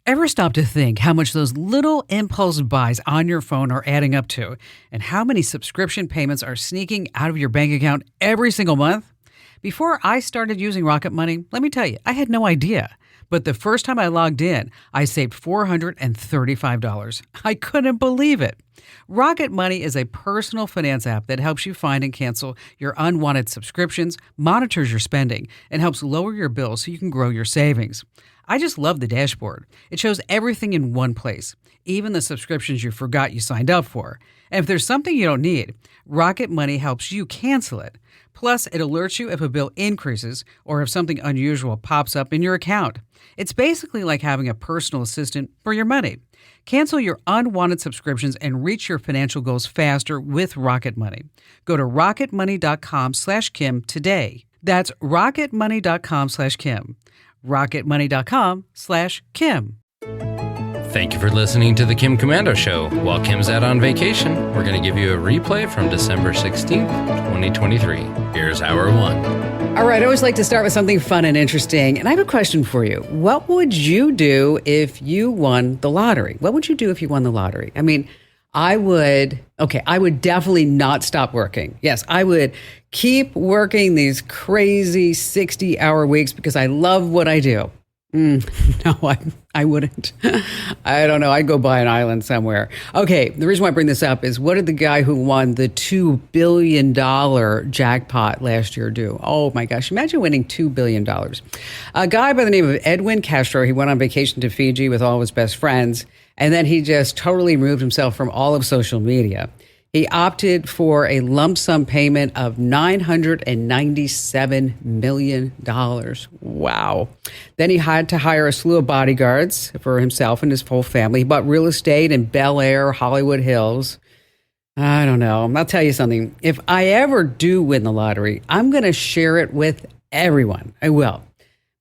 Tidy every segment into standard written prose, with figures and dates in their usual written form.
Ever stop to think how much those little impulse buys on your phone are adding up to, and how many subscription payments are sneaking out of your bank account every single month? Before I started using Rocket Money, let me tell you, I had no idea. But the first time I logged in, I saved $435. I couldn't believe it. Rocket Money is a personal finance app that helps you find and cancel your unwanted subscriptions, monitors your spending, and helps lower your bills so you can grow your savings. I just love the dashboard. It shows everything in one place, even the subscriptions you forgot you signed up for. And if there's something you don't need, Rocket Money helps you cancel it. Plus, it alerts you if a bill increases or if something unusual pops up in your account. It's basically like having a personal assistant for your money. Cancel your unwanted subscriptions and reach your financial goals faster with Rocket Money. Go to rocketmoney.com/Kim today. That's rocketmoney.com/Kim. rocketmoney.com/Kim. Thank you for listening to the Kim Komando Show. While Kim's out on vacation, we're going to give you a replay from December 16th, 2023. Here's hour one. All right, I always like to start with something fun and interesting. And I have a question for you. What would you do if you won the lottery? What would you do if you won the lottery? I mean, I would definitely not stop working. Yes, I would keep working these crazy 60-hour weeks because I love what I do. No, I wouldn't. I don't know. I'd go buy an island somewhere. Okay, the reason why I bring this up is what did the guy who won the $2 billion jackpot last year do? Oh my gosh, imagine winning $2 billion. A guy by the name of Edwin Castro, he went on vacation to Fiji with all of his best friends, and then he just totally removed himself from all of social media. He opted for a lump sum payment of $997 million. Wow. Then he had to hire a slew of bodyguards for himself and his whole family. He bought real estate in Bel Air, Hollywood Hills. I don't know. I'll tell you something. If I ever do win the lottery, I'm going to share it with everyone. I will.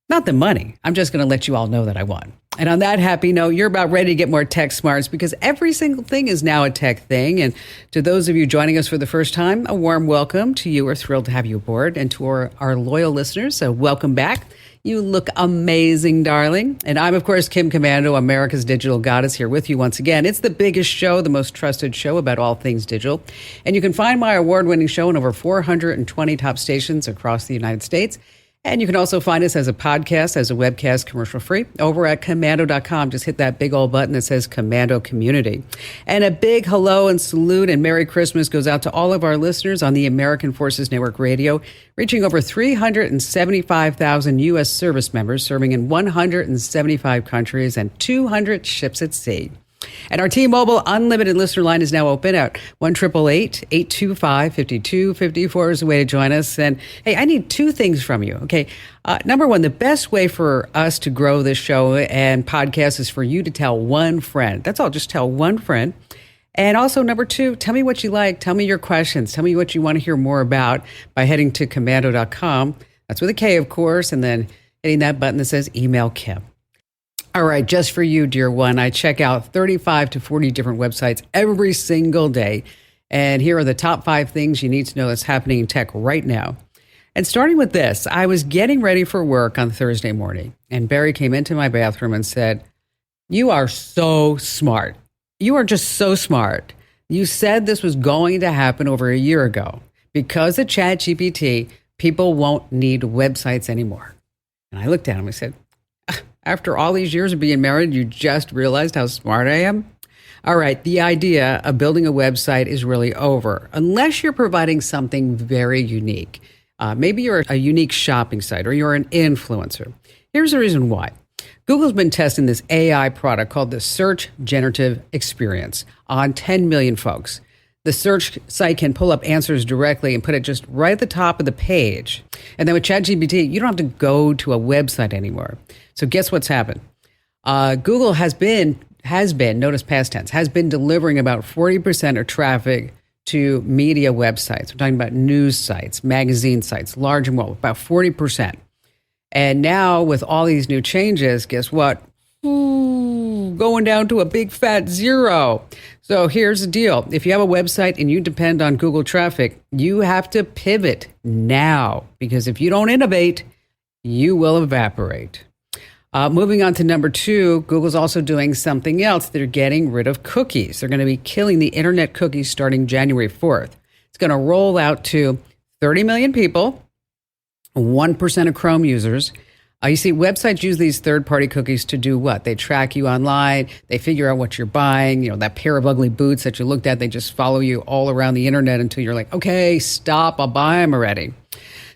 Not the money. I'm just going to let you all know that I won. And on that happy note, you're about ready to get more tech smarts because every single thing is now a tech thing. And to those of you joining us for the first time, a warm welcome to you. We're thrilled to have you aboard. And to our loyal listeners, so welcome back. You look amazing, darling. And I'm, of course, Kim Komando, America's digital goddess, here with you once again. It's the biggest show, the most trusted show about all things digital. And you can find my award-winning show in over 420 top stations across the United States. And you can also find us as a podcast, as a webcast, commercial-free, over at Komando.com. Just hit that big old button that says Komando Community. And a big hello and salute and Merry Christmas goes out to all of our listeners on the American Forces Network Radio, reaching over 375,000 U.S. service members, serving in 175 countries and 200 ships at sea. And our T-Mobile Unlimited listener line is now open at 1-888-825-5254 is the way to join us. And hey, I need two things from you. Okay. Number one, the best way for us to grow this show and podcast is for you to tell one friend. That's all. Just tell one friend. And also, number two, tell me what you like. Tell me your questions. Tell me what you want to hear more about by heading to Komando.com. That's with a K, of course. And then hitting that button that says Email Kim. All right, just for you, dear one, I check out 35 to 40 different websites every single day. And here are the top 5 things you need to know that's happening in tech right now. And starting with this, I was getting ready for work on Thursday morning, and Barry came into my bathroom and said, "You are so smart. You are just so smart. You said this was going to happen over a year ago. Because of ChatGPT, people won't need websites anymore." And I looked at him and I said, "After all these years of being married, you just realized how smart I am?" All right, the idea of building a website is really over, unless you're providing something very unique. Maybe you're a unique shopping site or you're an influencer. Here's the reason why. Google's been testing this AI product called the Search Generative Experience on 10 million folks. The search site can pull up answers directly and put it just right at the top of the page. And then with ChatGPT, you don't have to go to a website anymore. So guess what's happened? Google has been, notice past tense, has been delivering about 40% of traffic to media websites. We're talking about news sites, magazine sites, large and small, about 40%. And now with all these new changes, guess what? Going down to a big fat zero. So here's the deal. If you have a website and you depend on Google traffic, you have to pivot now, because if you don't innovate, you will evaporate. Moving on to number 2, Google's also doing something else. They're getting rid of cookies. They're going to be killing the internet cookies starting January 4th. It's going to roll out to 30 million people, 1% of Chrome users. You see, websites use these third-party cookies to do what? They track you online. They figure out what you're buying. You know, that pair of ugly boots that you looked at, they just follow you all around the internet until you're like, okay, stop, I'll buy them already.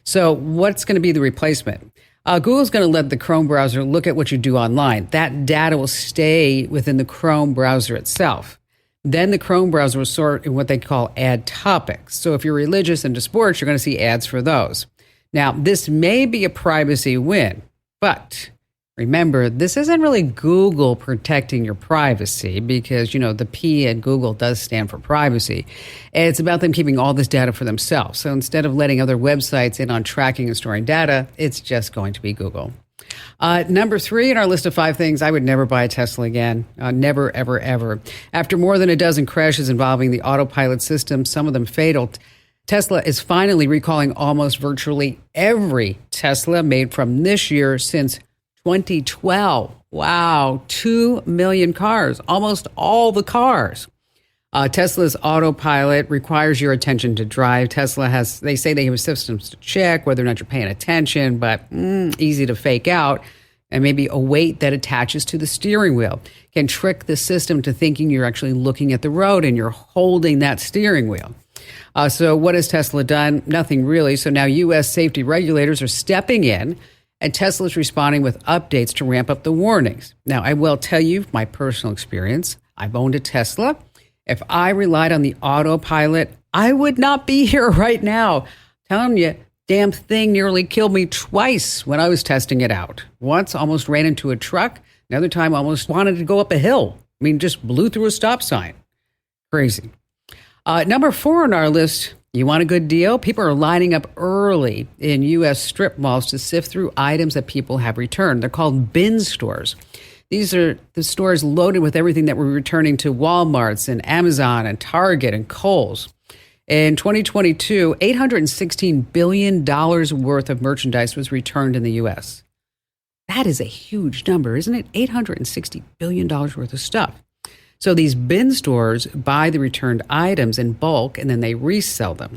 So what's going to be the replacement? Google's going to let the Chrome browser look at what you do online. That data will stay within the Chrome browser itself. Then the Chrome browser will sort in what they call ad topics. So if you're religious into sports, you're going to see ads for those. Now, this may be a privacy win, but remember, this isn't really Google protecting your privacy because, you know, the P at Google does stand for privacy. It's about them keeping all this data for themselves. So instead of letting other websites in on tracking and storing data, it's just going to be Google. Number 3 in our list of 5 things, I would never buy a Tesla again. Never, ever, ever. After more than a dozen crashes involving the autopilot system, some of them fatal, Tesla is finally recalling almost virtually every Tesla made from this year since 2012. Wow, 2 million cars, almost all the cars. Tesla's autopilot requires your attention to drive. They say they have systems to check whether or not you're paying attention, but easy to fake out. And maybe a weight that attaches to the steering wheel can trick the system to thinking you're actually looking at the road and you're holding that steering wheel. So what has Tesla done? Nothing really. So now U.S. safety regulators are stepping in, and Tesla's responding with updates to ramp up the warnings. Now, I will tell you my personal experience. I've owned a Tesla. If I relied on the autopilot, I would not be here right now. Telling you, damn thing nearly killed me twice when I was testing it out. Once, almost ran into a truck. Another time, almost wanted to go up a hill. I mean, just blew through a stop sign. Crazy. Number 4 on our list, you want a good deal? People are lining up early in U.S. strip malls to sift through items that people have returned. They're called bin stores. These are the stores loaded with everything that we're returning to Walmarts and Amazon and Target and Kohl's. In 2022, $816 billion worth of merchandise was returned in the U.S. That is a huge number, isn't it? $860 billion worth of stuff. So these bin stores buy the returned items in bulk and then they resell them.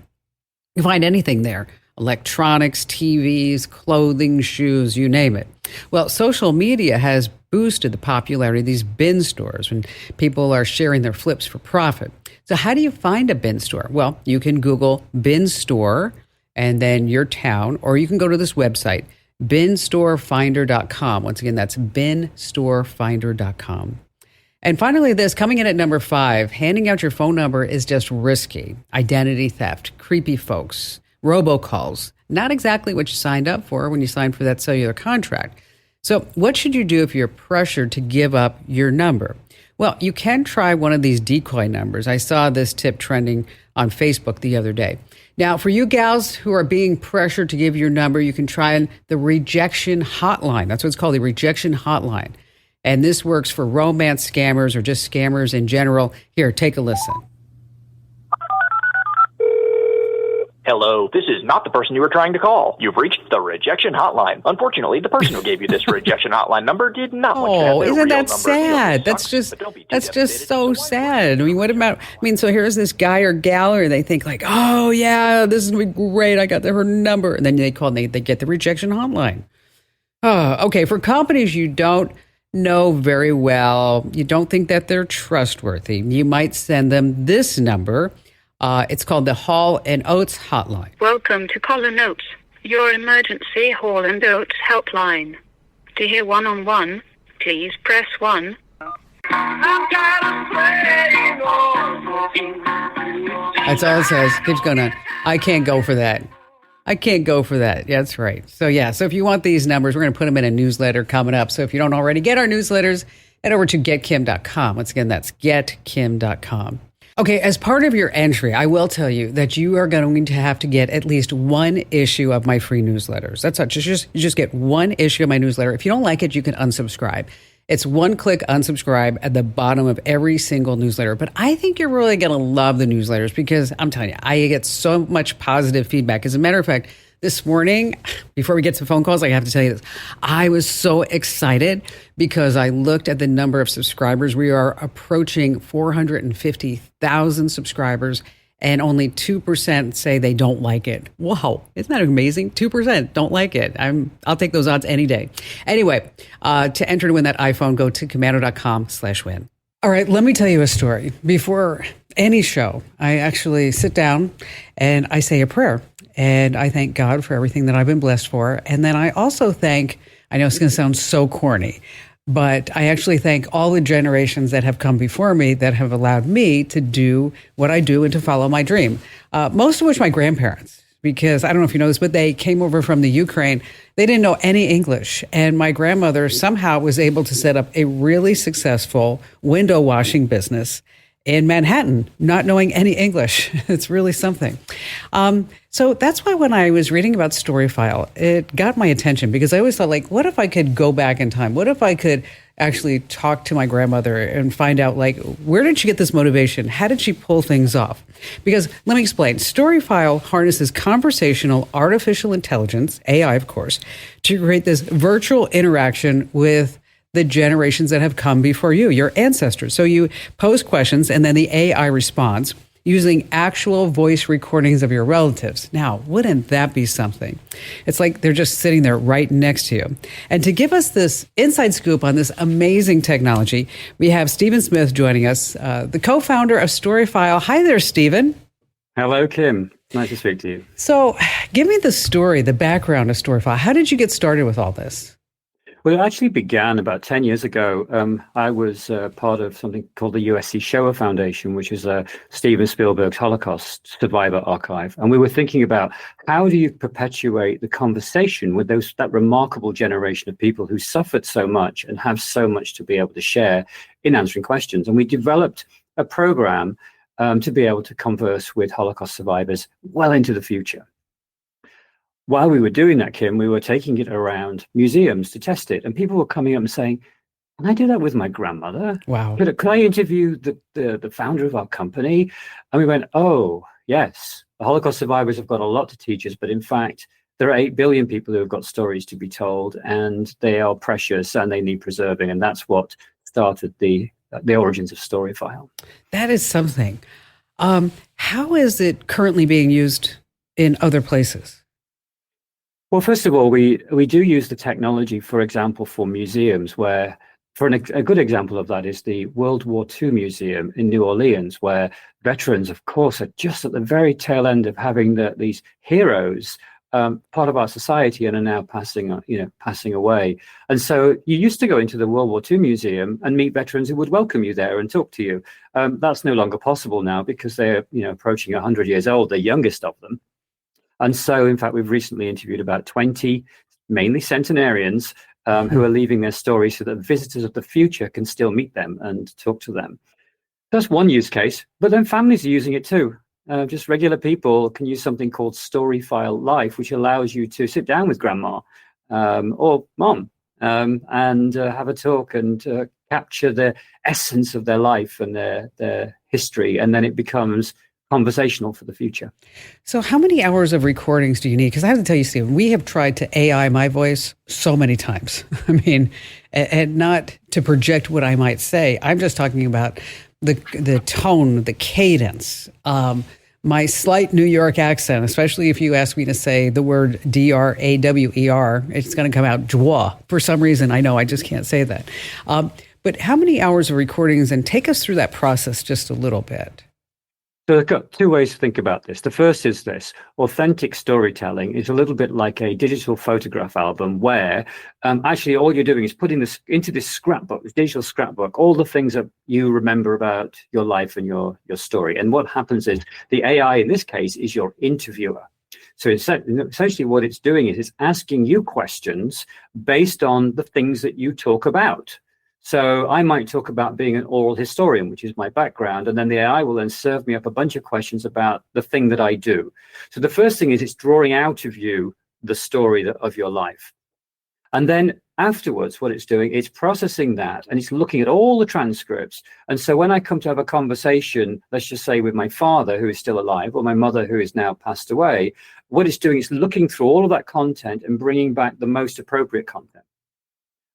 You can find anything there. Electronics, TVs, clothing, shoes, you name it. Well, social media has boosted the popularity of these bin stores when people are sharing their flips for profit. So how do you find a bin store? Well, you can Google bin store and then your town, or you can go to this website, binstorefinder.com. Once again, that's binstorefinder.com. And finally, coming in at number 5, handing out your phone number is just risky. Identity theft, creepy folks, robocalls, not exactly what you signed up for when you signed for that cellular contract. So what should you do if you're pressured to give up your number? Well, you can try one of these decoy numbers. I saw this tip trending on Facebook the other day. Now, for you gals who are being pressured to give your number, you can try the rejection hotline. That's what it's called, the rejection hotline. And this works for romance scammers or just scammers in general. Here, take a listen. Hello, this is not the person you were trying to call. You've reached the rejection hotline. Unfortunately, the person who gave you this rejection hotline number did not want you to have their isn't real that number. sad? That's just so sad. I mean, so here's this guy or gal, or they think like, oh yeah, this is gonna be great. I got her number, and then they call and they get the rejection hotline. Oh, okay. For companies you don't know very well, you don't think that they're trustworthy, you might send them this number. It's called the Hall and Oates hotline. Welcome to Hall & Oates, your emergency Hall & Oates helpline. To hear one-on-one, please press 1. That's all it says. Keeps going on. I can't go for that. I can't go for that. Yeah, that's right. So if you want these numbers, we're going to put them in a newsletter coming up. So if you don't already get our newsletters, head over to getkim.com. Once again, that's getkim.com. Okay, as part of your entry, I will tell you that you are going to have to get at least one issue of my free newsletters. That's all. You just get one issue of my newsletter. If you don't like it, you can unsubscribe. It's one click unsubscribe at the bottom of every single newsletter. But I think you're really going to love the newsletters because I'm telling you, I get so much positive feedback. As a matter of fact, This morning, before we get to phone calls, I have to tell you this. I was so excited because I looked at the number of subscribers. We are approaching 450,000 subscribers, and only 2% say they don't like it. Whoa, isn't that amazing? 2% don't like it. I'll take those odds any day. Anyway, to enter to win that iPhone, go to komando.com/win. All right, let me tell you a story. Before any show, I actually sit down and I say a prayer. And I thank God for everything that I've been blessed for. And then I also thank, I know it's going to sound so corny, but I actually thank all the generations that have come before me that have allowed me to do what I do and to follow my dream. Most of which my grandparents, because I don't know if you know this, but they came over from the Ukraine. They didn't know any English. And my grandmother somehow was able to set up a really successful window washing business in Manhattan, not knowing any English. It's really something. So that's why when I was reading about Storyfile, it got my attention because I always thought, like, what if I could go back in time? What if I could actually talk to my grandmother and find out, like, where did she get this motivation? How did she pull things off? Because let me explain. Storyfile harnesses conversational artificial intelligence, AI, of course, to create this virtual interaction with the generations that have come before you, your ancestors. So you pose questions and then the AI responds using actual voice recordings of your relatives. Now, wouldn't that be something? It's like they're just sitting there right next to you. And to give us this inside scoop on this amazing technology, we have Stephen Smith joining us, the co-founder of Storyfile. Hi there, Stephen. Hello, Kim. Nice to speak to you. So give me the story, the background of Storyfile. How did you get started with all this? Well, it actually began about 10 years ago. I was part of something called the USC Shoah Foundation, which is Steven Spielberg's Holocaust Survivor Archive. And we were thinking about how do you perpetuate the conversation with that remarkable generation of people who suffered so much and have so much to be able to share in answering questions. And we developed a program to be able to converse with Holocaust survivors well into the future. While we were doing that, Kim, we were taking it around museums to test it. And people were coming up and saying, can I do that with my grandmother? Wow. Could I interview the founder of our company? And we went, oh, yes, the Holocaust survivors have got a lot to teach us. But in fact, there are 8 billion people who have got stories to be told, and they are precious and they need preserving. And that's what started the origins of Storyfile. That is something. How is it currently being used in other places? Well, first of all, we do use the technology, for example, for museums, where a good example of that is the World War II Museum in New Orleans, where veterans, of course, are just at the very tail end of having these heroes part of our society and are now passing away. And so you used to go into the World War II Museum and meet veterans who would welcome you there and talk to you. That's no longer possible now because they're approaching 100 years old, the youngest of them. And so, in fact, we've recently interviewed about 20, mainly centenarians, who are leaving their stories so that visitors of the future can still meet them and talk to them. That's one use case, but then families are using it too. Just regular people can use something called Storyfile Life, which allows you to sit down with grandma or mom and have a talk and capture the essence of their life and their history, and then it becomes conversational for the future. So how many hours of recordings do you need? Because I have to tell you, Stephen, we have tried to AI my voice so many times. I mean, and not to project what I might say. I'm just talking about the tone, the cadence, my slight New York accent, especially if you ask me to say the word D-R-A-W-E-R, it's going to come out joie. For some reason, I know I just can't say that. But how many hours of recordings? And take us through that process just a little bit. So I've got 2 ways to think about this. The first is this: authentic storytelling is a little bit like a digital photograph album where actually all you're doing is putting this into this scrapbook, this digital scrapbook, all the things that you remember about your life and your story. And what happens is the AI in this case is your interviewer. So essentially what it's doing is it's asking you questions based on the things that you talk about. So I might talk about being an oral historian, which is my background, and then the AI will then serve me up a bunch of questions about the thing that I do. So the first thing is it's drawing out of you the story of your life. And then afterwards, what it's doing, it's processing that and it's looking at all the transcripts. And so when I come to have a conversation, let's just say with my father, who is still alive, or my mother, who is now passed away, what it's doing is looking through all of that content and bringing back the most appropriate content.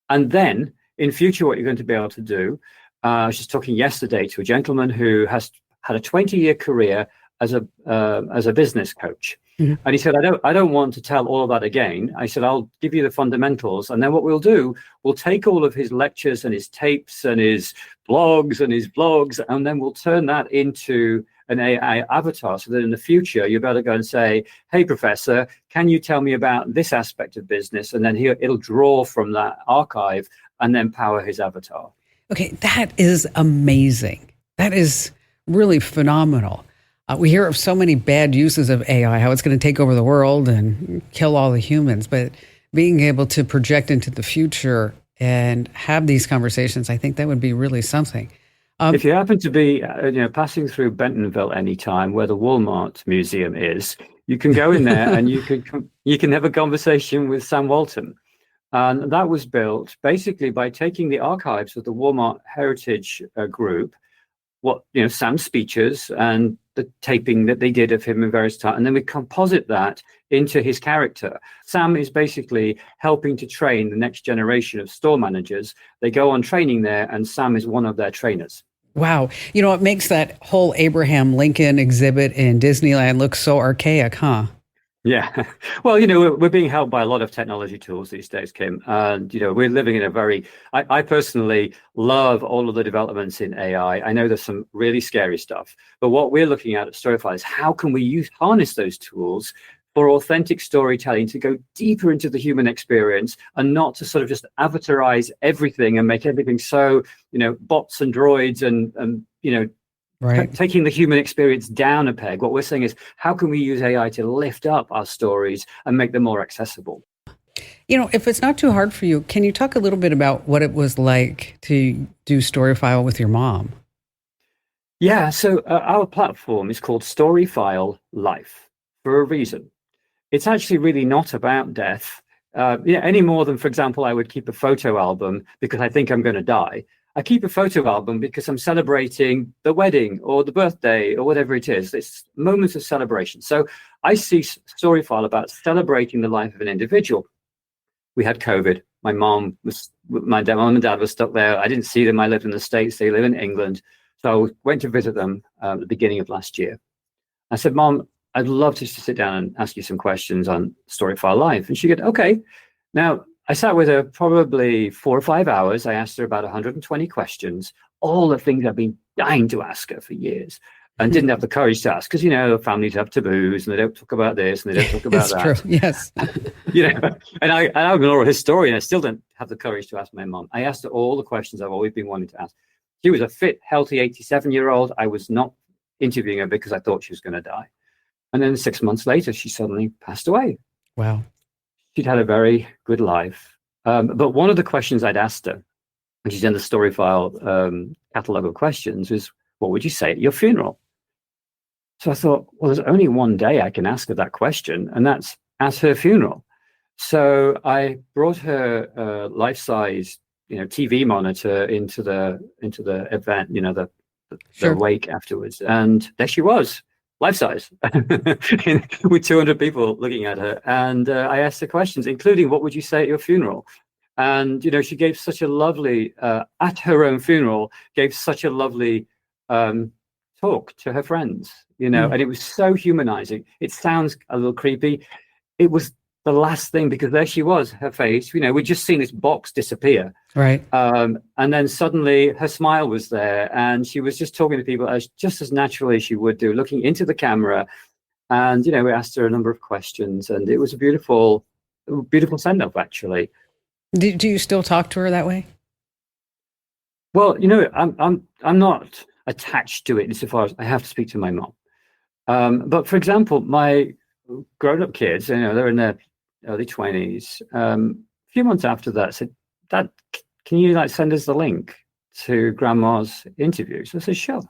And then in future, what you're going to be able to do, I was just talking yesterday to a gentleman who has had a 20-year career as a business coach. Mm-hmm. And he said, I don't want to tell all of that again. I said, I'll give you the fundamentals. And then what we'll do, we'll take all of his lectures and his tapes and his blogs, and then we'll turn that into an AI avatar, so that in the future, you'll be able to go and say, hey, professor, can you tell me about this aspect of business? And then it'll draw from that archive and then power his avatar. Okay, that is amazing. That is really phenomenal. We hear of so many bad uses of AI, how it's going to take over the world and kill all the humans. But being able to project into the future and have these conversations, I think that would be really something. If you happen to be passing through Bentonville anytime, where the Walmart Museum is, you can go in there and you can have a conversation with Sam Walton. And that was built basically by taking the archives of the Walmart Heritage Group, Sam's speeches and the taping that they did of him in various times, and then we composite that into his character. Sam is basically helping to train the next generation of store managers. They go on training there, and Sam is one of their trainers. Wow. It makes that whole Abraham Lincoln exhibit in Disneyland look so archaic, huh? Yeah. Well, we're being helped by a lot of technology tools these days, Kim. And, we're living in I personally love all of the developments in AI. I know there's some really scary stuff. But what we're looking at Storyfile is how can we harness those tools for authentic storytelling to go deeper into the human experience and not to sort of just avatarize everything and make everything so, bots and droids and right. Taking the human experience down a peg. What we're saying is, how can we use AI to lift up our stories and make them more accessible? If it's not too hard for you, can you talk a little bit about what it was like to do Storyfile with your mom? Yeah, so our platform is called Storyfile Life for a reason. It's actually really not about death, any more than, for example, I would keep a photo album because I think I'm going to die. I keep a photo album because I'm celebrating the wedding or the birthday or whatever it is. It's moments of celebration. So I see Storyfile about celebrating the life of an individual. We had COVID. My mom and dad were stuck there. I didn't see them. I lived in the States. They live in England. So I went to visit them at the beginning of last year. I said, Mom, I'd love to sit down and ask you some questions on Storyfile Live. And she said, okay. Now, I sat with her probably 4 or 5 hours. I asked her about 120 questions, all the things I've been dying to ask her for years and didn't have the courage to ask because, families have taboos and they don't talk about this and they don't talk about that. It's true, yes. And I'm an oral historian. I still don't have the courage to ask my mom. I asked her all the questions I've always been wanting to ask. She was a fit, healthy 87-year-old. I was not interviewing her because I thought she was going to die. And then 6 months later, she suddenly passed away. Wow. She'd had a very good life. But one of the questions I'd asked her, and she's in the Storyfile catalogue of questions, was, what would you say at your funeral? So I thought, well, there's only one day I can ask her that question, and that's at her funeral. So I brought her life-size, TV monitor into the event, the wake afterwards, and there she was. Life-size, with 200 people looking at her. And I asked her questions, including, what would you say at your funeral? And, she gave such a lovely, at her own funeral, gave such a lovely talk to her friends, and it was so humanizing. It sounds a little creepy. It was the last thing, because there she was, her face, we'd just seen this box disappear. Right. And then suddenly her smile was there and she was just talking to people just as naturally as she would do, looking into the camera. And, we asked her a number of questions and it was a beautiful send-off, actually. Do you still talk to her that way? Well, I'm not attached to it insofar as I have to speak to my mom. But for example, my grown-up kids, they're in their early 20s. A few months after that, said, Dad, can you send us the link to Grandma's interview? So I said, sure.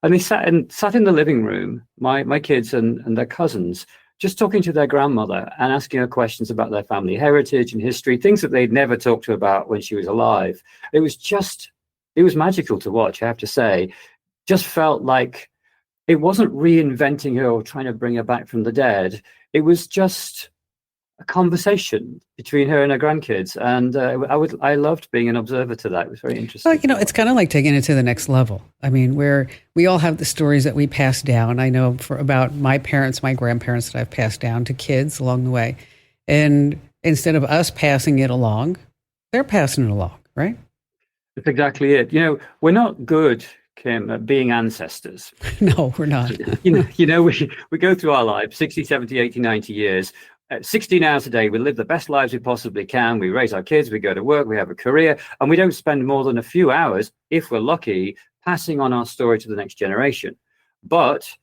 And they sat in the living room, my kids and their cousins, just talking to their grandmother and asking her questions about their family heritage and history, things that they'd never talked to her about when she was alive. It was magical to watch, I have to say. Just felt like it wasn't reinventing her or trying to bring her back from the dead. It was just a conversation between her and her grandkids. And I loved being an observer to that. It was very interesting. Well, it's kind of like taking it to the next level. I mean, where we all have the stories that we pass down. I know about my parents, my grandparents that I've passed down to kids along the way. And instead of us passing it along, they're passing it along, right? That's exactly it. We're not good, Kim, at being ancestors. No, we're not. We go through our lives, 60, 70, 80, 90 years. 16 hours a day, we live the best lives we possibly can. We raise our kids, we go to work, we have a career, and we don't spend more than a few hours, if we're lucky, passing on our story to the next generation. But,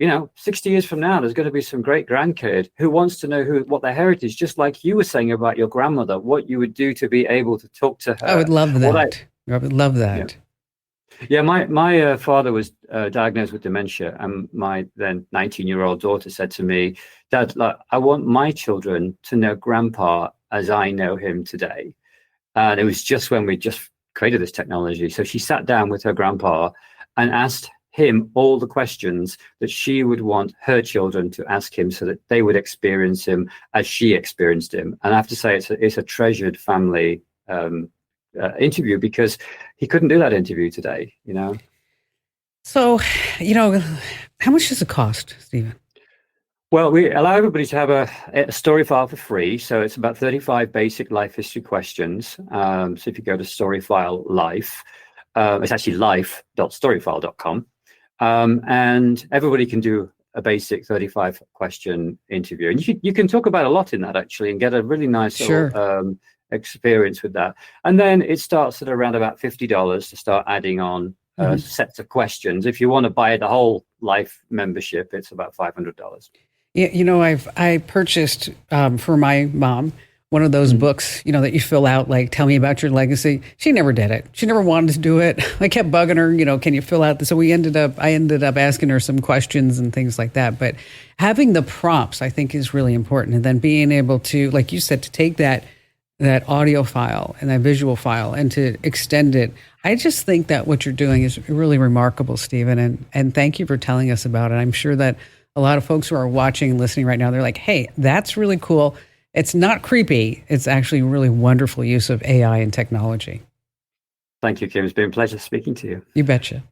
60 years from now, there's going to be some great grandkid who wants to know what their heritage, just like you were saying about your grandmother, what you would do to be able to talk to her. I would love that. I would love that. Yeah, my father was diagnosed with dementia, and my then 19-year-old daughter said to me, "Dad, I want my children to know Grandpa as I know him today." And it was just when we just created this technology. So she sat down with her grandpa and asked him all the questions that she would want her children to ask him, so that they would experience him as she experienced him. And I have to say, it's a treasured family interview, because he couldn't do that interview today, So, how much does it cost, Stephen? Well, we allow everybody to have a story file for free. So it's about 35 basic life history questions. So if you go to Storyfile Life, it's actually life.storyfile.com. And everybody can do a basic 35 question interview. And you can talk about a lot in that, actually, and get a really nice little, experience with that. And then it starts at around about $50 to start adding on sets of questions. If you want to buy the whole life membership, it's about $500. Yeah, I purchased for my mom one of those books, that you fill out, like, tell me about your legacy. She never did it. She never wanted to do it. I kept bugging her, can you fill out this? So I ended up asking her some questions and things like that. But having the prompts, I think, is really important. And then being able to, like you said, to take that audio file and that visual file and to extend it. I just think that what you're doing is really remarkable, Stephen. And thank you for telling us about it. I'm sure that a lot of folks who are watching and listening right now, they're like, hey, that's really cool. It's not creepy. It's actually really wonderful use of AI and technology. Thank you, Kim. It's been a pleasure speaking to you. You betcha.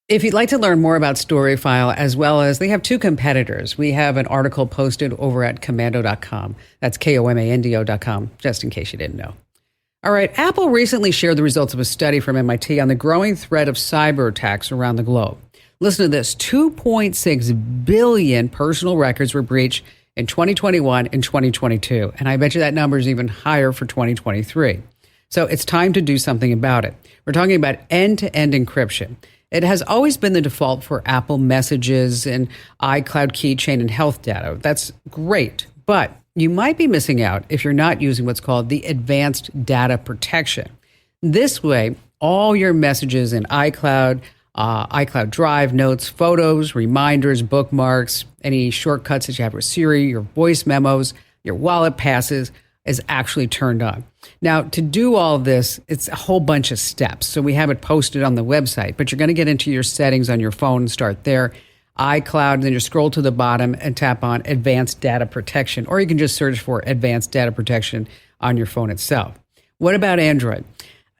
If you'd like to learn more about Storyfile, as well as they have two competitors, we have an article posted over at komando.com. That's komando.com, just in case you didn't know. All right, Apple recently shared the results of a study from MIT on the growing threat of cyber attacks around the globe. Listen to this, 2.6 billion personal records were breached in 2021 and 2022. And I bet you that number is even higher for 2023. So it's time to do something about it. We're talking about end-to-end encryption. It has always been the default for Apple Messages and iCloud Keychain and health data. That's great, but you might be missing out if you're not using what's called the advanced data protection. This way, all your messages in iCloud, iCloud Drive, notes, photos, reminders, bookmarks, any shortcuts that you have with Siri, your voice memos, your wallet passes, is actually turned on. Now, to do all of this, it's a whole bunch of steps. So we have it posted on the website, but you're going to get into your settings on your phone and start there. iCloud, then you scroll to the bottom and tap on Advanced Data Protection, or you can just search for Advanced Data Protection on your phone itself. What about Android?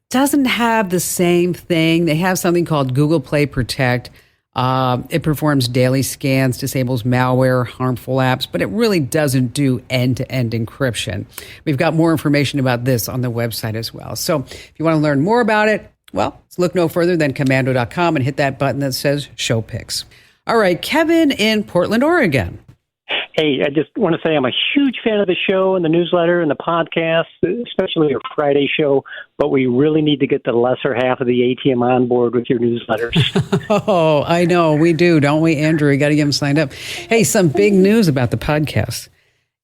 Doesn't have the same thing. They have something called Google Play Protect. It performs daily scans, disables malware, harmful apps, but it really doesn't do end-to-end encryption. We've got more information about this on the website as well. So if you want to learn more about it, well, let's look no further than komando.com and hit that button that says Show Pics. All right, Kevin in Portland, Oregon. Hey, I just want to say I'm a huge fan of the show and the newsletter and the podcast, especially your Friday show, but we really need to get the lesser half of the ATM on board with your newsletters. Oh, I know. We do, don't we, Andrew? We got to get them signed up. Hey, some big news about the podcast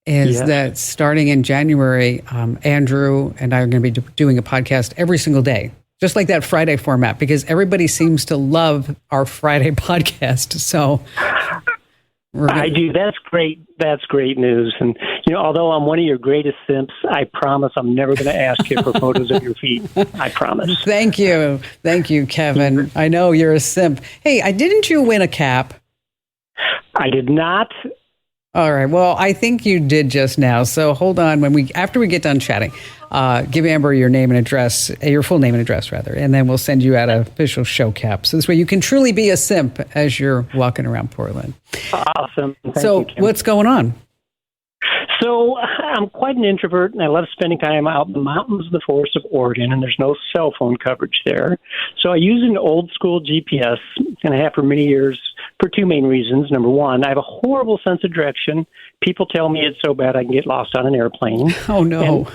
is that starting in January, Andrew and I are going to be doing a podcast every single day, just like that Friday format, because everybody seems to love our Friday podcast. So I do. That's great. That's great news. And, although I'm one of your greatest simps, I promise I'm never going to ask you for photos of your feet. I promise. Thank you. Thank you, Kevin. I know you're a simp. Hey, didn't you win a cap? I did not. All right. Well, I think you did just now. So hold on. After we get done chatting, give Amber your name and address, your full name and address, rather, and then we'll send you out an official show cap. So this way you can truly be a simp as you're walking around Portland. Awesome. Thank so you, Kim. what's going on? So I'm quite an introvert, and I love spending time out in the mountains of the forests of Oregon, and there's no cell phone coverage there. So I use an old school GPS, and I have for many years for two main reasons. Number one, I have a horrible sense of direction. People tell me it's so bad I can get lost on an airplane. Oh, no.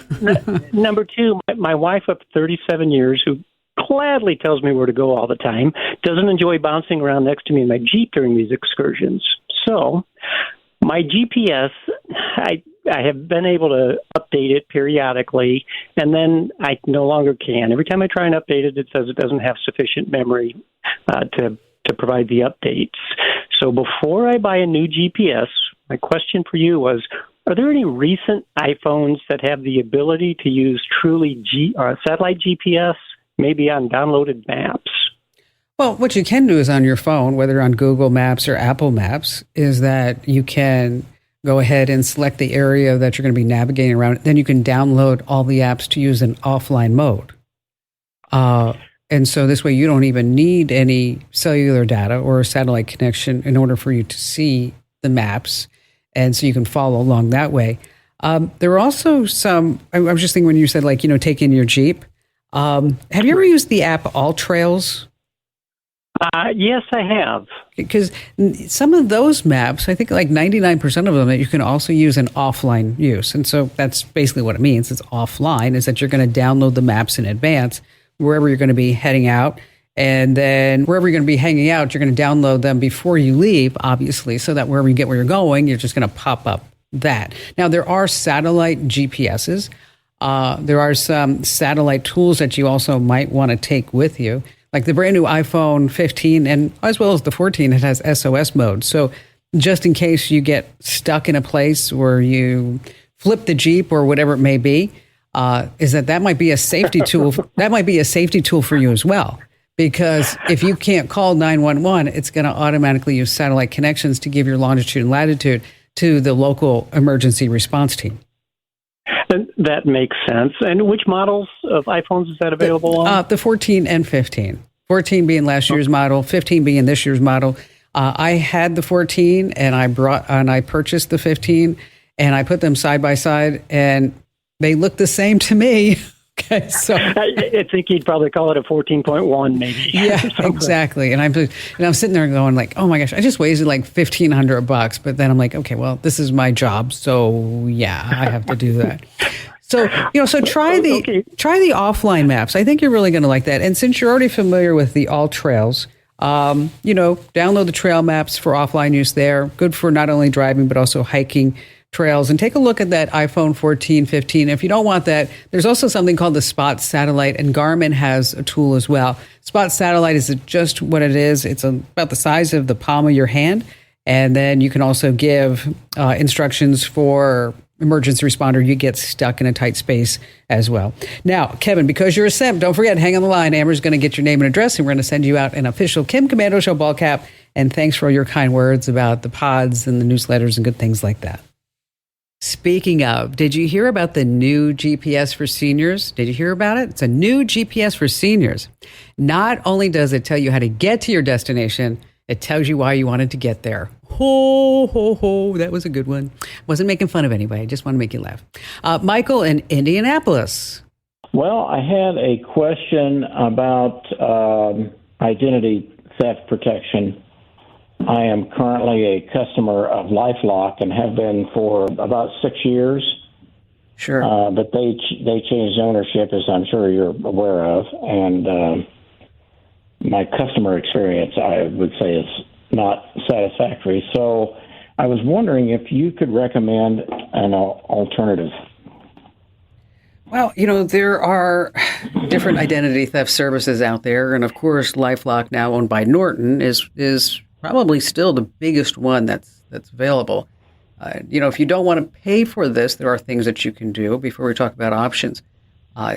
Number two, my wife of 37 years, who gladly tells me where to go all the time, doesn't enjoy bouncing around next to me in my Jeep during these excursions. So my GPS, I have been able to update it periodically, and then I no longer can. Every time I try and update it, it says it doesn't have sufficient memory to provide the updates. So before I buy a new GPS, my question for you was, are there any recent iPhones that have the ability to use truly satellite GPS, maybe on downloaded maps? Well, what you can do is on your phone, whether on Google Maps or Apple Maps, is that you can go ahead and select the area that you're going to be navigating around. Then you can download all the apps to use in offline mode. And so this way you don't even need any cellular data or a satellite connection in order for you to see the maps. And so you can follow along that way. There are also some, I was just thinking when you said take in your Jeep. Have you ever used the app All Trails? Yes, I have. Because some of those maps, I think 99% of them, that you can also use in offline use. And so that's basically what it means. It's offline, is that you're going to download the maps in advance wherever you're going to be heading out. And then wherever you're going to be hanging out, you're going to download them before you leave, obviously, so that wherever you get where you're going, you're just going to pop up that. Now, there are satellite GPSs. There are some satellite tools that you also might want to take with you. Like the brand new iPhone 15 and as well as the 14, it has SOS mode. So just in case you get stuck in a place where you flip the Jeep or whatever it may be, that might be a safety tool. That might be a safety tool for you as well. Because if you can't call 911, it's going to automatically use satellite connections to give your longitude and latitude to the local emergency response team. That makes sense. And which models of iPhones is that available on? The 14 and 15. 14 being last year's model, 15 being this year's model. I had the 14 and I purchased the 15 and I put them side by side and they look the same to me. Okay, so I think you'd probably call it a 14.1 maybe. Yeah, exactly. And I'm sitting there going oh my gosh, I just wasted $1,500, but then I'm like, okay, well, this is my job, so yeah, I have to do that. So try the offline maps. I think you're really going to like that. And since you're already familiar with the All Trails, download the trail maps for offline use there. Good for not only driving but also hiking trails. And take a look at that iPhone 14, 15. If you don't want that, there's also something called the Spot Satellite, and Garmin has a tool as well. Spot Satellite is just what it is. It's about the size of the palm of your hand. And then you can also give instructions for emergency responder. You get stuck in a tight space as well. Now, Kevin, because you're a simp, don't forget, hang on the line. Amber's going to get your name and address, and we're going to send you out an official Kim Komando Show ball cap. And thanks for all your kind words about the pods and the newsletters and good things like that. Speaking of, did you hear about the new GPS for seniors? Did you hear about it? It's a new GPS for seniors. Not only does it tell you how to get to your destination, it tells you why you wanted to get there. Ho, ho, ho. That was a good one. Wasn't making fun of anybody. I just want to make you laugh. Michael in Indianapolis. Well, I had a question about identity theft protection. I am currently a customer of LifeLock and have been for about 6 years. Sure. But they changed ownership, as I'm sure you're aware of, and my customer experience, I would say, is not satisfactory. So I was wondering if you could recommend an alternative. Well, there are different identity theft services out there, and of course, LifeLock, now owned by Norton, is probably still the biggest one that's that's available. If you don't want to pay for this, there are things that you can do before we talk about options.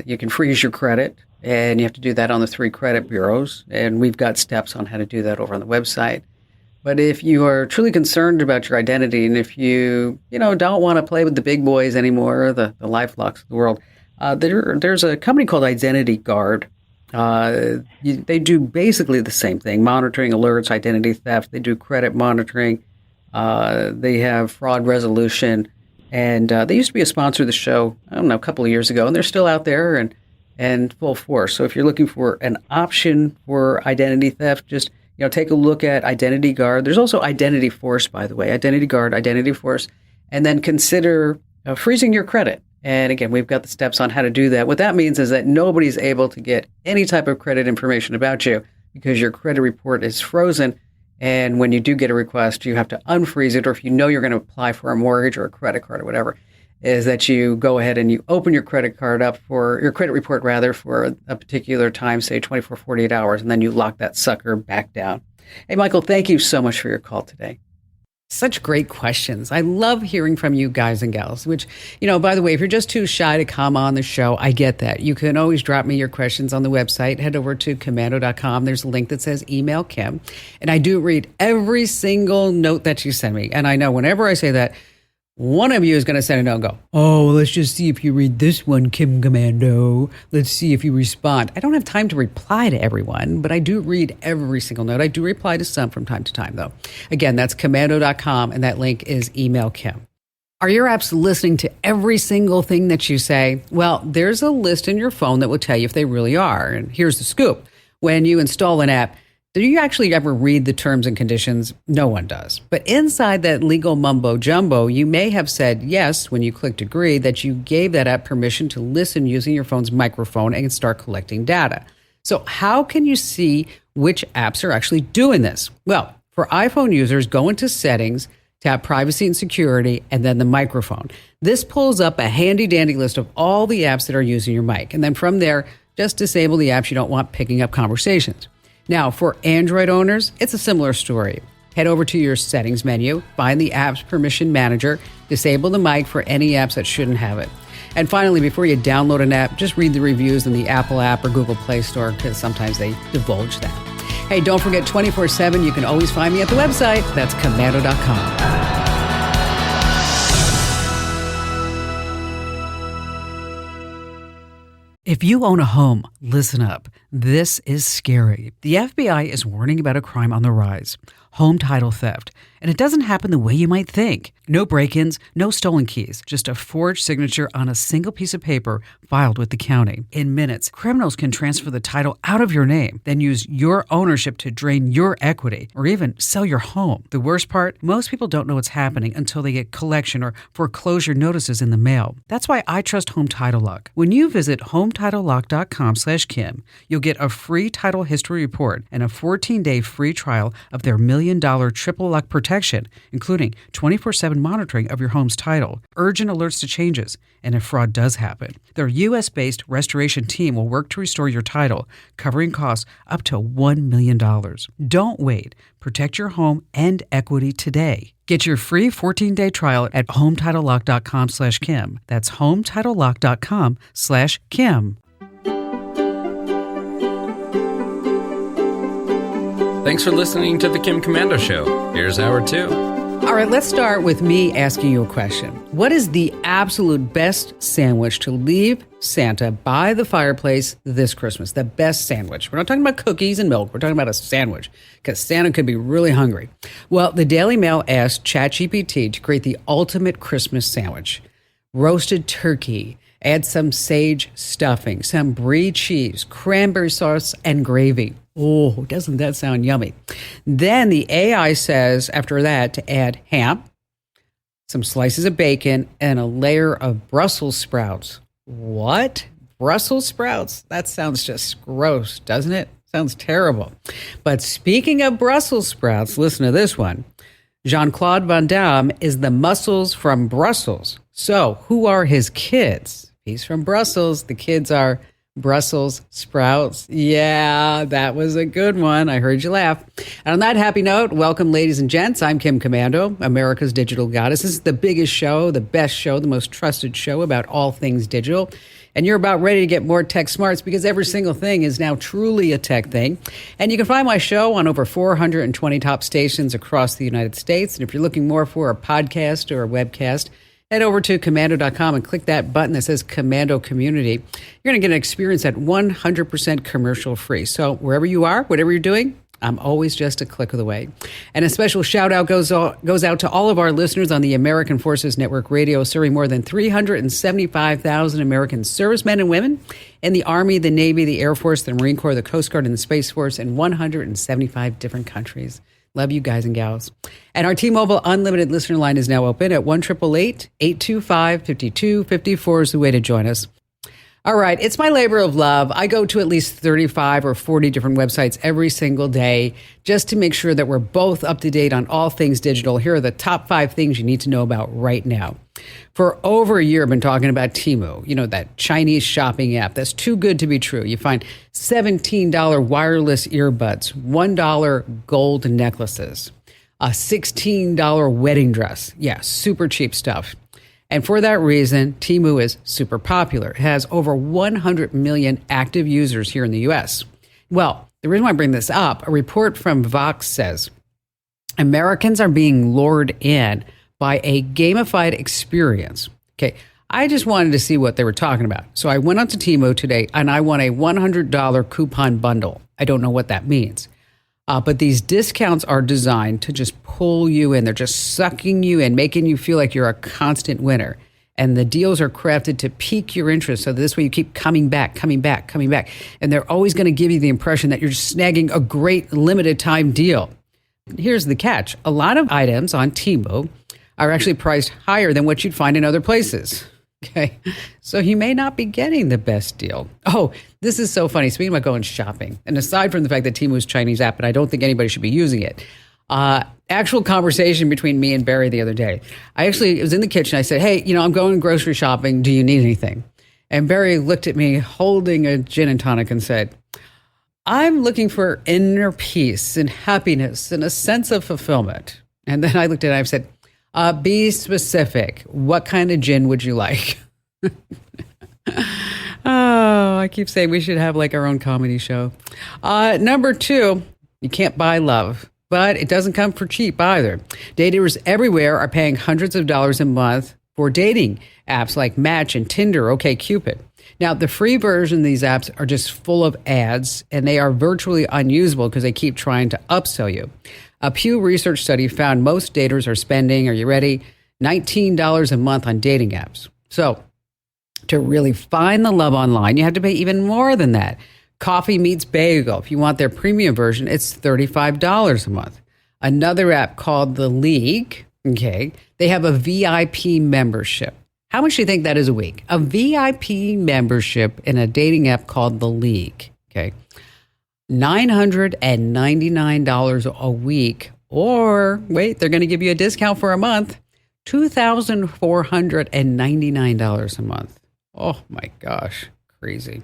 You can freeze your credit, and you have to do that on the 3 credit bureaus. And we've got steps on how to do that over on the website. But if you are truly concerned about your identity, and if you don't want to play with the big boys anymore, the LifeLocks of the world, there's a company called Identity Guard. They do basically the same thing: monitoring alerts, identity theft. They do credit monitoring. They have fraud resolution, and they used to be a sponsor of the show, I don't know, a couple of years ago, and they're still out there and full force. So if you're looking for an option for identity theft, just take a look at Identity Guard. There's also Identity Force, by the way, Identity Guard, Identity Force, and then consider freezing your credit. And again, we've got the steps on how to do that. What that means is that nobody's able to get any type of credit information about you because your credit report is frozen. And when you do get a request, you have to unfreeze it, or if you know you're going to apply for a mortgage or a credit card or whatever, is that you go ahead and you open your credit card up for your credit report, rather, for a particular time, say 24, 48 hours, and then you lock that sucker back down. Hey, Michael, thank you so much for your call today. Such great questions. I love hearing from you guys and gals, which, by the way, if you're just too shy to come on the show, I get that. You can always drop me your questions on the website. Head over to Komando.com. There's a link that says email Kim. And I do read every single note that you send me. And I know whenever I say that, one of you is going to send a note and go, oh, let's just see if you read this one, Kim Komando. Let's see if you respond. I don't have time to reply to everyone, but I do read every single note. I do reply to some from time to time, though. Again, that's Komando.com, and that link is email Kim. Are your apps listening to every single thing that you say? Well, there's a list in your phone that will tell you if they really are. And here's the scoop. When you install an app, do you actually ever read the terms and conditions? No one does. But inside that legal mumbo jumbo, you may have said yes when you clicked agree that you gave that app permission to listen using your phone's microphone and start collecting data. So how can you see which apps are actually doing this? Well, for iPhone users, go into settings, tap privacy and security, and then the microphone. This pulls up a handy dandy list of all the apps that are using your mic. And then from there, just disable the apps you don't want picking up conversations. Now, for Android owners, it's a similar story. Head over to your settings menu, find the app's permission manager, disable the mic for any apps that shouldn't have it. And finally, before you download an app, just read the reviews in the Apple app or Google Play Store, because sometimes they divulge that. Hey, don't forget 24/7, you can always find me at the website. That's Komando.com. If you own a home, listen up. This is scary. The FBI is warning about a crime on the rise: home title theft. And it doesn't happen the way you might think. No break-ins, no stolen keys, just a forged signature on a single piece of paper filed with the county. In minutes, criminals can transfer the title out of your name, then use your ownership to drain your equity or even sell your home. The worst part, most people don't know what's happening until they get collection or foreclosure notices in the mail. That's why I trust Home Title Lock. When you visit HometitleLock.com/Kim, you'll get a free title history report and a 14-day free trial of their $1 million triple lock protection, including 24/7 monitoring of your home's title, urgent alerts to changes, and if fraud does happen. Their U.S.-based restoration team will work to restore your title, covering costs up to $1 million. Don't wait. Protect your home and equity today. Get your free 14-day trial at HometitleLock.com/Kim. That's HometitleLock.com/Kim. Thanks for listening to The Kim Komando Show. Here's hour 2. All right, let's start with me asking you a question. What is the absolute best sandwich to leave Santa by the fireplace this Christmas? The best sandwich. We're not talking about cookies and milk. We're talking about a sandwich, because Santa could be really hungry. Well, the Daily Mail asked ChatGPT to create the ultimate Christmas sandwich. Roasted turkey. Add some sage stuffing, some brie cheese, cranberry sauce, and gravy. Oh, doesn't that sound yummy? Then the AI says, after that, to add ham, some slices of bacon, and a layer of Brussels sprouts. What? Brussels sprouts? That sounds just gross, doesn't it? Sounds terrible. But speaking of Brussels sprouts, listen to this one. Jean-Claude Van Damme is the muscles from Brussels. So who are his kids? He's from Brussels. The kids are Brussels sprouts. Yeah, that was a good one. I heard you laugh. And on that happy note, welcome, ladies and gents. I'm Kim Komando, America's digital goddess. This is the biggest show, the best show, the most trusted show about all things digital. And you're about ready to get more tech smarts because every single thing is now truly a tech thing. And you can find my show on over 420 top stations across the United States. And if you're looking more for a podcast or a webcast, head over to komando.com and click that button that says Komando Community. You're going to get an experience at 100% commercial free. So wherever you are, whatever you're doing, I'm always just a click of the way. And a special shout out goes out to all of our listeners on the American Forces Network Radio, serving more than 375,000 American servicemen and women in the Army, the Navy, the Air Force, the Marine Corps, the Coast Guard, and the Space Force in 175 different countries. Love you guys and gals. And our T-Mobile Unlimited listener line is now open at 1-888-825-5254 is the way to join us. All right, it's my labor of love. I go to at least 35 or 40 different websites every single day just to make sure that we're both up to date on all things digital. Here are the top 5 things you need to know about right now. For over a year, I've been talking about Temu, that Chinese shopping app that's too good to be true. You find $17 wireless earbuds, $1 gold necklaces, a $16 wedding dress. Yeah, super cheap stuff. And for that reason, Temu is super popular. It has over 100 million active users here in the U.S. Well, the reason why I bring this up, a report from Vox says Americans are being lured in by a gamified experience. Okay, I just wanted to see what they were talking about. So I went onto Temu today and I won a $100 coupon bundle. I don't know what that means. But these discounts are designed to just pull you in. They're just sucking you in, making you feel like you're a constant winner. And the deals are crafted to pique your interest so that this way you keep coming back. And they're always going to give you the impression that you're just snagging a great limited time deal. Here's the catch. A lot of items on Temu are actually priced higher than what you'd find in other places. Okay, so you may not be getting the best deal. Oh, this is so funny. Speaking about going shopping, and aside from the fact that Temu is a Chinese app, and I don't think anybody should be using it, actual conversation between me and Barry the other day. It was in the kitchen. I said, hey, I'm going grocery shopping. Do you need anything? And Barry looked at me holding a gin and tonic and said, I'm looking for inner peace and happiness and a sense of fulfillment. And then I looked at it and I said, be specific. What kind of gin would you like? Oh, I keep saying we should have like our own comedy show. Number 2, you can't buy love, but it doesn't come for cheap either. Daters everywhere are paying hundreds of dollars a month for dating apps like Match and Tinder, OkCupid. Now, the free version of these apps are just full of ads, and they are virtually unusable because they keep trying to upsell you. A Pew Research study found most daters are spending, are you ready, $19 a month on dating apps. So to really find the love online, you have to pay even more than that. Coffee Meets Bagel. If you want their premium version, it's $35 a month. Another app called The League, okay, they have a VIP membership. How much do you think that is a week? A VIP membership in a dating app called The League, okay? $999 a week, or wait, they're going to give you a discount for a month, $2,499 a month. Oh my gosh, crazy.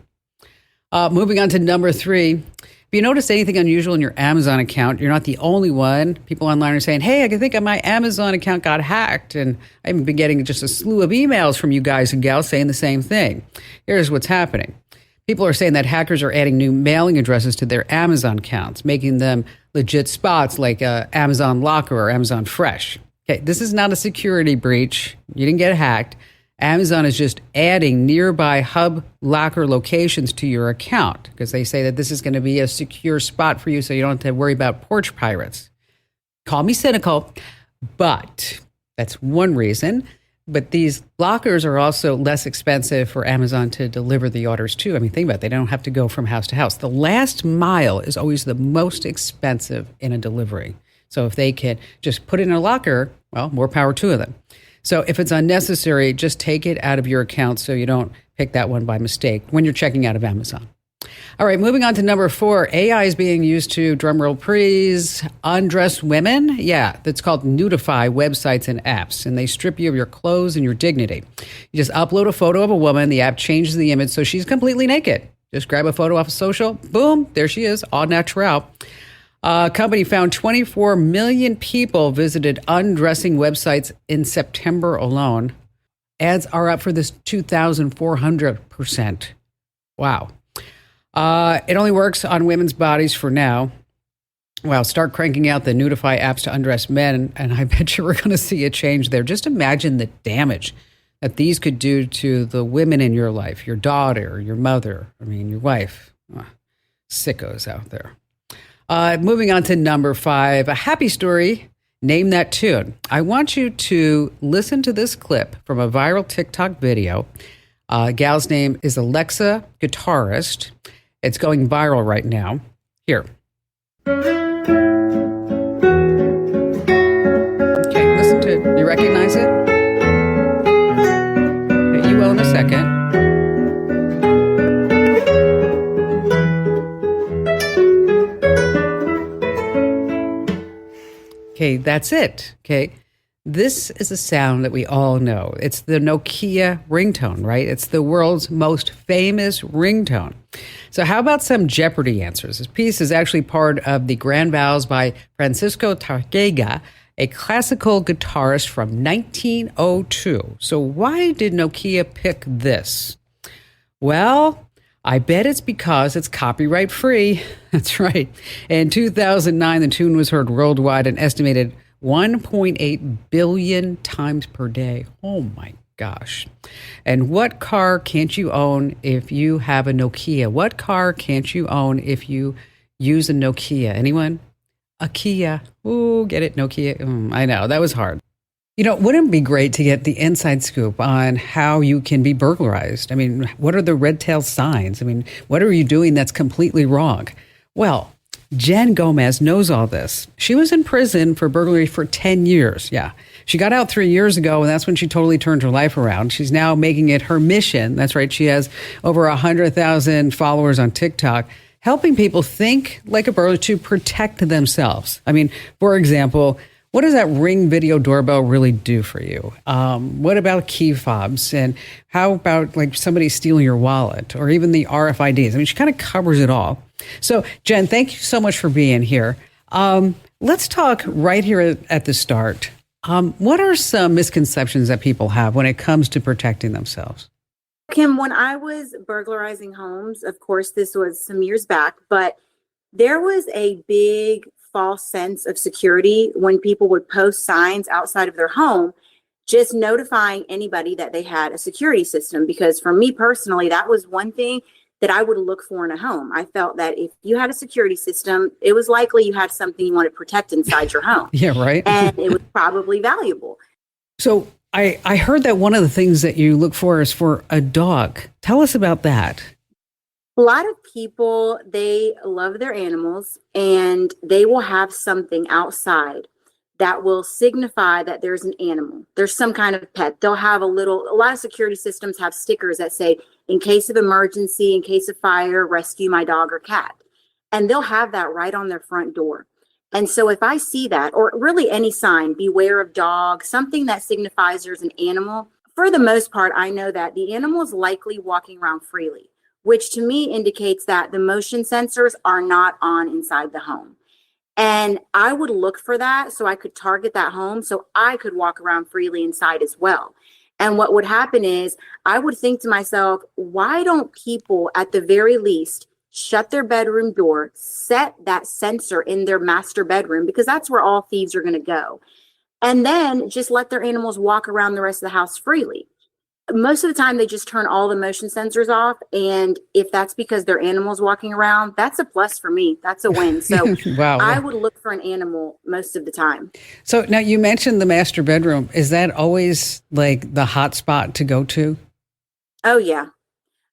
Moving on to number 3. If you notice anything unusual in your Amazon account, you're not the only one. People online are saying, hey, I can think my Amazon account got hacked. And I've been getting just a slew of emails from you guys and gals saying the same thing. Here's what's happening. People are saying that hackers are adding new mailing addresses to their Amazon accounts, making them legit spots like Amazon Locker or Amazon Fresh. Okay, this is not a security breach. You didn't get hacked. Amazon is just adding nearby hub locker locations to your account because they say that this is going to be a secure spot for you so you don't have to worry about porch pirates. Call me cynical, but that's one reason. But these lockers are also less expensive for Amazon to deliver the orders to. I mean, think about it. They don't have to go from house to house. The last mile is always the most expensive in a delivery. So if they can just put it in a locker, well, more power to them. So if it's unnecessary, just take it out of your account so you don't pick that one by mistake when you're checking out of Amazon. All right, moving on to number 4. AI is being used to, drumroll please, undress women. Yeah, that's called nudify websites and apps, and they strip you of your clothes and your dignity. You just upload a photo of a woman, the app changes the image so she's completely naked. Just grab a photo off of social. Boom, there she is, all natural. Company found 24 million people visited undressing websites in September alone. Ads are up for this 2,400%. Wow. It only works on women's bodies for now. Well, start cranking out the Nudify apps to undress men, and I bet you we're going to see a change there. Just imagine the damage that these could do to the women in your life, your daughter, your mother, your wife. Sickos out there. Moving on to number 5, a happy story. Name that tune. I want you to listen to this clip from a viral TikTok video. Gal's name is Alexa Guitarist. It's going viral right now. Here. Okay, listen to it. You recognize it? Okay, you will in a second. Okay, that's it. Okay. This is a sound that we all know. It's the Nokia ringtone, right? It's the world's most famous ringtone. So how about some Jeopardy answers? This piece is actually part of the Grand Vows by Francisco Tarrega, a classical guitarist from 1902. So why did Nokia pick this? Well, I bet it's because it's copyright free. That's right. In 2009, the tune was heard worldwide an estimated 1.8 billion times per day. Oh my gosh. And what car can't you own if you have a Nokia? What car can't you own if you use a Nokia? Anyone? A Kia. Ooh, get it? Nokia. I know, that was hard. Wouldn't it be great to get the inside scoop on how you can be burglarized? What are the red tail signs? What are you doing that's completely wrong? Well, Jen Gomez knows all this. She was in prison for burglary for 10 years. Yeah. She got out 3 years ago, and that's when she totally turned her life around. She's now making it her mission. That's right. She has over 100,000 followers on TikTok, helping people think like a burglar to protect themselves. For example, what does that Ring video doorbell really do for you? What about key fobs? And how about somebody stealing your wallet or even the RFIDs? She kind of covers it all. So, Jen, thank you so much for being here. Let's talk right here at the start. What are some misconceptions that people have when it comes to protecting themselves? Kim, when I was burglarizing homes, of course, this was some years back, but there was a big false sense of security when people would post signs outside of their home, just notifying anybody that they had a security system. Because for me personally, that was one thing that I would look for in a home. I felt that if you had a security system, it was likely you had something you wanted to protect inside your home. Yeah, right. And it was probably valuable. So I heard that one of the things that you look for is for a dog. Tell us about that. A lot of people, they love their animals and they will have something outside that will signify that there's an animal. There's some kind of pet. They'll have a lot of security systems have stickers that say, in case of emergency, in case of fire, rescue my dog or cat. And they'll have that right on their front door. And so if I see that, or really any sign, beware of dog, something that signifies there's an animal, for the most part, I know that the animal is likely walking around freely, which to me indicates that the motion sensors are not on inside the home. And I would look for that so I could target that home so I could walk around freely inside as well. And what would happen is I would think to myself, why don't people at the very least shut their bedroom door, set that sensor in their master bedroom, because that's where all thieves are going to go, and then just let their animals walk around the rest of the house freely. Most of the time, they just turn all the motion sensors off. And if that's because their animals walking around, that's a plus for me. That's a win. So wow. I would look for an animal most of the time. So now you mentioned the master bedroom. Is that always the hot spot to go to? Oh, yeah.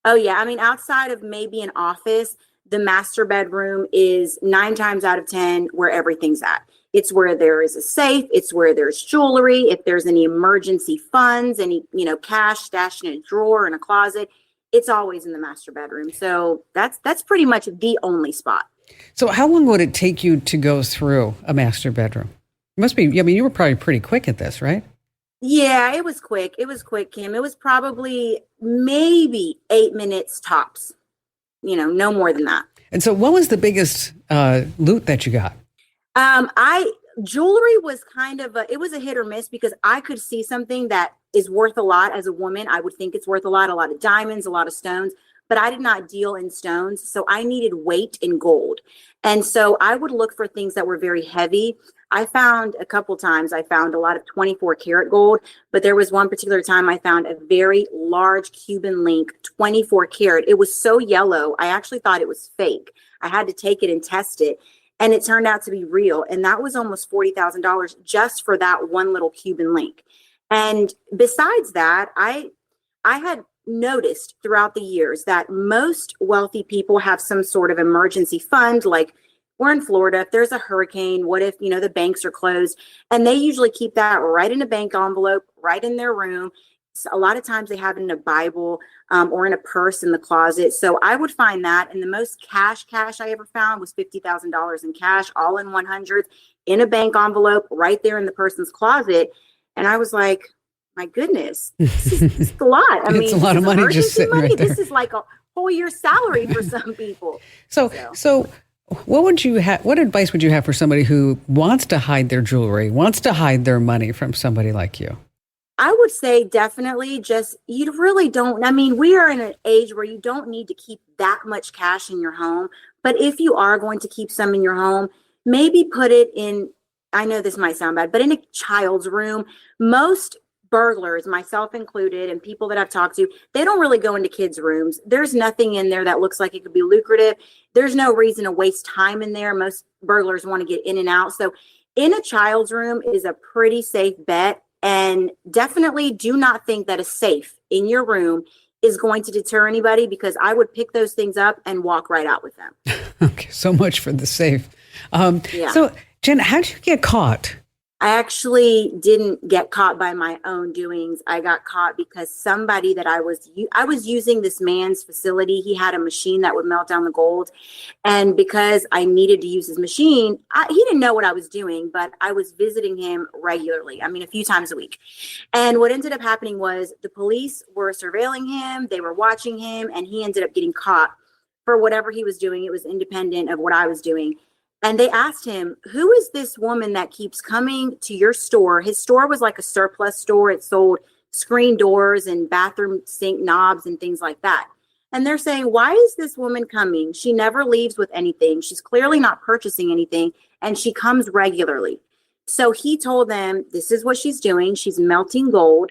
Outside of maybe an office, the master bedroom is 9 times out of 10 where everything's at. It's where there is a safe. It's where there's jewelry. If there's any emergency funds, any, cash stashed in a drawer in a closet, it's always in the master bedroom. So that's pretty much the only spot. So how long would it take you to go through a master bedroom? It must be, you were probably pretty quick at this, right? Yeah, it was quick. It was quick, Kim. It was probably maybe 8 minutes tops. no more than that. And so what was the biggest loot that you got? Jewelry was kind of it was a hit or miss because I could see something that is worth a lot as a woman. I would think it's worth a lot of diamonds, a lot of stones, but I did not deal in stones. So I needed weight in gold. And so I would look for things that were very heavy. I found a lot of 24 karat gold, but there was one particular time I found a very large Cuban link, 24 karat. It was so yellow. I actually thought it was fake. I had to take it and test it. And it turned out to be real. And that was almost $40,000 just for that one little Cuban link. And besides that, I had noticed throughout the years that most wealthy people have some sort of emergency fund. Like we're in Florida, if there's a hurricane, what if, the banks are closed? And they usually keep that right in a bank envelope, right in their room. A lot of times they have it in a Bible or in a purse in the closet. So I would find that. And the most cash I ever found was $50,000 in cash, all in 100s, in a bank envelope, right there in the person's closet. And I was like, my goodness, this is a lot. I mean, it's a lot of money just sitting right there. This is like a whole year's salary for some people. So what advice would you have for somebody who wants to hide their jewelry, wants to hide their money from somebody like you? I would say definitely you really don't. I mean, we are in an age where you don't need to keep that much cash in your home. But if you are going to keep some in your home, maybe put it in, I know this might sound bad, but in a child's room. Most burglars, myself included, and people that I've talked to, they don't really go into kids' rooms. There's nothing in there that looks like it could be lucrative. There's no reason to waste time in there. Most burglars want to get in and out. So in a child's room is a pretty safe bet. And definitely do not think that a safe in your room is going to deter anybody, because I would pick those things up and walk right out with them. Okay, so much for the safe. Yeah. So, Jen, how did you get caught? I actually didn't get caught by my own doings. I got caught because somebody that I was using this man's facility. He had a machine that would melt down the gold. And because I needed to use his machine, he didn't know what I was doing, but I was visiting him regularly. I mean, a few times a week. And what ended up happening was the police were surveilling him. They were watching him, and he ended up getting caught for whatever he was doing. It was independent of what I was doing. And they asked him, who is this woman that keeps coming to your store? His store was like a surplus store. It sold screen doors and bathroom sink knobs and things like that. And they're saying, why is this woman coming? She never leaves with anything. She's clearly not purchasing anything, and she comes regularly. So he told them, this is what she's doing. She's melting gold.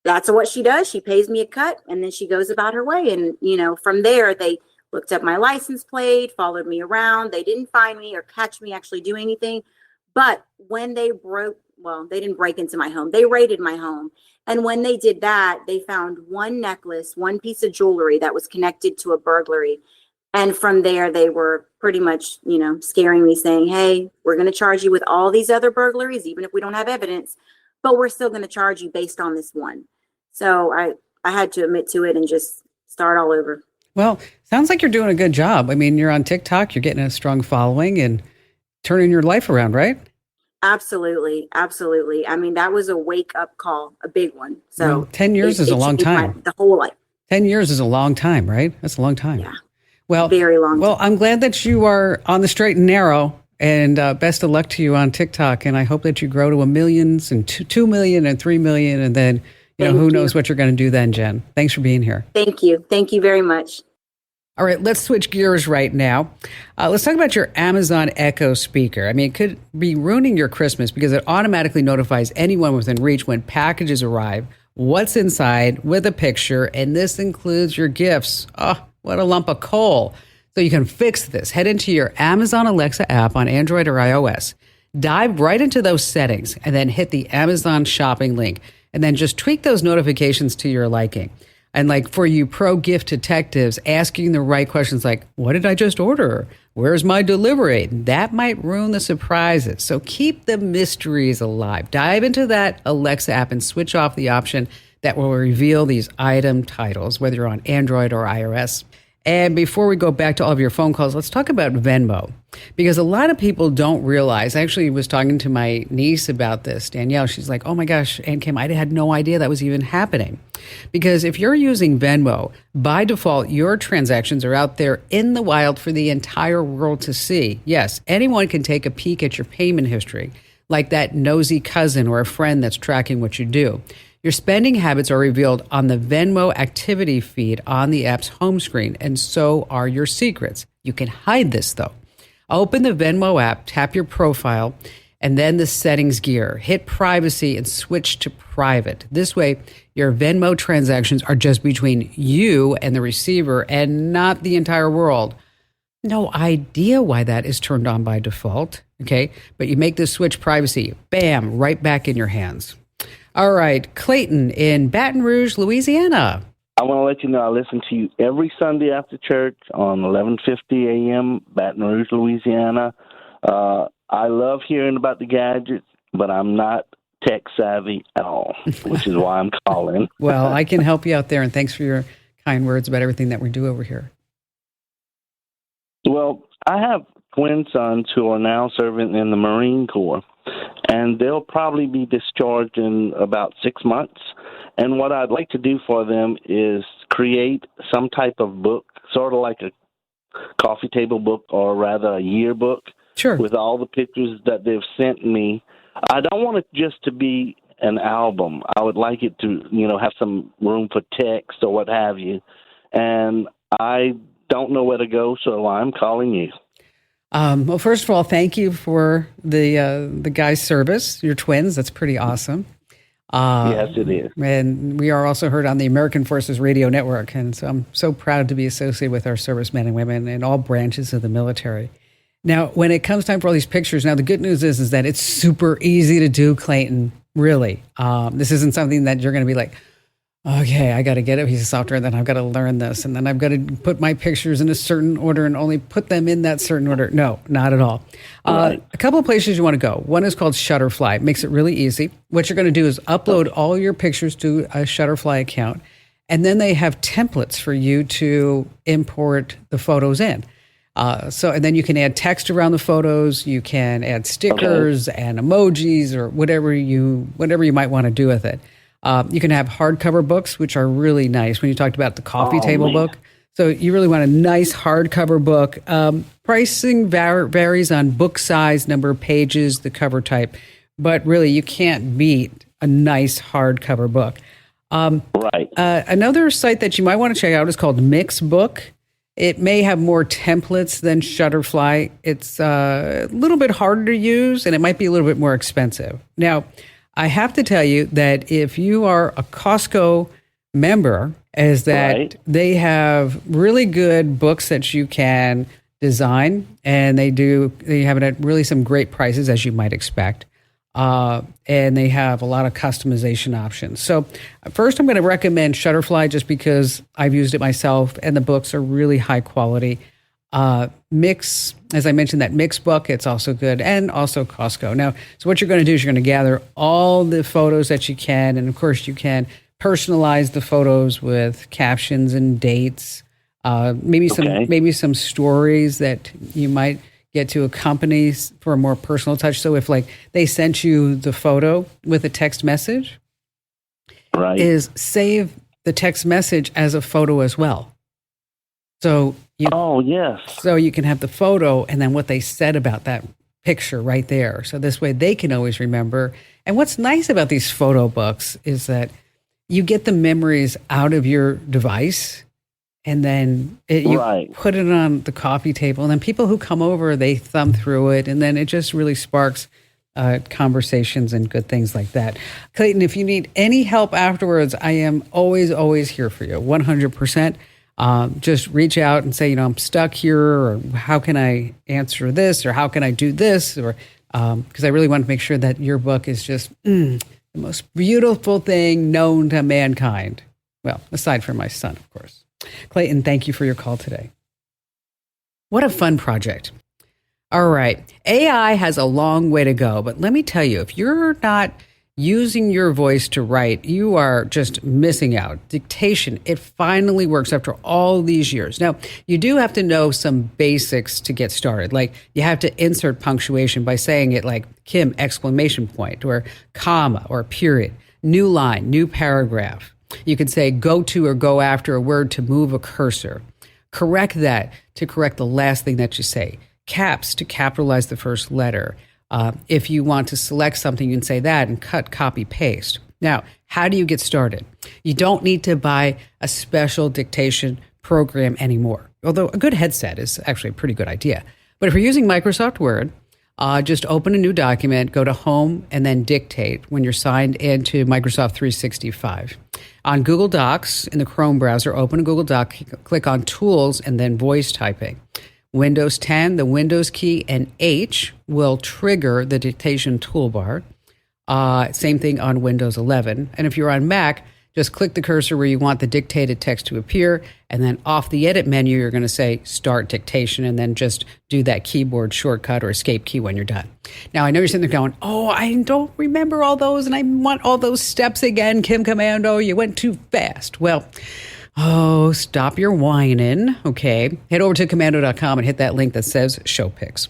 That's what she does. She pays me a cut, and then she goes about her way. And, from there, they looked up my license plate, followed me around. They didn't find me or catch me actually doing anything. But when they they didn't break into my home. They raided my home. And when they did that, they found one necklace, one piece of jewelry that was connected to a burglary. And from there, they were pretty much, scaring me, saying, hey, we're going to charge you with all these other burglaries, even if we don't have evidence, but we're still going to charge you based on this one. So I had to admit to it and just start all over. Well, sounds like you're doing a good job. I mean, you're on TikTok, you're getting a strong following and turning your life around, right? Absolutely. Absolutely. I mean, that was a wake up call, a big one. So 10 years is a long time. The whole life. 10 years is a long time, right? That's a long time. Yeah. Well, very long. Well, I'm glad that you are on the straight and narrow, and best of luck to you on TikTok. And I hope that you grow to millions and 2 million and 3 million. And then, who knows what you're going to do then, Jen. Thanks for being here. Thank you. Thank you very much. All right, let's switch gears right now. Let's talk about your Amazon Echo speaker. I mean, it could be ruining your Christmas because it automatically notifies anyone within reach when packages arrive, what's inside with a picture, and this includes your gifts. Oh, what a lump of coal. So you can fix this. Head into your Amazon Alexa app on Android or iOS. Dive right into those settings and then hit the Amazon shopping link. And then just tweak those notifications to your liking. And like for you pro gift detectives, asking the right questions like, what did I just order? Where's my delivery? That might ruin the surprises. So keep the mysteries alive. Dive into that Alexa app and switch off the option that will reveal these item titles, whether you're on Android or iOS. And before we go back to all of your phone calls, let's talk about Venmo, because a lot of people don't realize. I actually was talking to my niece about this, Danielle. She's like, oh my gosh, Aunt Kim, I had no idea that was even happening. Because if you're using Venmo, by default, your transactions are out there in the wild for the entire world to see. Yes, anyone can take a peek at your payment history, like that nosy cousin or a friend that's tracking what you do. Your spending habits are revealed on the Venmo activity feed on the app's home screen, and so are your secrets. You can hide this, though. Open the Venmo app, tap your profile, and then the settings gear. Hit privacy and switch to private. This way, your Venmo transactions are just between you and the receiver and not the entire world. No idea why that is turned on by default, okay? But you make this switch privacy, bam, right back in your hands. All right, Clayton in Baton Rouge, Louisiana. I want to let you know I listen to you every Sunday after church on 11:50 a.m. Baton Rouge, Louisiana. I love hearing about the gadgets, but I'm not tech savvy at all, which is why I'm calling. Well, I can help you out there, and thanks for your kind words about everything that we do over here. Well, I have twin sons who are now serving in the Marine Corps, and they'll probably be discharged in about 6 months. And what I'd like to do for them is create some type of book, sort of like a coffee table book, or rather a yearbook, sure, with all the pictures that they've sent me. I don't want it just to be an album. I would like it to, have some room for text or what have you. And I don't know where to go, so I'm calling you. Well, first of all, thank you for the guy's service. Your twins, that's pretty awesome. Yes, it is. And we are also heard on the American Forces Radio Network. And so I'm so proud to be associated with our servicemen and women in all branches of the military. Now, when it comes time for all these pictures, now the good news is that it's super easy to do, Clayton, really. This isn't something that you're going to be like, okay, I got to get a piece of software, then I've got to learn this, and then I've got to put my pictures in a certain order and only put them in that certain order. No, not at all. Right. A couple of places you want to go. One is called Shutterfly. It makes it really easy. What you're going to do is upload all your pictures to a Shutterfly account, and then they have templates for you to import the photos in. And then you can add text around the photos. You can add stickers and emojis or whatever you might want to do with it. You can have hardcover books, which are really nice when you talked about the coffee table book. So you really want a nice hardcover book. Pricing varies on book size, number of pages, the cover type. But really, you can't beat a nice hardcover book. Right. Another site that you might want to check out is called Mixbook. It may have more templates than Shutterfly. It's a little bit harder to use, and it might be a little bit more expensive. Now, I have to tell you that if you are a Costco member, is that they have really good books that you can design, and they have it at really some great prices, as you might expect. And they have a lot of customization options. So first, I'm going to recommend Shutterfly just because I've used it myself, and the books are really high quality. Mix, as I mentioned, that Mixbook, it's also good, and also Costco. Now, so what you're going to do is you're going to gather all the photos that you can, and of course you can personalize the photos with captions and dates, maybe some stories that you might get to accompany for a more personal touch. So if like they sent you the photo with a text message, is save the text message as a photo as well. So so you can have the photo and then what they said about that picture right there. So this way they can always remember. And what's nice about these photo books is that you get the memories out of your device, and then you put it on the coffee table, and then people who come over, they thumb through it, and then it just really sparks conversations and good things like that. Clayton, if you need any help afterwards, I am always here for you, 100%. Just reach out and say, I'm stuck here, or how can I answer this, or how can I do this, or because I really want to make sure that your book is just the most beautiful thing known to mankind. Well, aside from my son, of course. Clayton, thank you for your call today. What a fun project. All right. AI has a long way to go, but let me tell you, if you're not using your voice to write, you are just missing out. Dictation, it finally works after all these years. Now, you do have to know some basics to get started. Like you have to insert punctuation by saying it like Kim, exclamation point, or comma, or period, new line, new paragraph. You could say go to or go after a word to move a cursor. Correct that to correct the last thing that you say. Caps to capitalize the first letter. If you want to select something, you can say that and cut, copy, paste. Now, how do you get started? You don't need to buy a special dictation program anymore, although a good headset is actually a pretty good idea. But if you're using Microsoft Word, just open a new document, go to Home, and then Dictate when you're signed into Microsoft 365. On Google Docs in the Chrome browser, open a Google Doc, click on Tools, and then Voice Typing. Windows 10, the Windows key and H will trigger the dictation toolbar. Same thing on Windows 11. And if you're on Mac, just click the cursor where you want the dictated text to appear, and then off the edit menu, you're going to say Start Dictation, and then just do that keyboard shortcut or escape key when you're done. Now, I know you're sitting there going, oh, I don't remember all those, and I want all those steps again, Kim Komando, you went too fast. Well, oh, stop your whining, okay? Head over to komando.com and hit that link that says Show Pics.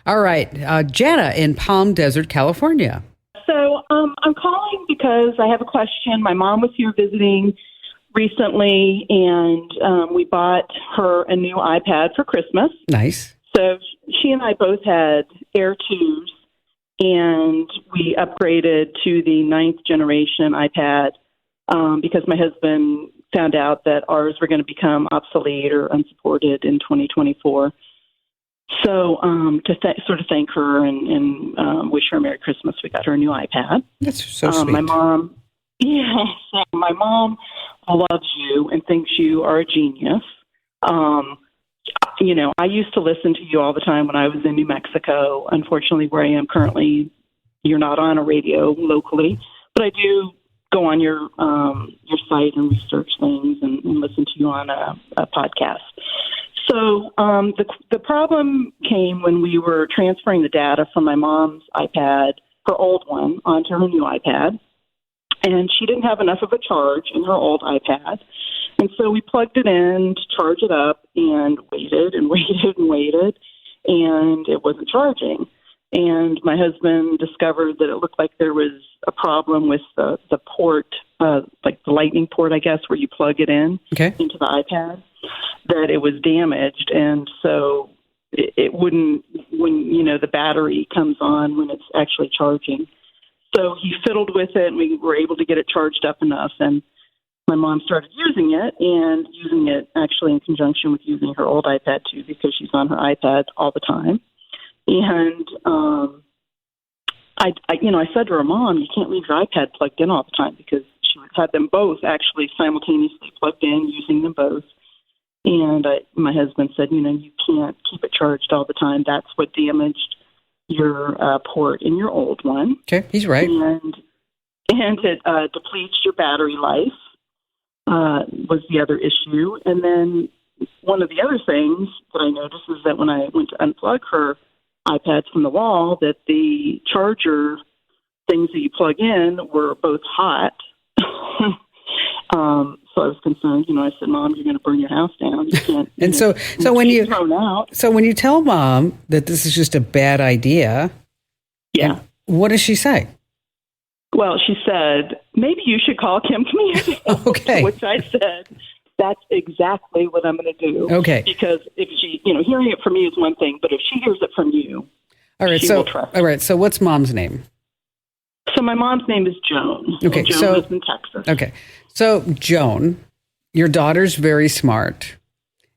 All right, Jana in Palm Desert, California. So I'm calling because I have a question. My mom was here visiting recently, and we bought her a new iPad for Christmas. Nice. So she and I both had Air 2s, and we upgraded to the 9th generation iPad because my husband found out that ours were going to become obsolete or unsupported in 2024. So to sort of thank her and wish her a Merry Christmas, we got her a new iPad. That's so sweet. My mom loves you and thinks you are a genius. You know, I used to listen to you all the time when I was in New Mexico. Unfortunately, where I am currently, you're not on a radio locally, but I do go on your site and research things and listen to you on a podcast. So the problem came when we were transferring the data from my mom's iPad, her old one, onto her new iPad. And she didn't have enough of a charge in her old iPad. And so we plugged it in to charge it up and waited and waited and waited, and it wasn't charging. And my husband discovered that it looked like there was a problem with the port, like the lightning port, I guess, where you plug it in into the iPad, that it was damaged. And so it wouldn't, when, you know, the battery comes on when it's actually charging. So he fiddled with it, and we were able to get it charged up enough. And my mom started using it actually in conjunction with using her old iPad too, because she's on her iPad all the time. And I said to her, Mom, you can't leave your iPad plugged in all the time, because she had them both actually simultaneously plugged in, using them both. And my husband said, you know, you can't keep it charged all the time. That's what damaged your port in your old one. Okay, he's right. And it depletes your battery life was the other issue. And then one of the other things that I noticed is that when I went to unplug her iPad from the wall, that the charger things that you plug in were both hot. So I was concerned. You know, I said, Mom, you're going to burn your house down. You can't. And so when you tell Mom that this is just a bad idea, what does she say? Well, she said, maybe you should call Kim Komando. Okay. Which I said, that's exactly what I'm going to do. Okay. Because if she, you know, hearing it from me is one thing, but if she hears it from you, she will trust. All right. So what's Mom's name? So my mom's name is Joan. Okay. Joan lives in Texas. Okay. So Joan, your daughter's very smart.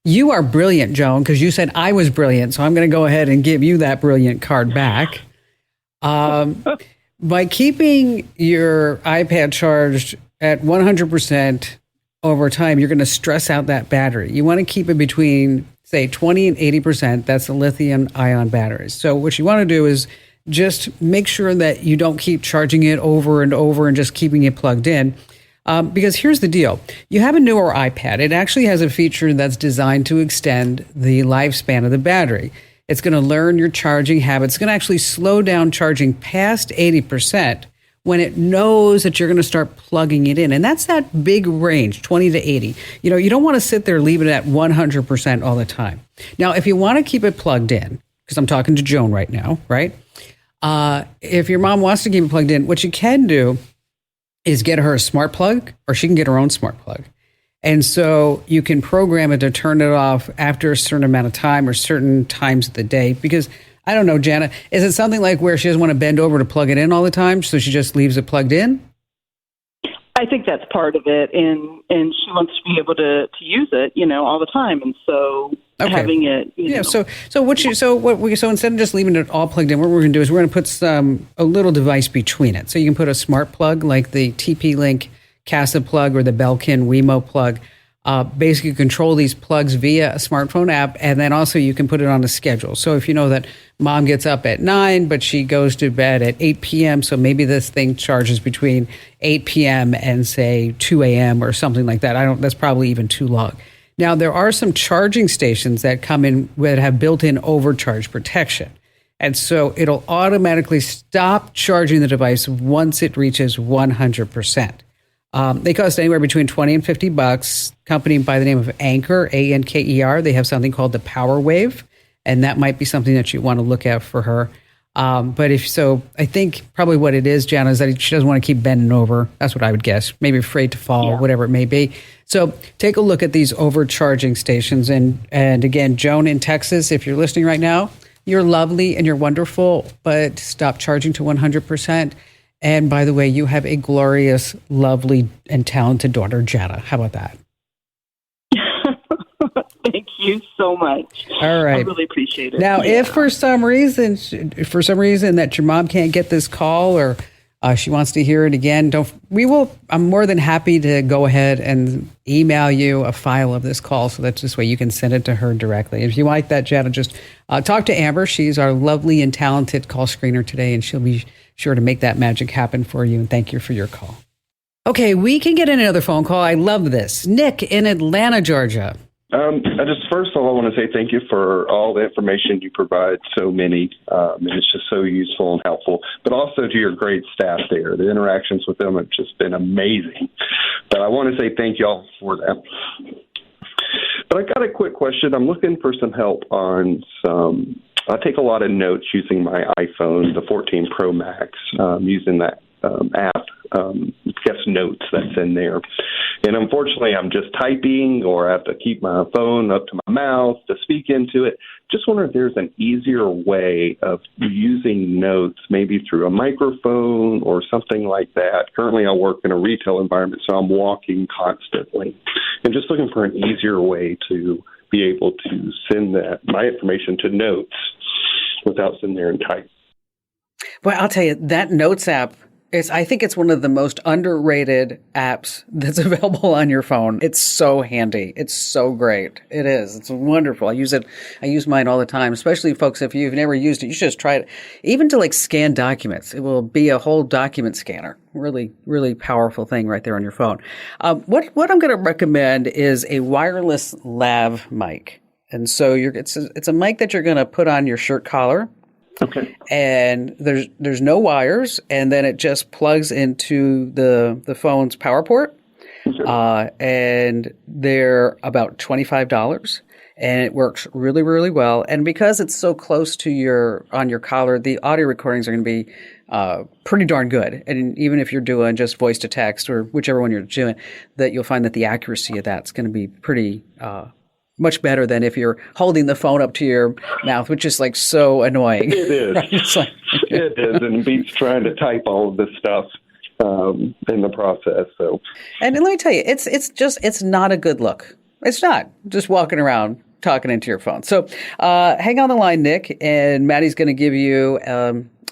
You are brilliant, Joan, because you said I was brilliant. So I'm going to go ahead and give you that brilliant card back. By keeping your iPad charged at 100% over time, you're going to stress out that battery. You want to keep it between, say, 20 and 80%. That's the lithium-ion batteries. So what you want to do is just make sure that you don't keep charging it over and over and just keeping it plugged in. Because here's the deal. You have a newer iPad. It actually has a feature that's designed to extend the lifespan of the battery. It's going to learn your charging habits. It's going to actually slow down charging past 80% when it knows that you're going to start plugging it in. And that's that big range, 20 to 80. You don't want to sit there leaving it at 100% all the time. Now, if you want to keep it plugged in, because I'm talking to Joan right now, right? If your mom wants to keep it plugged in, what you can do is get her a smart plug, or she can get her own smart plug. And so you can program it to turn it off after a certain amount of time or certain times of the day. Because I don't know, Jana, is it something like where she doesn't want to bend over to plug it in all the time, so she just leaves it plugged in? I think that's part of it, and she wants to be able to use it, all the time, and so having it, So instead of just leaving it all plugged in, what we're going to do is we're going to put a little device between it. So you can put a smart plug like the TP-Link Casa plug or the Belkin Wemo plug. Basically control these plugs via a smartphone app, and then also you can put it on a schedule. So if you know that mom gets up at 9, but she goes to bed at 8 p.m., so maybe this thing charges between 8 p.m. and say 2 a.m. or something like that. That's probably even too long. Now, there are some charging stations that come in that have built-in overcharge protection. And so it'll automatically stop charging the device once it reaches 100%. They cost anywhere between $20 and $50. Company by the name of Anker, Anker. They have something called the Power Wave, and that might be something that you want to look at for her. But if so, I think probably what it is, Jana, is that she doesn't want to keep bending over. That's what I would guess. Maybe afraid to fall, whatever it may be. So take a look at these overcharging stations. And again, Joan in Texas, if you're listening right now, you're lovely and you're wonderful, but stop charging to 100%. And by the way, you have a glorious, lovely, and talented daughter, Jana. How about that? Thank you so much. All right. I really appreciate it. Now, if for some reason that your mom can't get this call or she wants to hear it again, I'm more than happy to go ahead and email you a file of this call so that this way you can send it to her directly. If you like that, Jana, just talk to Amber. She's our lovely and talented call screener today, and she'll be sure to make that magic happen for you. And thank you for your call. Okay, we can get another phone call. I love this. Nick in Atlanta, Georgia. First of all, I want to say thank you for all the information you provide. So many, and it's just so useful and helpful. But also to your great staff there, the interactions with them have just been amazing. But I want to say thank you all for that. But I got a quick question. I'm looking for some help on some. I take a lot of notes using my iPhone, the 14 Pro Max, using that app, guess Notes that's in there. And unfortunately, I'm just typing or I have to keep my phone up to my mouth to speak into it. Just wonder if there's an easier way of using Notes, maybe through a microphone or something like that. Currently, I work in a retail environment, so I'm walking constantly. And just looking for an easier way to be able to send my information to Notes without sitting there and type. Well, I'll tell you, that Notes app, I think it's one of the most underrated apps that's available on your phone. It's so handy. It's so great. It is. It's wonderful. I use mine all the time, especially folks, if you've never used it, you should just try it. Even to scan documents. It will be a whole document scanner. Really, really powerful thing right there on your phone. What I'm going to recommend is a wireless lav mic. And so it's a mic that you're going to put on your shirt collar. Okay. And there's no wires, and then it just plugs into the phone's power port. Okay. And they're about $25, and it works really, really well. And because it's so close to on your collar, the audio recordings are going to be pretty darn good. And even if you're doing just voice to text or whichever one you're doing, that you'll find that the accuracy of that's going to be pretty much better than if you're holding the phone up to your mouth, which is so annoying. It is. Right? It is, and it beats trying to type all of this stuff in the process. So, and let me tell you, it's not a good look. It's not just walking around talking into your phone. So, hang on the line, Nick, and Maddie's going to give you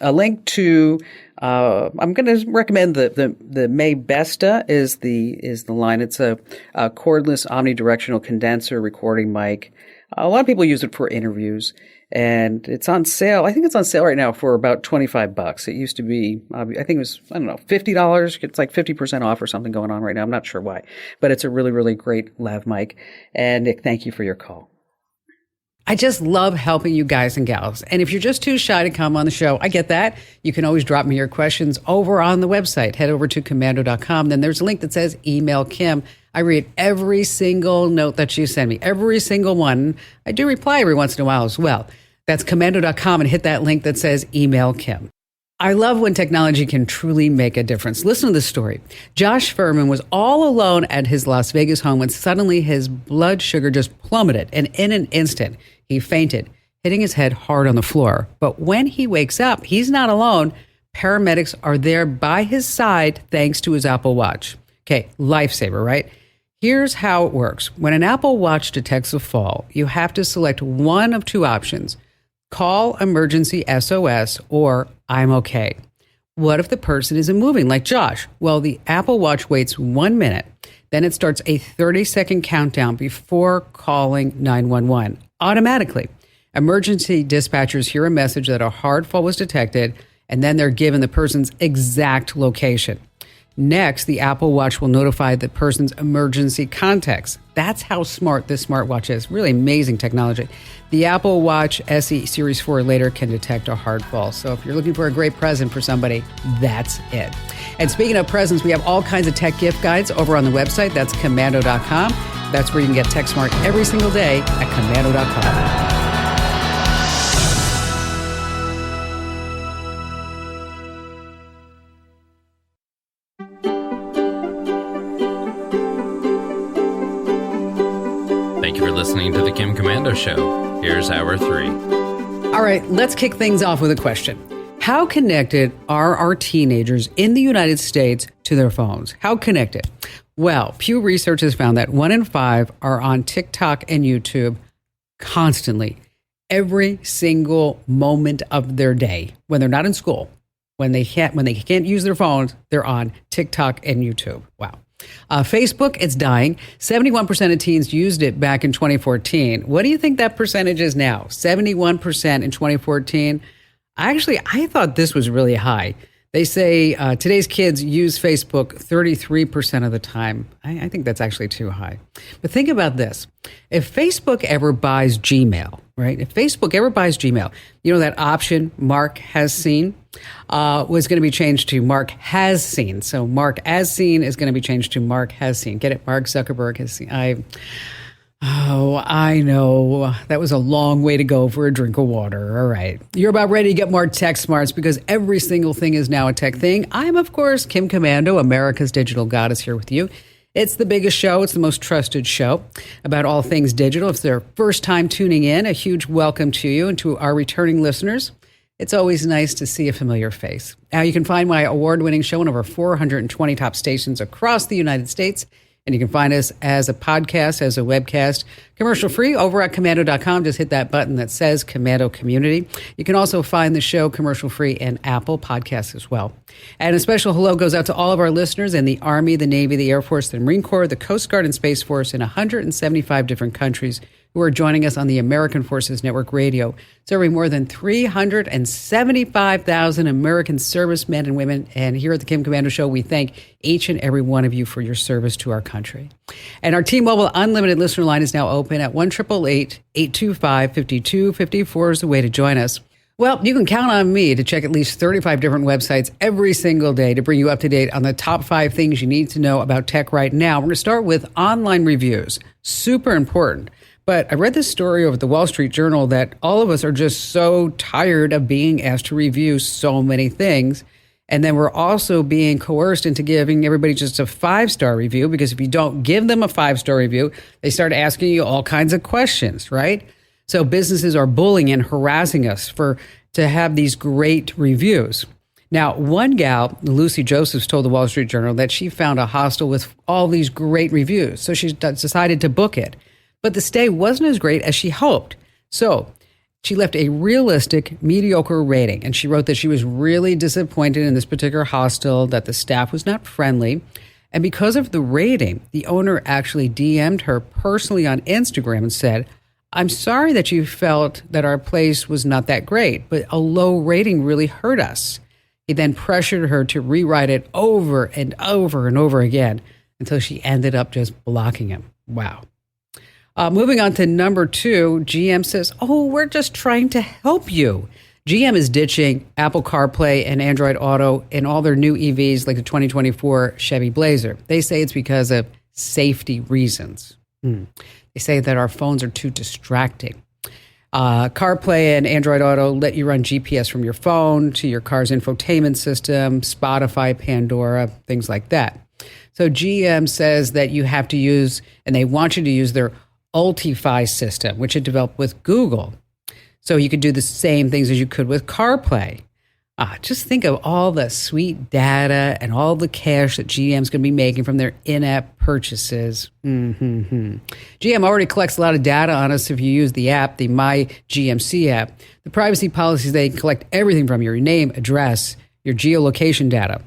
a link to. I'm going to recommend the May Besta is the line. It's a cordless omnidirectional condenser recording mic. A lot of people use it for interviews, and it's on sale. I think it's on sale right now for about $25. It used to be, I think it was, $50. It's 50% off or something going on right now. I'm not sure why, but it's a really, really great lav mic. And Nick, thank you for your call. I just love helping you guys and gals. And if you're just too shy to come on the show, I get that. You can always drop me your questions over on the website. Head over to komando.com. Then there's a link that says email Kim. I read every single note that you send me, every single one. I do reply every once in a while as well. That's komando.com and hit that link that says email Kim. I love when technology can truly make a difference. Listen to this story. Josh Furman was all alone at his Las Vegas home when suddenly his blood sugar just plummeted, and in an instant, he fainted, hitting his head hard on the floor. But when he wakes up, he's not alone. Paramedics are there by his side thanks to his Apple Watch. Okay, lifesaver, right? Here's how it works. When an Apple Watch detects a fall, you have to select one of two options. Call emergency SOS or I'm okay. What if the person isn't moving, like Josh? Well, the Apple Watch waits 1 minute. Then it starts a 30-second countdown before calling 911 automatically. Emergency dispatchers hear a message that a hard fall was detected, and then they're given the person's exact location. Next, the Apple Watch will notify the person's emergency contacts. That's how smart this smartwatch is. Really amazing technology. The Apple Watch SE Series 4 later can detect a hard fall. So if you're looking for a great present for somebody, that's it. And speaking of presents, we have all kinds of tech gift guides over on the website. That's komando.com. That's where you can get Tech Smart every single day at komando.com. Thank you for listening to The Kim Komando Show. Here's hour 3. All right, let's kick things off with a question. How connected are our teenagers in the United States to their phones? How connected? Well, Pew Research has found that 1 in 5 are on TikTok and YouTube constantly, every single moment of their day. When they're not in school, when they can't use their phones, they're on TikTok and YouTube. Wow. Facebook, it's dying. 71% of teens used it back in 2014. What do you think that percentage is now? 71% in 2014. I thought this was really high. They say today's kids use Facebook 33% of the time. I think that's actually too high. But think about this. If Facebook ever buys Gmail, right? If Facebook ever buys Gmail, you know that option Mark has seen was going to be changed to Mark has seen. So Mark as seen is going to be changed to Mark has seen. Get it? Mark Zuckerberg has seen. I know. That was a long way to go for a drink of water. All right. You're about ready to get more tech smarts because every single thing is now a tech thing. I'm, of course, Kim Komando, America's digital goddess, here with you. It's the biggest show. It's the most trusted show about all things digital. If it's their first time tuning in, a huge welcome to you and to our returning listeners. It's always nice to see a familiar face. Now, you can find my award-winning show on over 420 top stations across the United States. And you can find us as a podcast, as a webcast, commercial-free over at komando.com. Just hit that button that says Komando Community. You can also find the show commercial-free in Apple Podcasts as well. And a special hello goes out to all of our listeners in the Army, the Navy, the Air Force, the Marine Corps, the Coast Guard, and Space Force in 175 different countries who are joining us on the American Forces Network Radio, serving more than 375,000 American servicemen and women. And here at the Kim Komando Show, we thank each and every one of you for your service to our country. And our T-Mobile Unlimited listener line is now open at 1-888-825-5254 is the way to join us. Well, you can count on me to check at least 35 different websites every single day to bring you up to date on the top 5 things you need to know about tech right now. We're going to start with online reviews. Super important. But I read this story over at the Wall Street Journal that all of us are just so tired of being asked to review so many things. And then we're also being coerced into giving everybody just a 5-star review, because if you don't give them a 5-star review, they start asking you all kinds of questions, right? So businesses are bullying and harassing us to have these great reviews. Now, one gal, Lucy Josephs, told the Wall Street Journal that she found a hostel with all these great reviews. So she decided to book it. But the stay wasn't as great as she hoped. So she left a realistic, mediocre rating. And she wrote that she was really disappointed in this particular hostel, that the staff was not friendly. And because of the rating, the owner actually DM'd her personally on Instagram and said, "I'm sorry that you felt that our place was not that great, but a low rating really hurt us." He then pressured her to rewrite it over and over and over again until she ended up just blocking him. Wow. Moving on to number 2, GM says, oh, we're just trying to help you. GM is ditching Apple CarPlay and Android Auto in all their new EVs like the 2024 Chevy Blazer. They say it's because of safety reasons. They say that our phones are too distracting. CarPlay and Android Auto let you run GPS from your phone to your car's infotainment system, Spotify, Pandora, things like that. So GM says that you have to use, and they want you to use their Ultifi system, which it developed with Google. So you could do the same things as you could with CarPlay. Just think of all the sweet data and all the cash that GM's going to be making from their in-app purchases. GM already collects a lot of data on us if you use the app, the My GMC app. The privacy policies, they collect everything from your name, address, your geolocation data,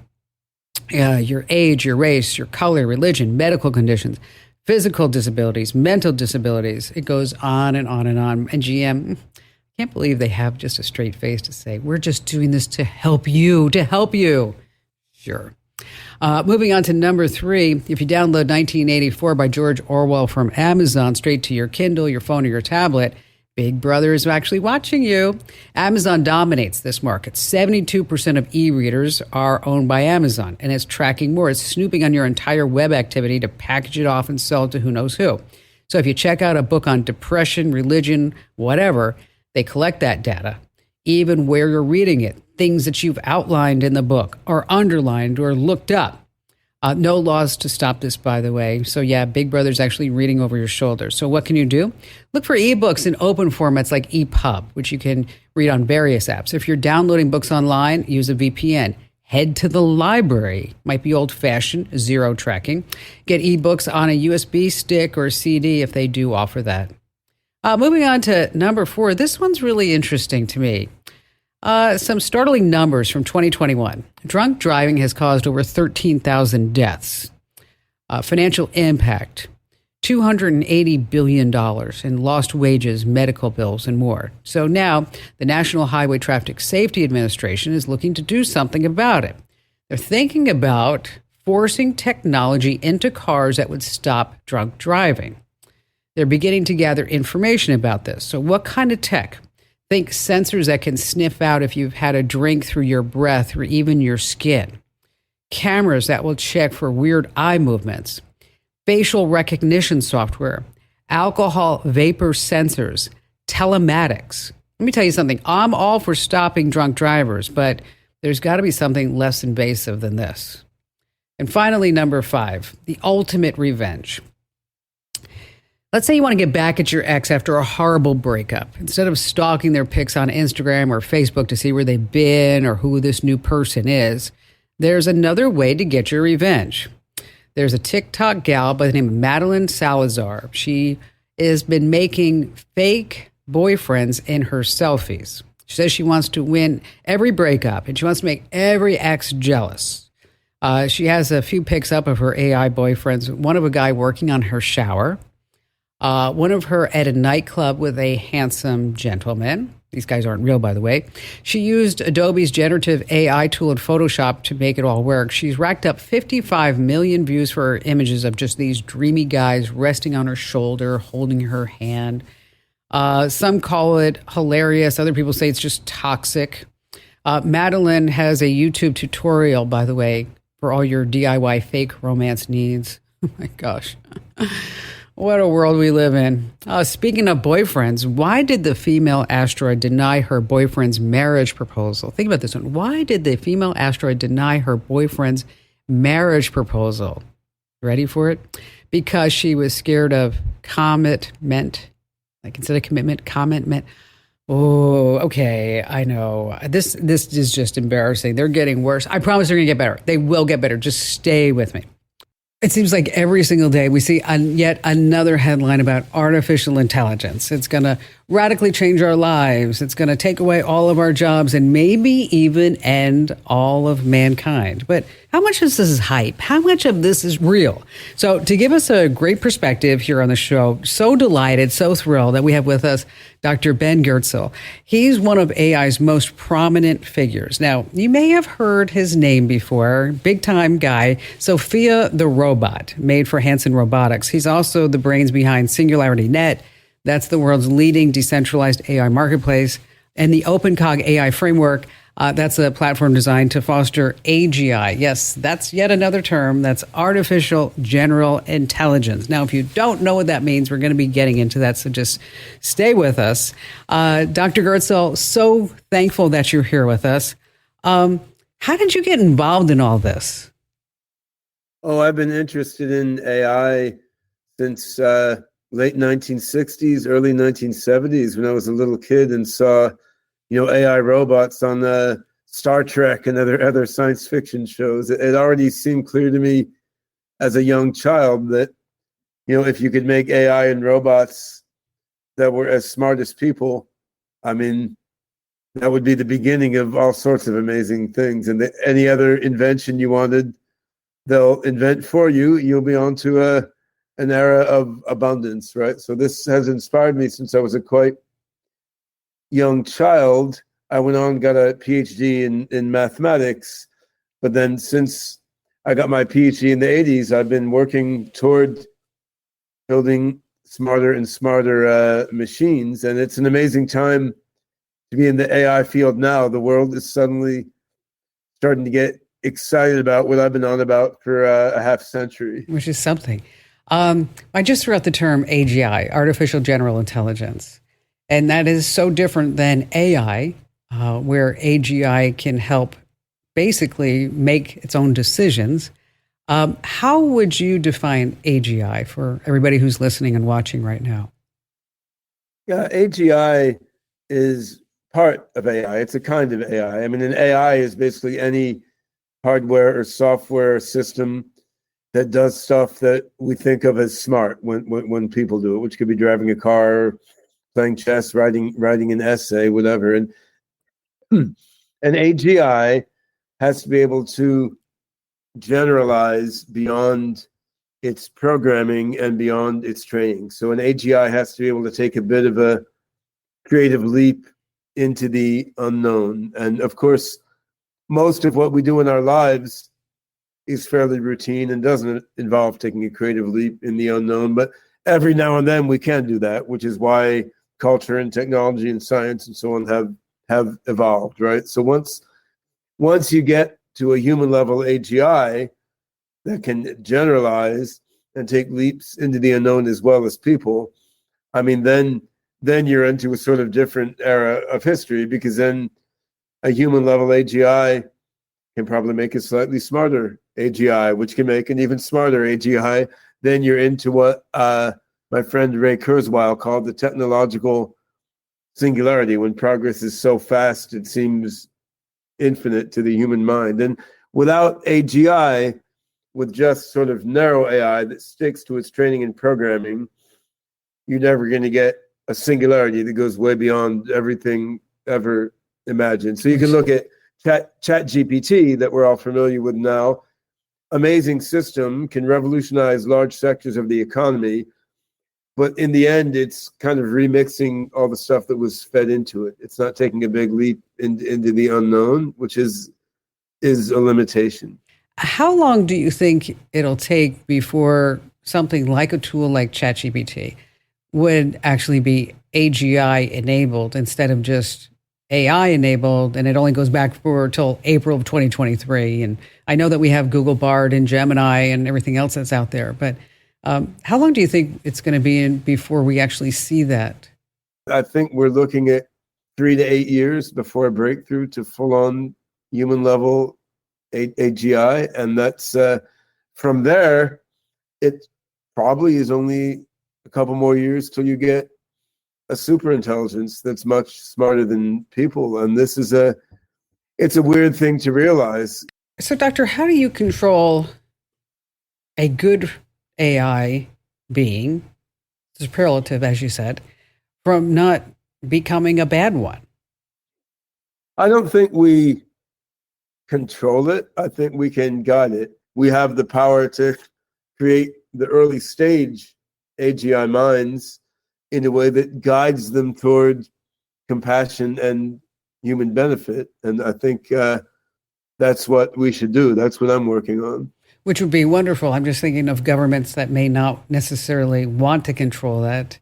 your age, your race, your color, religion, medical conditions, physical disabilities, mental disabilities. It goes on and on and on. And GM, can't believe they have just a straight face to say, we're just doing this to help you, Sure. Moving on to number 3, if you download 1984 by George Orwell from Amazon straight to your Kindle, your phone, or your tablet, Big Brother is actually watching you. Amazon dominates this market. 72% of e-readers are owned by Amazon, and it's tracking more. It's snooping on your entire web activity to package it off and sell it to who knows who. So if you check out a book on depression, religion, whatever, they collect that data, even where you're reading it, things that you've outlined in the book or underlined or looked up. No laws to stop this, by the way. So yeah, Big Brother's actually reading over your shoulder. So what can you do? Look for ebooks in open formats like EPUB, which you can read on various apps. If you're downloading books online, use a VPN. Head to the library. Might be old-fashioned, zero tracking. Get ebooks on a USB stick or CD if they do offer that. Moving on to number 4, this one's really interesting to me. Some startling numbers from 2021. Drunk driving has caused over 13,000 deaths. Financial impact, $280 billion in lost wages, medical bills, and more. So now the National Highway Traffic Safety Administration is looking to do something about it. They're thinking about forcing technology into cars that would stop drunk driving. They're beginning to gather information about this. So what kind of tech? Think sensors that can sniff out if you've had a drink through your breath or even your skin. Cameras that will check for weird eye movements. Facial recognition software. Alcohol vapor sensors. Telematics. Let me tell you something. I'm all for stopping drunk drivers, but there's got to be something less invasive than this. And finally, number 5, the ultimate revenge. Let's say you want to get back at your ex after a horrible breakup. Instead of stalking their pics on Instagram or Facebook to see where they've been or who this new person is, there's another way to get your revenge. There's a TikTok gal by the name of Madeline Salazar. She has been making fake boyfriends in her selfies. She says she wants to win every breakup and she wants to make every ex jealous. She has a few pics up of her AI boyfriends, one of a guy working on her shower. One of her at a nightclub with a handsome gentleman. These guys aren't real, by the way. She used Adobe's generative AI tool in Photoshop to make it all work. She's racked up 55 million views for her images of just these dreamy guys resting on her shoulder, holding her hand. Some call it hilarious. Other people say it's just toxic. Madeline has a YouTube tutorial, by the way, for all your DIY fake romance needs. Oh my gosh. What a world we live in. Speaking of boyfriends, why did the female asteroid deny her boyfriend's marriage proposal? Think about this one. Why did the female asteroid deny her boyfriend's marriage proposal? Ready for it? Because she was scared of commitment. Like instead of commitment, comment. Oh, okay. I know. This is just embarrassing. They're getting worse. I promise they're going to get better. They will get better. Just stay with me. It seems like every single day we see yet another headline about artificial intelligence. It's going to radically change our lives. It's going to take away all of our jobs and maybe even end all of mankind. But how much of this is hype? How much of this is real? So to give us a great perspective here on the show, so delighted, so thrilled that we have with us Dr. Ben Goertzel. He's one of AI's most prominent figures. Now, you may have heard his name before, big-time guy, Sophia the Robot, made for Hanson Robotics. He's also the brains behind SingularityNet. That's the world's leading decentralized AI marketplace. And the OpenCog AI framework, that's a platform designed to foster AGI. Yes, that's yet another term. That's artificial general intelligence. Now, if you don't know what that means, we're going to be getting into that, so just stay with us. Dr. Goertzel, so thankful that you're here with us. How did you get involved in all this? Oh, I've been interested in AI since late 1960s, early 1970s, when I was a little kid and saw AI robots on Star Trek and other science fiction shows. It already seemed clear to me as a young child that, if you could make AI and robots that were as smart as people, I mean, that would be the beginning of all sorts of amazing things. And any other invention you wanted, they'll invent for you. You'll be on to an era of abundance, right? So this has inspired me since I was a quite young child. I went on, got a PhD in mathematics, but then since I got my PhD in the 80s, I've been working toward building smarter and smarter machines. And it's an amazing time to be in the AI field now. The world is suddenly starting to get excited about what I've been on about for a half century. Which is something. I just threw out the term AGI, artificial general intelligence. And that is so different than AI, where AGI can help basically make its own decisions. How would you define AGI for everybody who's listening and watching right now? Yeah, AGI is part of AI. It's a kind of AI. I mean, an AI is basically any hardware or software system that does stuff that we think of as smart when people do it, which could be driving a car, playing chess, writing an essay, whatever. And an AGI has to be able to generalize beyond its programming and beyond its training. So an AGI has to be able to take a bit of a creative leap into the unknown. And of course, most of what we do in our lives is fairly routine and doesn't involve taking a creative leap in the unknown. But every now and then we can do that, which is why culture and technology and science and so on have evolved, right? So once you get to a human level AGI that can generalize and take leaps into the unknown as well as people, I mean, then you're into a sort of different era of history, because then a human level AGI can probably make a slightly smarter AGI, which can make an even smarter AGI. Then you're into what my friend Ray Kurzweil called the technological singularity, when progress is so fast it seems infinite to the human mind. And without AGI, with just sort of narrow AI that sticks to its training and programming, you're never going to get a singularity that goes way beyond everything ever imagined. So you can look at ChatGPT that we're all familiar with now. Amazing system, can revolutionize large sectors of the economy, but in the end, it's kind of remixing all the stuff that was fed into it. It's not taking a big leap into the unknown, which is a limitation. How long do you think it'll take before something like a tool like ChatGPT would actually be AGI enabled instead of just AI enabled, and it only goes back till April of 2023? And I know that we have Google Bard and Gemini and everything else that's out there, but how long do you think it's going to be before we actually see that? I think we're looking at 3 to 8 years before a breakthrough to full-on human level AGI, and that's from there. It probably is only a couple more years till you get a super intelligence that's much smarter than people, and this is it's a weird thing to realize. So, Doctor, how do you control a good AI being, superlative, as you said, from not becoming a bad one? I don't think we control it. I think we can guide it. We have the power to create the early stage AGI minds in a way that guides them toward compassion and human benefit. And I think that's what we should do. That's what I'm working on. Which would be wonderful. I'm just thinking of governments that may not necessarily want to control that,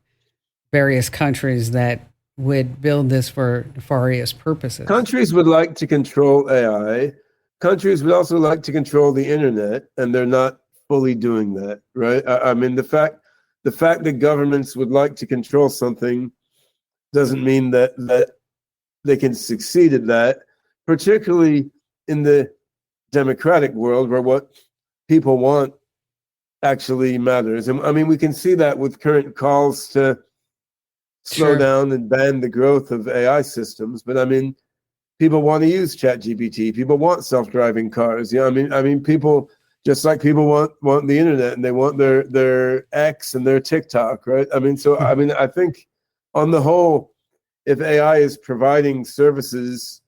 various countries that would build this for nefarious purposes. Countries would like to control AI. Countries would also like to control the internet, and they're not fully doing that, right? I mean, the fact that governments would like to control something doesn't mean that they can succeed at that, particularly in the democratic world where what people want actually matters. And I mean, we can see that with current calls to slow down and ban the growth of AI systems. But I mean, people want to use ChatGPT. People want self-driving cars. I mean, people, just like people want the internet, and they want their X and their TikTok, right? I mean, so I mean, I think on the whole, if AI is providing services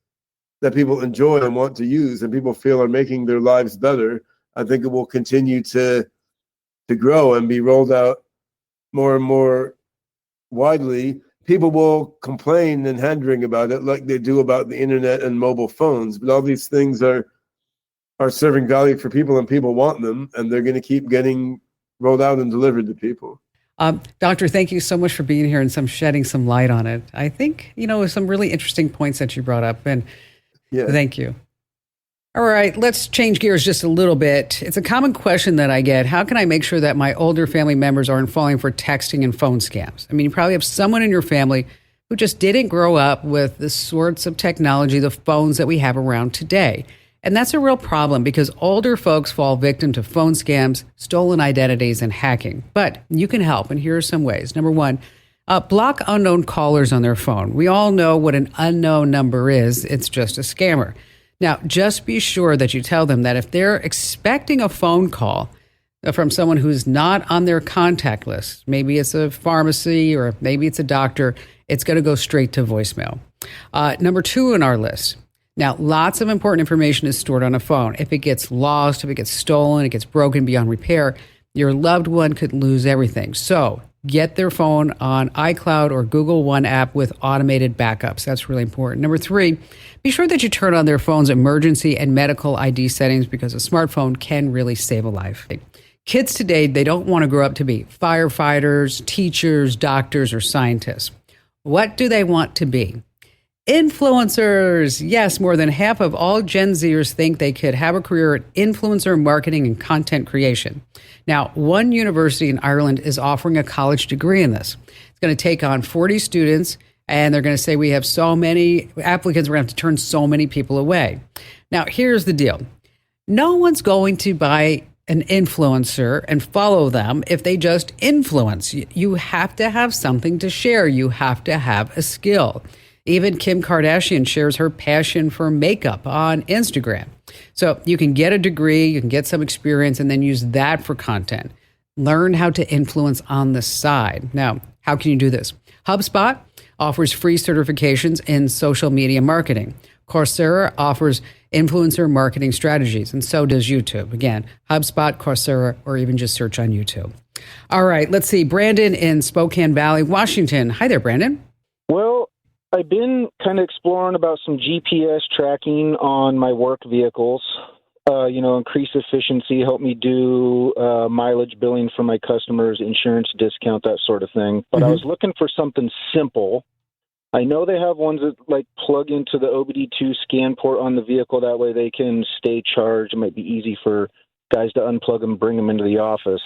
that people enjoy and want to use, and people feel are making their lives better, I think it will continue to grow and be rolled out more and more widely. People will complain and hand-wring about it like they do about the internet and mobile phones, but all these things are serving value for people, and people want them, and they're going to keep getting rolled out and delivered to people. Doctor, thank you so much for being here and shedding some light on it. I think, some really interesting points that you brought up, and thank you. All right, let's change gears just a little bit. It's a common question that I get. How can I make sure that my older family members aren't falling for texting and phone scams? I mean, you probably have someone in your family who just didn't grow up with the sorts of technology, the phones that we have around today. And that's a real problem because older folks fall victim to phone scams, stolen identities, and hacking. But you can help, and here are some ways. Number one, block unknown callers on their phone. We all know what an unknown number is. It's just a scammer. Now, just be sure that you tell them that if they're expecting a phone call from someone who's not on their contact list, maybe it's a pharmacy or maybe it's a doctor, it's going to go straight to voicemail. Number two on our list. Now, lots of important information is stored on a phone. If it gets lost, if it gets stolen, it gets broken beyond repair, your loved one could lose everything. So get their phone on iCloud or Google One app with automated backups. That's really important. Number three, be sure that you turn on their phone's emergency and medical ID settings because a smartphone can really save a life. Kids today, they don't want to grow up to be firefighters, teachers, doctors, or scientists. What do they want to be? Influencers. Yes, more than half of all Gen Zers think they could have a career in influencer marketing and content creation. Now, one university in Ireland is offering a college degree in this. It's going to take on 40 students, and they're going to say we have so many applicants, we're going to have to turn so many people away. Now, here's the deal. No one's going to buy an influencer and follow them if they just influence. You have to have something to share. You have to have a skill. Even Kim Kardashian shares her passion for makeup on Instagram. So you can get a degree, you can get some experience, and then use that for content. Learn how to influence on the side. Now, how can you do this? HubSpot offers free certifications in social media marketing. Coursera offers influencer marketing strategies, and so does YouTube. Again, HubSpot, Coursera, or even just search on YouTube. All right, let's see. Brandon in Spokane Valley, Washington. Hi there, Brandon. Well, I've been kind of exploring about some GPS tracking on my work vehicles, increase efficiency, help me do mileage billing for my customers, insurance discount, that sort of thing. But I was looking for something simple. I know they have ones that like plug into the OBD2 scan port on the vehicle. That way they can stay charged. It might be easy for guys to unplug them, bring them into the office.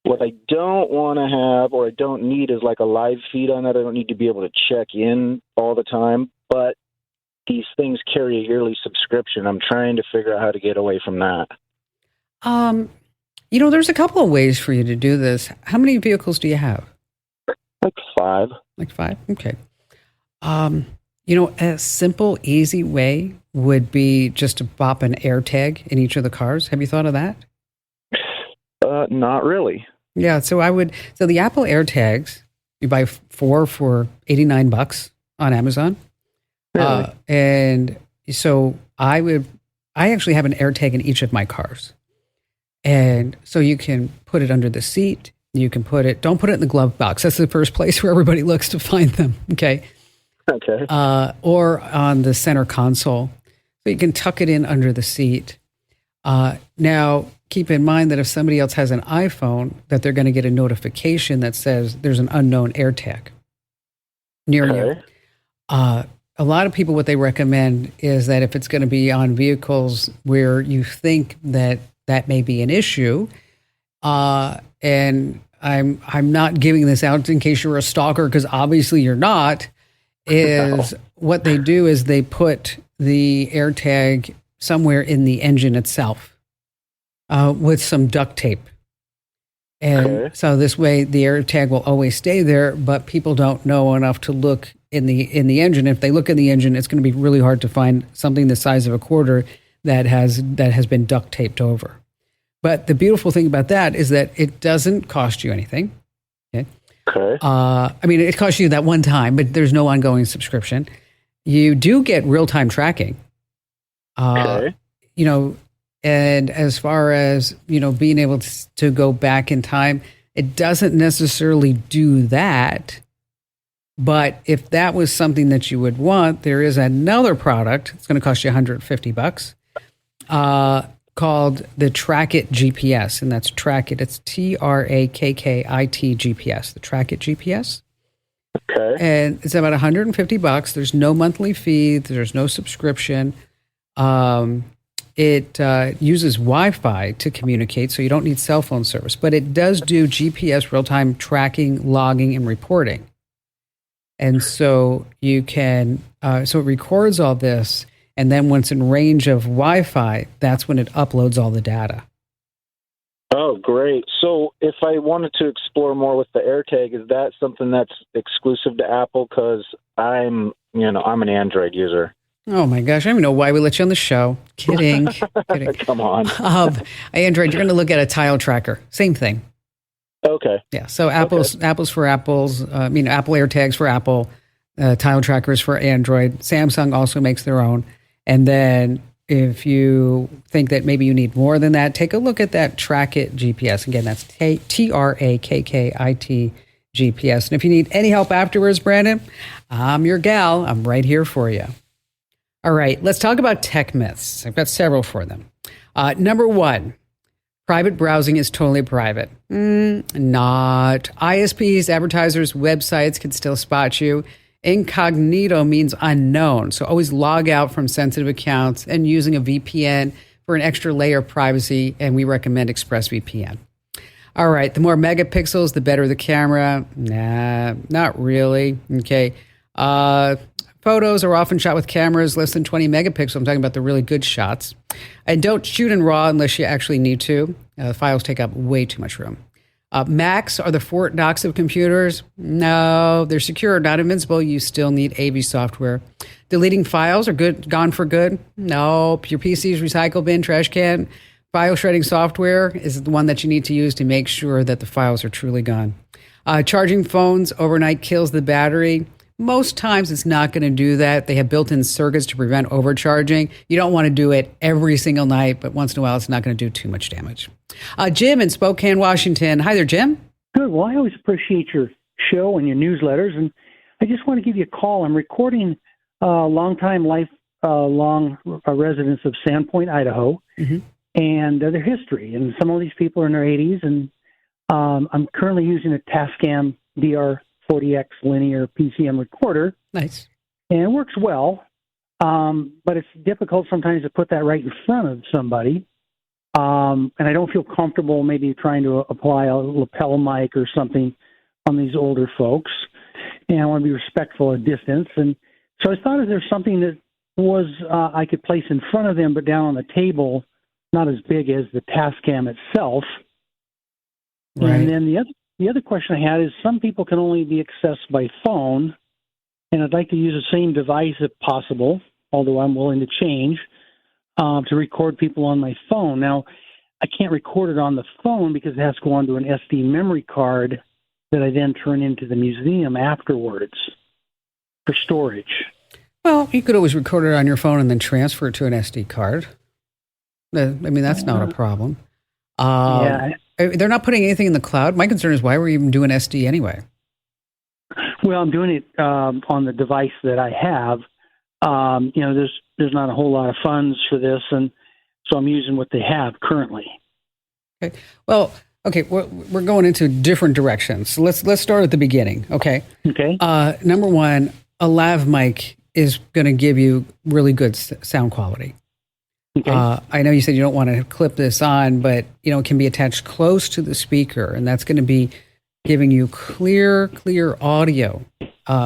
What I don't want to have or I don't need is like a live feed on that. I don't need to be able to check in all the time, but these things carry a yearly subscription. I'm trying to figure out how to get away from that. There's a couple of ways for you to do this. How many vehicles do you have? Like 5. Like 5? Okay. A simple, easy way would be just to pop an AirTag in each of the cars. Have you thought of that? Not really. Yeah, so the Apple AirTags, you buy 4 for $89 on Amazon. Really? And so I actually have an AirTag in each of my cars. And so you can put it under the seat, You can don't put it in the glove box. That's the first place where everybody looks to find them. Okay. Okay. Or on the center console. So you can tuck it in under the seat. Now, keep in mind that if somebody else has an iPhone, that they're going to get a notification that says there's an unknown AirTag near you. A lot of people, what they recommend is that if it's going to be on vehicles where you think that may be an issue, and I'm not giving this out in case you're a stalker, because obviously you're not, is what they do is they put the AirTag somewhere in the engine itself with some duct tape. And so this way the AirTag will always stay there, but people don't know enough to look in the engine. If they look in the engine, it's going to be really hard to find something the size of a quarter that has been duct taped over. But the beautiful thing about that is that it doesn't cost you anything. Okay. I mean, it costs you that one time, but there's no ongoing subscription. You do get real-time tracking. You know, and as far as, you know, being able to go back in time, it doesn't necessarily do that. But if that was something that you would want, there is another product. It's going to cost you $150, called the Trackit GPS, and that's Trackit. It's TRAKKIT GPS. The Trackit GPS. Okay. And it's about $150. There's no monthly fee. There's no subscription. It uses Wi-Fi to communicate, so you don't need cell phone service. But it does do GPS real-time tracking, logging, and reporting. And so you can, so it records all this, and then once in range of Wi-Fi, that's when it uploads all the data. Oh, great. So if I wanted to explore more with the AirTag, is that something that's exclusive to Apple? Because I'm an Android user. Oh my gosh, I don't even know why we let you on the show. Kidding. Come on. Android, you're going to look at a tile tracker. Same thing. Okay. Yeah. So Apple's for Apple's. Apple AirTags for Apple. Tile trackers for Android. Samsung also makes their own. And then if you think that maybe you need more than that, take a look at that Trackit GPS. Again, that's TRAKKIT GPS. And if you need any help afterwards, Brandon, I'm your gal. I'm right here for you. All right, let's talk about tech myths. I've got several for them. Number one, private browsing is totally private. Not. ISPs, advertisers, websites can still spot you. Incognito means unknown. So always log out from sensitive accounts and using a VPN for an extra layer of privacy. And we recommend ExpressVPN. All right. The more megapixels, the better the camera. Nah, not really. Okay. Photos are often shot with cameras less than 20 megapixels. I'm talking about the really good shots. And don't shoot in RAW unless you actually need to. The files take up way too much room. Macs are the Fort Knox of computers. No, they're secure, not invincible. You still need AV software. Deleting files are gone for good. Nope. Your PC's recycle bin, trash can. File shredding software is the one that you need to use to make sure that the files are truly gone. Charging phones overnight kills the battery. Most times it's not going to do that. They have built-in circuits to prevent overcharging. You don't want to do it every single night, but once in a while it's not going to do too much damage. Jim in Spokane, Washington. Hi there, Jim. Good. Well, I always appreciate your show and your newsletters, and I just want to give you a call. I'm recording long-time residents of Sandpoint, Idaho, and their history. And some of these people are in their 80s, and I'm currently using a Tascam DR40X linear PCM recorder. Nice. And it works well, but it's difficult sometimes to put that right in front of somebody. And I don't feel comfortable maybe trying to apply a lapel mic or something on these older folks. And I want to be respectful of distance. And so I thought if there's something that was I could place in front of them but down on the table, not as big as the Tascam itself. Right. And then the other question I had is some people can only be accessed by phone, and I'd like to use the same device if possible, although I'm willing to change, to record people on my phone. Now, I can't record it on the phone because it has to go onto an SD memory card that I then turn into the museum afterwards for storage. Well, you could always record it on your phone and then transfer it to an SD card. I mean, that's not a problem. Yeah. They're not putting anything in the cloud. My concern is why were you even doing SD anyway? Well, I'm doing it on the device that I have. There's not a whole lot of funds for this, and so I'm using what they have currently. Okay. Well, okay, we're going into different directions. So let's start at the beginning. Okay. Okay. Number one, a lav mic is going to give you really good sound quality. Okay. I know you said you don't want to clip this on, but it can be attached close to the speaker, and that's going to be giving you clear audio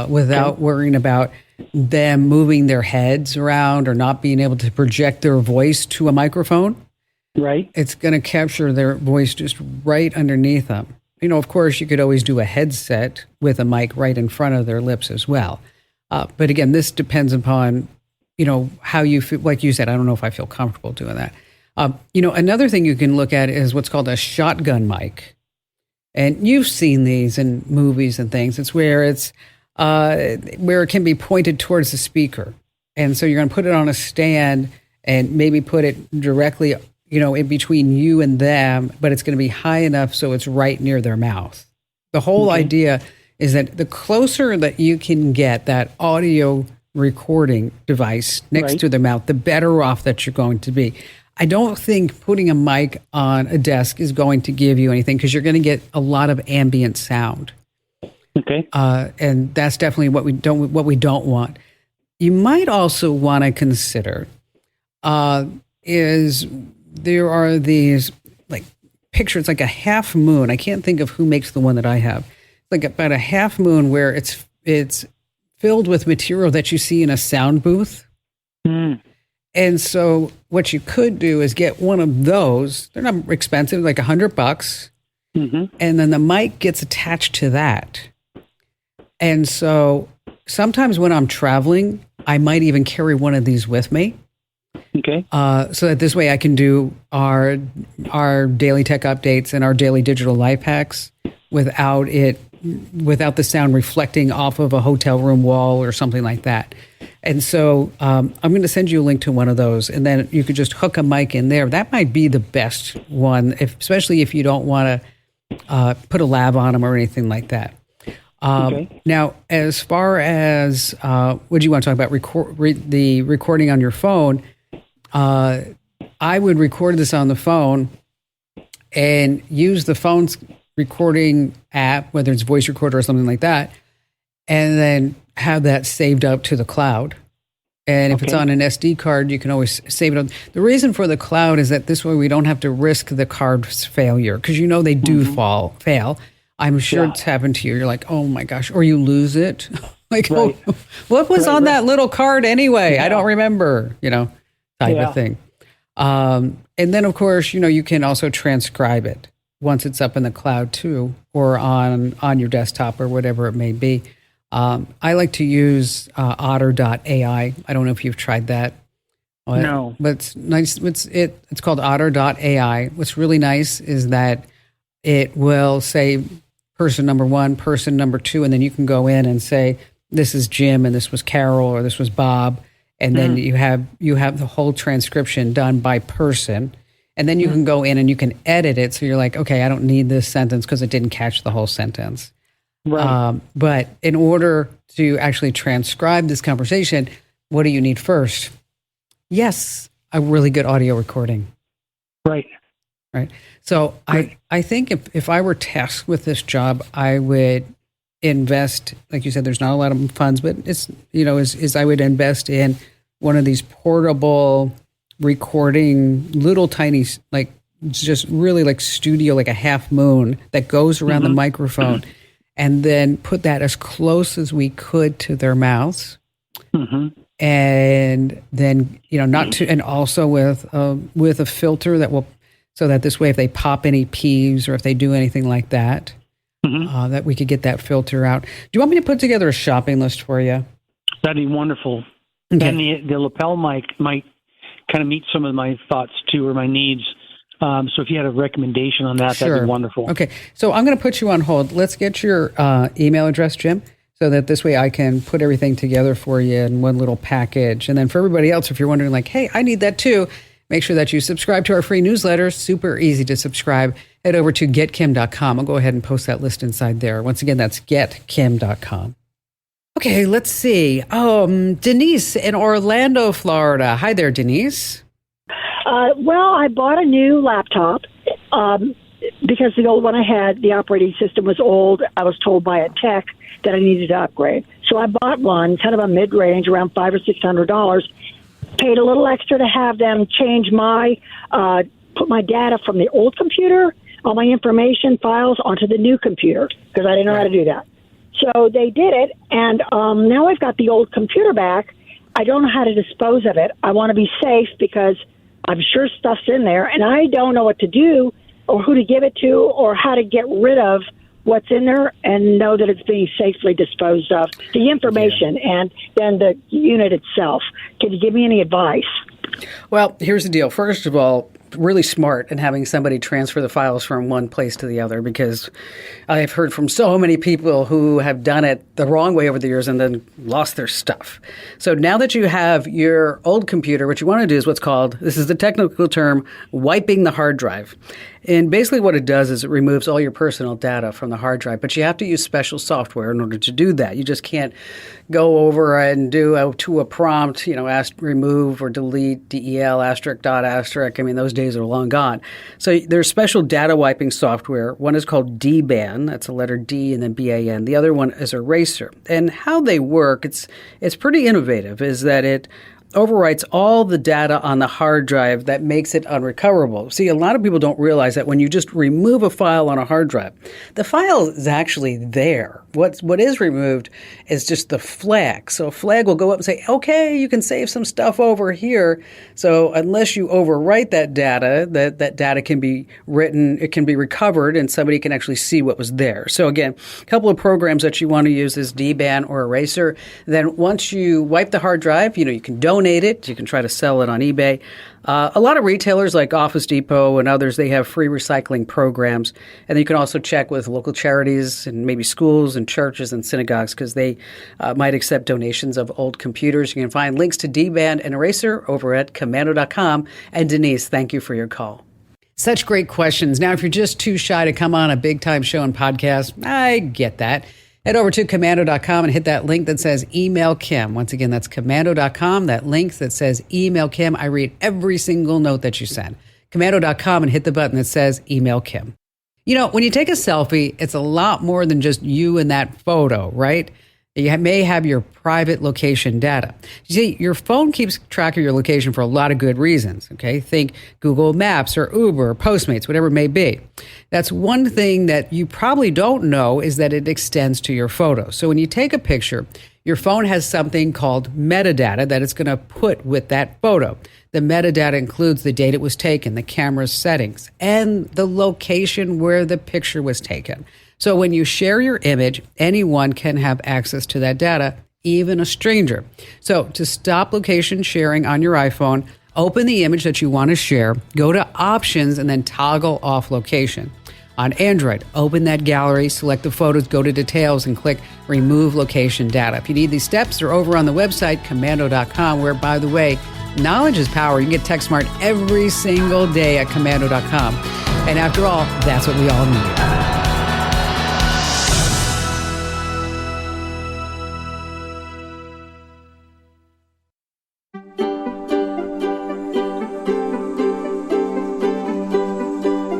without worrying about them moving their heads around or not being able to project their voice to a microphone. Right. It's going to capture their voice just right underneath them. Of course, you could always do a headset with a mic right in front of their lips as well. But again, this depends upon, how you feel. Like you said, I don't know if I feel comfortable doing that. Another thing you can look at is what's called a shotgun mic. And you've seen these in movies and things. It's where it can be pointed towards the speaker. And so you're going to put it on a stand and maybe put it directly, in between you and them, but it's going to be high enough so it's right near their mouth. The whole idea is that the closer that you can get that audio recording device next to their mouth, the better off that you're going to be. I don't think putting a mic on a desk is going to give you anything because you're going to get a lot of ambient sound. Okay. And that's definitely what we don't want. You might also want to consider is there are these like pictures, like a half moon. I can't think of who makes the one that I have. Like about a half moon where it's filled with material that you see in a sound booth. Mm. And so what you could do is get one of those. They're not expensive, like $100. Mm-hmm. And then the mic gets attached to that. And so sometimes when I'm traveling, I might even carry one of these with me. Okay. So that this way I can do our daily tech updates and our daily digital life hacks without the sound reflecting off of a hotel room wall or something like that. And so I'm going to send you a link to one of those, and then you could just hook a mic in there. That might be the best one, especially if you don't want to put a lav on them or anything like that. Now, as far as what do you want to talk about? The recording on your phone. I would record this on the phone and use the phone's recording app, whether it's voice recorder or something like that, and then have that saved up to the cloud. And if it's on an SD card, you can always save it on. The reason for the cloud is that this way we don't have to risk the card's failure, because they do fail. I'm sure it's happened to you. You're like, oh my gosh, or you lose it. Like, oh, what was on that little card anyway? Yeah. I don't remember, type of thing. And then, of course, you can also transcribe it once it's up in the cloud too, or on your desktop or whatever it may be. I like to use Otter.ai. I don't know if you've tried that. No. But it's nice. It's called Otter.ai. What's really nice is that it will say person number one, person number two, and then you can go in and say, this is Jim and this was Carol or this was Bob. And then you have the whole transcription done by person. And then you can go in and you can edit it. So you're like, okay, I don't need this sentence because it didn't catch the whole sentence. Right. But in order to actually transcribe this conversation, what do you need first? Yes, a really good audio recording. Right. Right. So I think if I were tasked with this job, I would invest, like you said, there's not a lot of funds, but it's, I would invest in one of these portable recording, little tiny, like just really like studio, like a half moon that goes around the microphone, and then put that as close as we could to their mouths. And then, and also with a filter that will, so that this way, if they pop any peas or if they do anything like that, that we could get that filter out. Do you want me to put together a shopping list for you? That'd be wonderful. Okay. And the lapel mic might kind of meet some of my thoughts too, or my needs. So if you had a recommendation on that, that'd be wonderful. Okay. So I'm going to put you on hold. Let's get your email address, Jim, so that this way I can put everything together for you in one little package. And then for everybody else, if you're wondering like, hey, I need that too, Make sure that you subscribe to our free newsletter. Super easy to subscribe. Head over to getkim.com. I'll go ahead and post that list inside there. Once again, that's getkim.com. Okay, let's see. Denise in Orlando, Florida. Hi there, Denise. Well, I bought a new laptop because the old one I had, the operating system was old. I was told by a tech that I needed to upgrade. So I bought one, kind of a mid-range, around $500 or $600. Paid a little extra to have them change put my data from the old computer, all my information files, onto the new computer because I didn't know how to do that. So they did it, and now I've got the old computer back. I don't know how to dispose of it. I want to be safe because I'm sure stuff's in there, and I don't know what to do or who to give it to or how to get rid of what's in there and know that it's being safely disposed of, the information and then the unit itself. Can you give me any advice? Well, here's the deal. First of all, really smart in having somebody transfer the files from one place to the other, because I've heard from so many people who have done it the wrong way over the years and then lost their stuff. So now that you have your old computer, what you want to do is what's called, this is the technical term, wiping the hard drive. And basically what it does is it removes all your personal data from the hard drive, but you have to use special software in order to do that. You just can't go over and do to a prompt, remove or delete del asterisk dot asterisk. I mean, those days are long gone. So there's special data wiping software. One is called DBAN. That's a letter D and then BAN. The other one is Eraser. And how they work, it's pretty innovative, is that it overwrites all the data on the hard drive that makes it unrecoverable. See, a lot of people don't realize that when you just remove a file on a hard drive, the file is actually there. What is removed is just the flag. So a flag will go up and say, okay, you can save some stuff over here. So unless you overwrite that data, that data can be written, it can be recovered, and somebody can actually see what was there. So again, a couple of programs that you want to use is DBAN or Eraser. Then once you wipe the hard drive, you can donate it. You can try to sell it on eBay. A lot of retailers like Office Depot and others, they have free recycling programs. And then you can also check with local charities and maybe schools and churches and synagogues because they might accept donations of old computers. You can find links to DBAN and Eraser over at Komando.com. And Denise, thank you for your call. Such great questions. Now, if you're just too shy to come on a big-time show and podcast, I get that. Head over to Komando.com and hit that link that says Email Kim. Once again, that's Komando.com, that link that says Email Kim. I read every single note that you send. Komando.com and hit the button that says Email Kim. When you take a selfie, it's a lot more than just you in that photo, right? You may have your private location data. You see, your phone keeps track of your location for a lot of good reasons, okay? Think Google Maps or Uber or Postmates, whatever it may be. That's one thing that you probably don't know is that it extends to your photo. So when you take a picture, your phone has something called metadata that it's going to put with that photo. The metadata includes the date it was taken, the camera's settings, and the location where the picture was taken. So when you share your image, anyone can have access to that data, even a stranger. So to stop location sharing on your iPhone, open the image that you want to share, go to Options, and then toggle off location. On Android, open that gallery, select the photos, go to Details, and click Remove Location Data. If you need these steps, they're over on the website, Komando.com, where, by the way, knowledge is power. You can get TechSmart every single day at Komando.com. And after all, that's what we all need.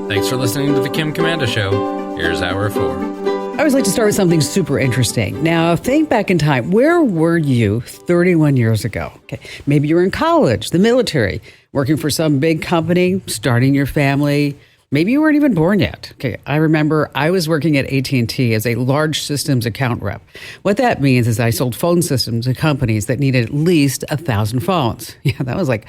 Thanks for listening to the Kim Komando Show. Here's Hour 4. I always like to start with something super interesting. Now, think back in time. Where were you 31 years ago? Okay, maybe you were in college, the military, working for some big company, starting your family. Maybe you weren't even born yet. Okay, I remember I was working at AT&T as a large systems account rep. What that means is I sold phone systems to companies that needed at least 1,000 phones. Yeah, that was like,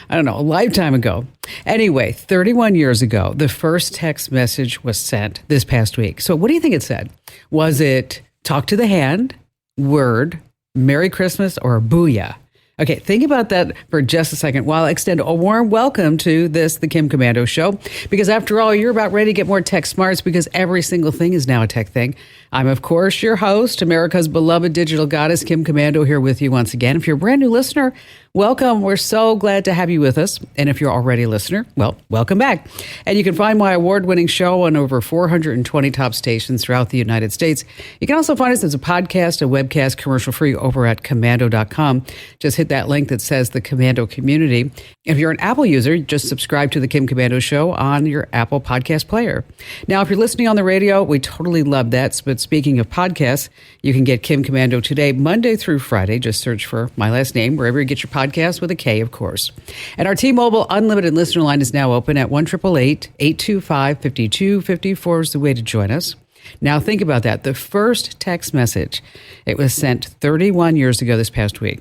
a lifetime ago. Anyway, 31 years ago, the first text message was sent this past week. So what do you think it said? Was it talk to the hand, word, Merry Christmas, or booyah? Okay, think about that for just a second while I extend a warm welcome to the Kim Komando Show, because after all, you're about ready to get more tech smarts because every single thing is now a tech thing. I'm, of course, your host, America's beloved digital goddess, Kim Komando, here with you once again. If you're a brand new listener, Welcome. We're so glad to have you with us. And if you're already a listener, well, welcome back. And you can find my award-winning show on over 420 top stations throughout the United States. You can also find us as a podcast, a webcast, commercial-free over at Komando.com. Just hit that link that says the Komando Community. If you're an Apple user, just subscribe to the Kim Komando Show on your Apple podcast player. Now, if you're listening on the radio, we totally love that. But speaking of podcasts, you can get Kim Komando today, Monday through Friday. Just search for my last name, wherever you get your podcast, with a K, of course. And our T-Mobile Unlimited listener line is now open at 1-888-825-5254 is the way to join us. Now, think about that. The first text message, it was sent 31 years ago this past week.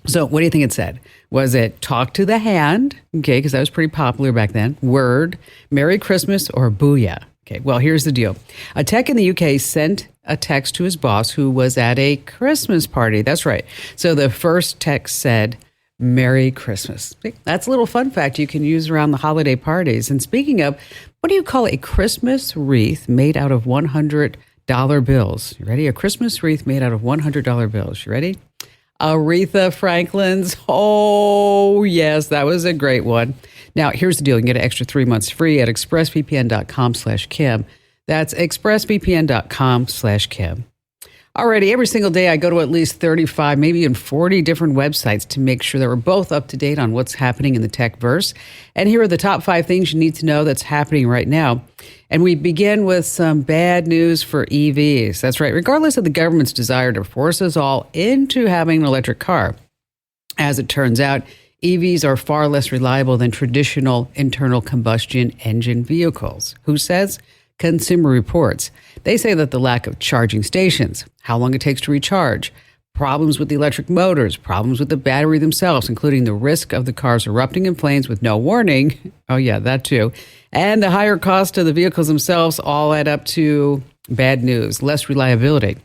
So what do you think it said? Was it talk to the hand? Okay, because that was pretty popular back then. Word, Merry Christmas, or Booyah? Okay, well, here's the deal. A tech in the UK sent a text to his boss who was at a Christmas party. That's right. So the first text said, Merry Christmas. That's a little fun fact you can use around the holiday parties. And speaking of, what do you call a Christmas wreath made out of $100 bills? You ready? A Christmas wreath made out of $100 bills. You ready? Aretha Franklin's. Oh, yes, that was a great one. Now, here's the deal. You can get an extra 3 months free at expressvpn.com/Kim. That's expressvpn.com/Kim. Alrighty, every single day I go to at least 35, maybe even 40 different websites to make sure that we're both up to date on what's happening in the tech verse. And here are the top 5 things you need to know that's happening right now. And we begin with some bad news for EVs. That's right. Regardless of the government's desire to force us all into having an electric car, as it turns out, EVs are far less reliable than traditional internal combustion engine vehicles. Who says? Consumer Reports. They say that the lack of charging stations, how long it takes to recharge, problems with the electric motors, problems with the battery themselves, including the risk of the cars erupting in flames with no warning. Oh, yeah, that too. And the higher cost of the vehicles themselves all add up to bad news, less reliability.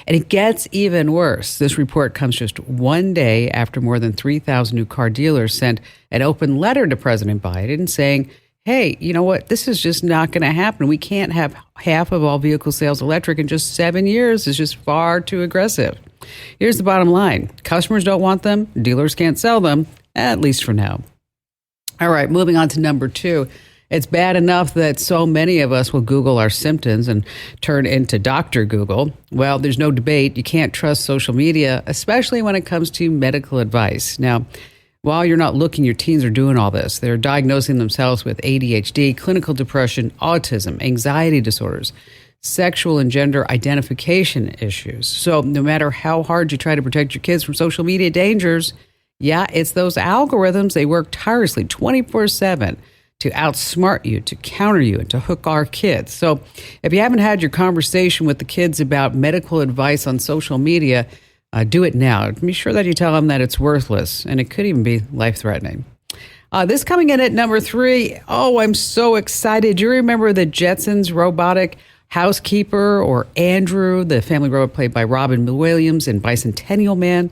And it gets even worse. This report comes just one day after more than 3,000 new car dealers sent an open letter to President Biden saying, hey, you know what? This is just not going to happen. We can't have half of all vehicle sales electric in just 7 years. It's just far too aggressive. Here's the bottom line. Customers don't want them. Dealers can't sell them, at least for now. All right, moving on to number 2. It's bad enough that so many of us will Google our symptoms and turn into Dr. Google. Well, there's no debate. You can't trust social media, especially when it comes to medical advice. Now, while you're not looking, your teens are doing all this. They're diagnosing themselves with ADHD, clinical depression, autism, anxiety disorders, sexual and gender identification issues. So no matter how hard you try to protect your kids from social media dangers, yeah, it's those algorithms. They work tirelessly 24/7 to outsmart you, to counter you, and to hook our kids. So if you haven't had your conversation with the kids about medical advice on social media, do it now. Be sure that you tell them that it's worthless, and it could even be life-threatening. This coming in at number 3. Oh, I'm so excited. Do you remember the Jetsons robotic housekeeper, or Andrew, the family robot played by Robin Williams in Bicentennial Man?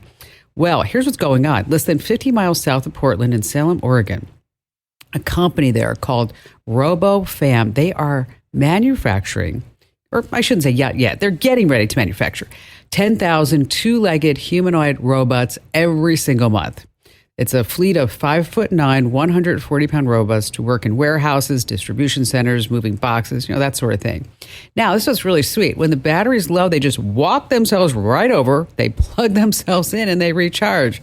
Well, here's what's going on. Less than 50 miles south of Portland in Salem, Oregon, a company there called RoboFam, they are manufacturing, or I shouldn't say yet, they're getting ready to manufacture 10,000 two-legged humanoid robots every single month. It's a fleet of 5'9", 140-pound robots to work in warehouses, distribution centers, moving boxes, that sort of thing. Now, this is really sweet. When the battery's low, they just walk themselves right over, they plug themselves in, and they recharge.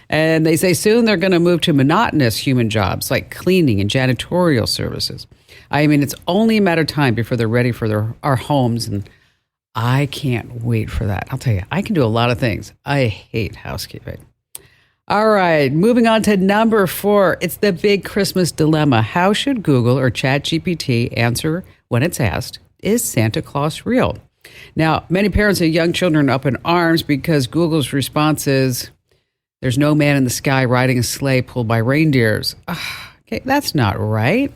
And they say soon they're going to move to monotonous human jobs like cleaning and janitorial services. I mean, it's only a matter of time before they're ready for our homes, and I can't wait for that. I'll tell you, I can do a lot of things. I hate housekeeping. All right, moving on to number 4. It's the big Christmas dilemma. How should Google or ChatGPT answer when it's asked, is Santa Claus real? Now, many parents of young children are up in arms because Google's response is, there's no man in the sky riding a sleigh pulled by reindeers. Okay, that's not right.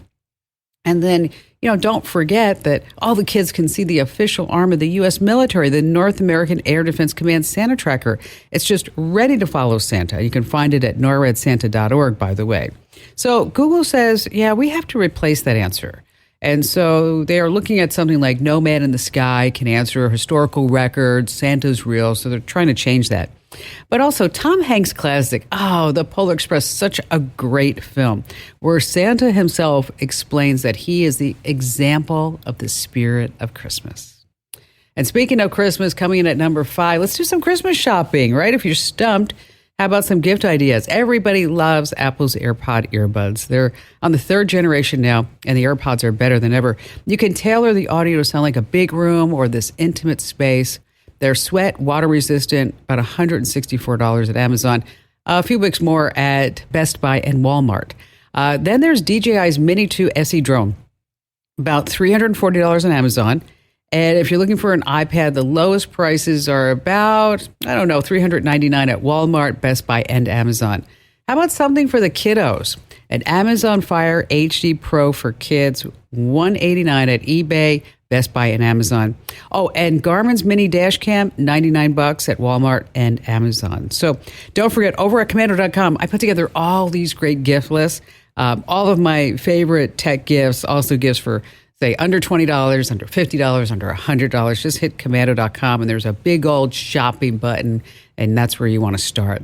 And then, don't forget that all the kids can see the official arm of the U.S. military, the North American Air Defense Command Santa Tracker. It's just ready to follow Santa. You can find it at norredsanta.org, by the way. So Google says, yeah, we have to replace that answer. And so they are looking at something like no man in the sky can answer historical records, Santa's real. So they're trying to change that. But also Tom Hanks' classic, The Polar Express, such a great film, where Santa himself explains that he is the example of the spirit of Christmas. And speaking of Christmas, coming in at number 5, let's do some Christmas shopping, right? If you're stumped, how about some gift ideas? Everybody loves Apple's AirPod earbuds. They're on the 3rd generation now, and the AirPods are better than ever. You can tailor the audio to sound like a big room or this intimate space. They're sweat, water resistant, about $164 at Amazon. A few weeks more at Best Buy and Walmart. Then there's DJI's Mini 2 SE drone, about $340 on Amazon. And if you're looking for an iPad, the lowest prices are about, $399 at Walmart, Best Buy, and Amazon. How about something for the kiddos? An Amazon Fire HD Pro for kids, $189 at eBay, Best Buy, and Amazon. Oh, and Garmin's Mini Dash Cam, $99 at Walmart and Amazon. So don't forget, over at Komando.com, I put together all these great gift lists. All of my favorite tech gifts, also gifts for say under $20, under $50, under $100. Just hit Komando.com and there's a big old shopping button, and that's where you want to start.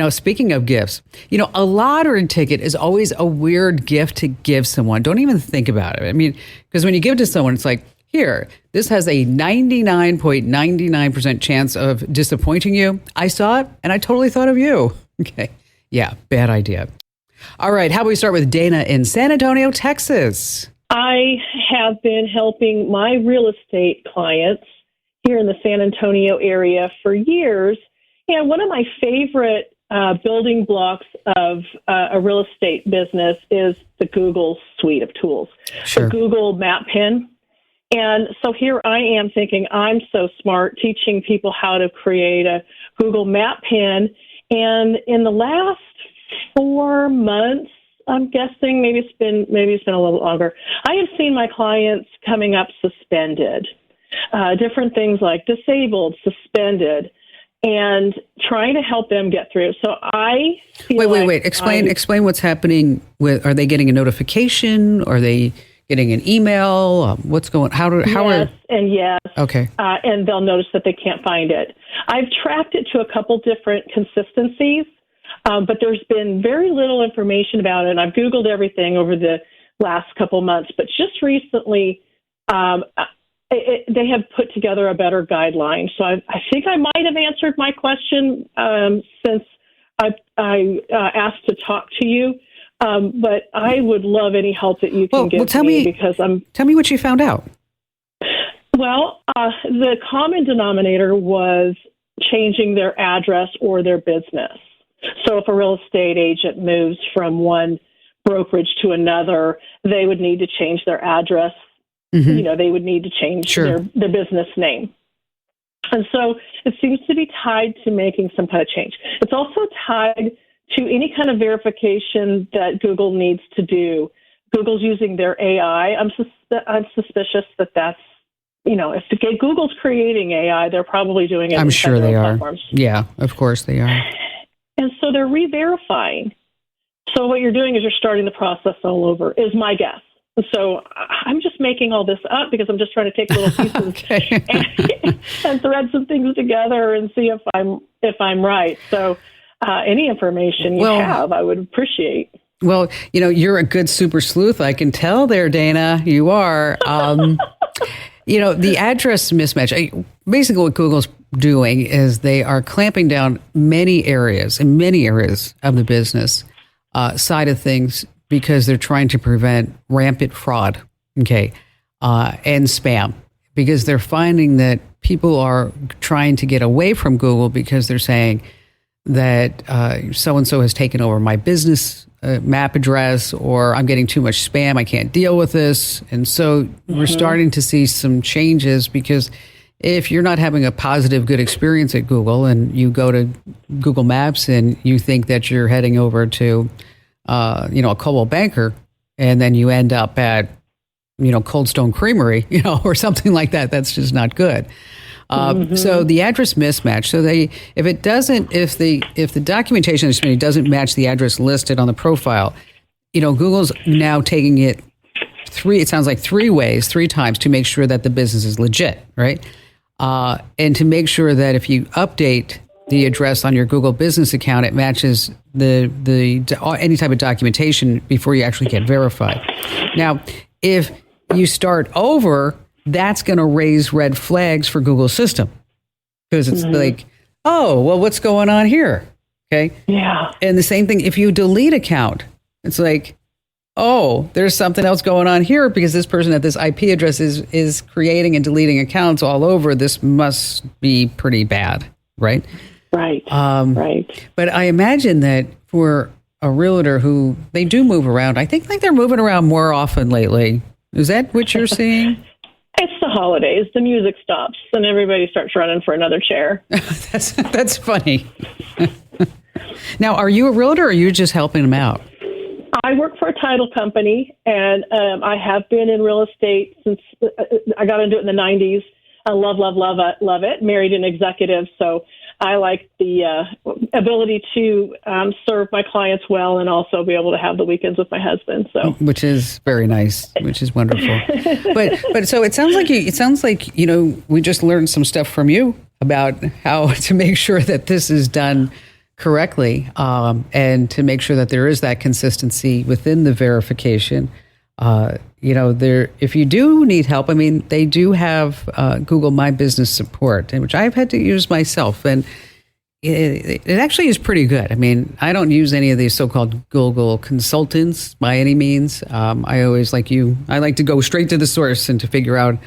Speaking of gifts, a lottery ticket is always a weird gift to give someone. Don't even think about it. I mean, because when you give it to someone, it's like, here, this has a 99.99% chance of disappointing you. I saw it and I totally thought of you. Okay. Yeah, bad idea. All right. How about we start with Dana in San Antonio, Texas? I have been helping my real estate clients here in the San Antonio area for years. And one of my favorite building blocks of a real estate business is the Google suite of tools, the Google Map Pen. And so here I am thinking I'm so smart teaching people how to create a Google Map Pen. And in the last 4 months, I'm guessing maybe it's been a little longer, I have seen my clients coming up suspended, different things like disabled, suspended, and trying to help them get through. So I feel wait. Explain what's happening with. Are they getting a notification? Are they getting an email? What's going? Yes. Okay. And they'll notice that they can't find it. I've tracked it to a couple different consistencies. But there's been very little information about it. And I've Googled everything over the last couple months. But just recently, they have put together a better guideline. So I think I might have answered my question since I asked to talk to you. But I would love any help that you can give me because Tell me what you found out. Well, the common denominator was changing their address or their business. So if a real estate agent moves from one brokerage to another, they would need to change their address. Mm-hmm. They would need to change their business name. And so it seems to be tied to making some kind of change. It's also tied to any kind of verification that Google needs to do. Google's using their AI. I'm suspicious that that's, if Google's creating AI, they're probably doing it. I'm sure they are. Platforms. Yeah, of course they are. And so they're re-verifying. So what you're doing is you're starting the process all over, is my guess. So I'm just making all this up because I'm just trying to take little pieces and thread some things together and see if I'm right. So any information you have, I would appreciate. Well, you're a good super sleuth. I can tell there, Dana. You are. The address mismatch. Basically, what Google's doing is they are clamping down many areas of the business side of things because they're trying to prevent rampant fraud, and spam, because they're finding that people are trying to get away from Google because they're saying that so-and-so has taken over my business map address, or I'm getting too much spam, I can't deal with this. And so we're starting to see some changes because if you're not having a positive, good experience at Google and you go to Google Maps and you think that you're heading over to, a Coldwell Banker, and then you end up at, Cold Stone Creamery, or something like that, that's just not good. So the address mismatch. So if the documentation doesn't match the address listed on the profile, Google's now taking it three times to make sure that the business is legit, right? And to make sure that if you update the address on your Google Business account, it matches the any type of documentation before you actually get verified. Now, if you start over, that's going to raise red flags for Google's system because it's like, oh, well, what's going on here? Okay. Yeah. And the same thing, if you delete account, it's like, oh, there's something else going on here because this person at this IP address is creating and deleting accounts all over. This must be pretty bad, right? Right. Right. But I imagine that for a realtor who they do move around, I think like they're moving around more often lately. Is that what you're seeing? It's the holidays. The music stops and everybody starts running for another chair. That's funny. Now, are you a realtor or are you just helping them out? I work for a title company, and I have been in real estate since I got into it in the 90s. I love it. Married an executive, so I like the ability to serve my clients well and also be able to have the weekends with my husband. So, which is very nice, which is wonderful. but so it sounds like we just learned some stuff from you about how to make sure that this is done correctly, and to make sure that there is that consistency within the verification. If you do need help, I mean, they do have Google My Business support, which I've had to use myself, and it actually is pretty good. I mean, I don't use any of these so-called Google consultants by any means. I always like to go straight to the source and to figure out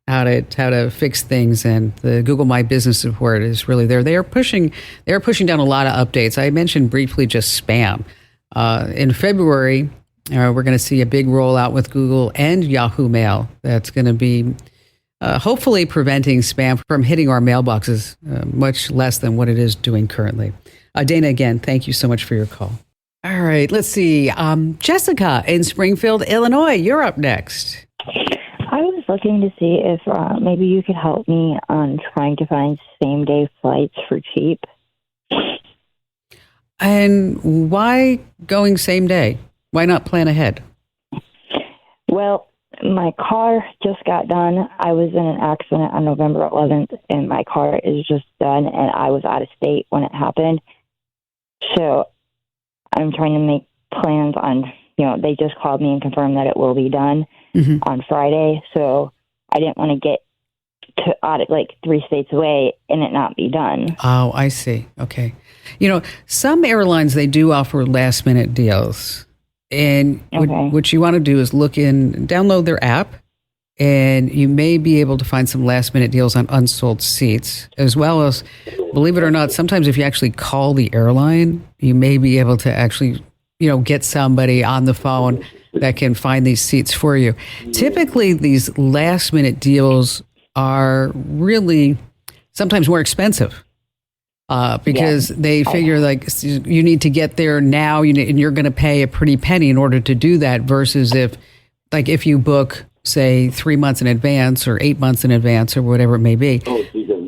how to fix things, and the Google My Business support is really there. They are pushing down a lot of updates. I mentioned briefly just spam. In February, we're going to see a big rollout with Google and Yahoo Mail that's going to be hopefully preventing spam from hitting our mailboxes much less than what it is doing currently. Dana, again, thank you so much for your call. All right, let's see. Jessica in Springfield, Illinois, you're up next. I was looking to see if maybe you could help me on trying to find same-day flights for cheap. And why going same day? Why not plan ahead? Well, my car just got done. I was in an accident on November 11th, and my car is just done, and I was out of state when it happened. So I'm trying to make plans on, they just called me and confirmed that it will be done on Friday. So I didn't want to get to audit like 3 states away and it not be done. Oh, I see. Okay. Some airlines, they do offer last minute deals. And what you want to do is download their app, and you may be able to find some last minute deals on unsold seats, as well as, believe it or not, sometimes if you actually call the airline, you may be able to actually, get somebody on the phone that can find these seats for you. Typically, these last minute deals are really sometimes more expensive. Because they figure like you need to get there now, and you're going to pay a pretty penny in order to do that. Versus if you book, say, 3 months in advance or 8 months in advance or whatever it may be.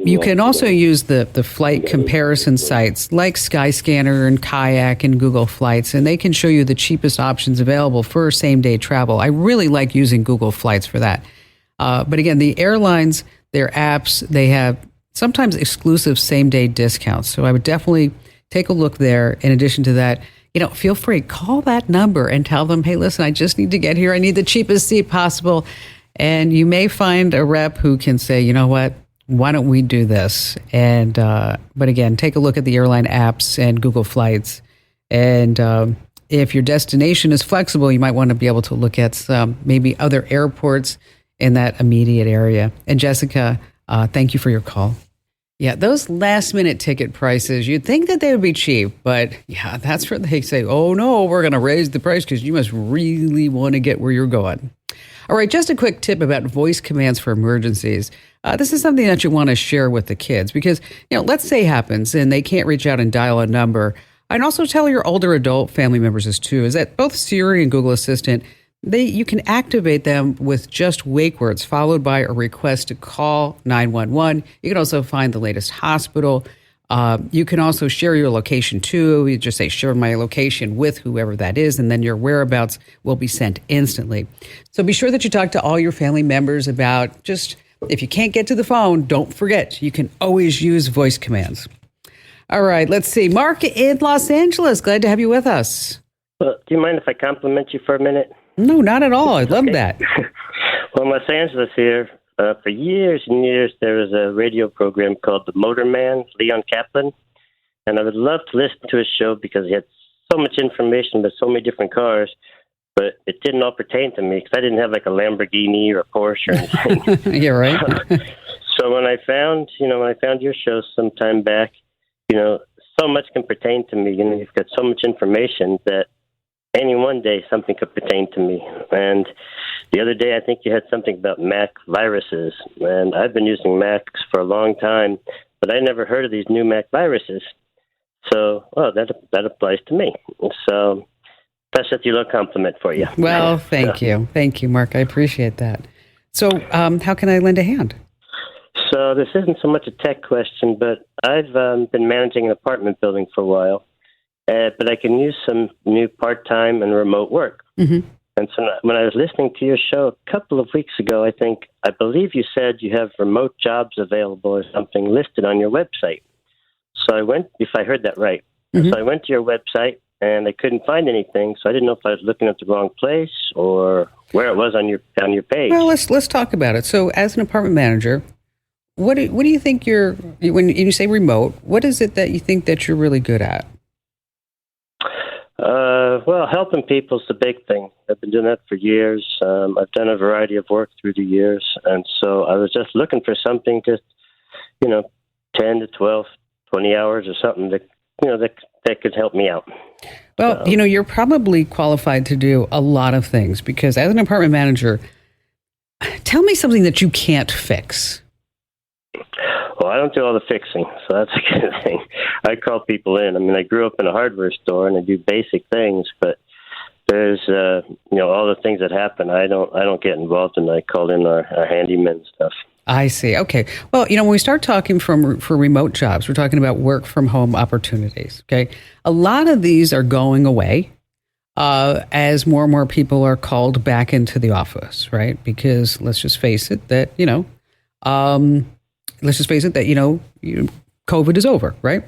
You can also use the flight comparison sites like Skyscanner and Kayak and Google Flights, and they can show you the cheapest options available for same day travel. I really like using Google Flights for that. But again, the airlines, their apps, they have sometimes exclusive same-day discounts. So I would definitely take a look there. In addition to that, feel free, call that number and tell them, hey, listen, I just need to get here. I need the cheapest seat possible. And you may find a rep who can say, you know what, why don't we do this? And but again, take a look at the airline apps and Google Flights. And if your destination is flexible, you might want to be able to look at some maybe other airports in that immediate area. And Jessica, thank you for your call. Yeah, those last minute ticket prices, you'd think that they would be cheap, but yeah, that's where they say, oh no, we're going to raise the price because you must really want to get where you're going. All right, just a quick tip about voice commands for emergencies. This is something that you want to share with the kids because, let's say it happens and they can't reach out and dial a number. And also tell your older adult family members this too, is that both Siri and Google Assistant, you can activate them with just wake words followed by a request to call 911. You can also find the latest hospital. You can also share your location too. You just say, share my location with whoever that is, and then your whereabouts will be sent instantly. So be sure that you talk to all your family members about if you can't get to the phone, don't forget, you can always use voice commands. All right, let's see. Mark in Los Angeles, glad to have you with us. Well, do you mind if I compliment you for a minute? No, not at all. I love that. Well, in Los Angeles here, for years and years, there was a radio program called The Motorman, Leon Kaplan. And I would love to listen to his show because he had so much information about so many different cars, but it didn't all pertain to me because I didn't have like a Lamborghini or a Porsche or anything. You're right. So when I found your show some time back, so much can pertain to me. You've got so much information that any one day something could pertain to me. And the other day, I think you had something about Mac viruses, and I've been using Macs for a long time, but I never heard of these new Mac viruses. So, that applies to me. So that's just a little compliment for you. Well, thank you. Thank you, Mark. I appreciate that. So how can I lend a hand? So this isn't so much a tech question, but I've been managing an apartment building for a while, but I can use some new part-time and remote work. Mm-hmm. And so when I was listening to your show a couple of weeks ago, I believe you said you have remote jobs available or something listed on your website. So I went, if I heard that right. Mm-hmm. So I went to your website and I couldn't find anything. So I didn't know if I was looking at the wrong place or where it was on your page. Well, let's talk about it. So as an apartment manager, what do you think when you say remote, what is it that you think that you're really good at? Well, helping people is the big thing. I've been doing that for years. I've done a variety of work through the years. And so I was just looking for something just, 10 to 12, 20 hours or something that could help me out. Well, you're probably qualified to do a lot of things because as an apartment manager, tell me something that you can't fix. Well, I don't do all the fixing, so that's a good thing. I call people in. I mean, I grew up in a hardware store and I do basic things, but there's all the things that happen. I don't get involved in. I call in our handyman stuff. I see. Okay. Well, when we start talking for remote jobs, we're talking about work from home opportunities. Okay. A lot of these are going away as more and more people are called back into the office, right? Because let's just face it that, COVID is over, right?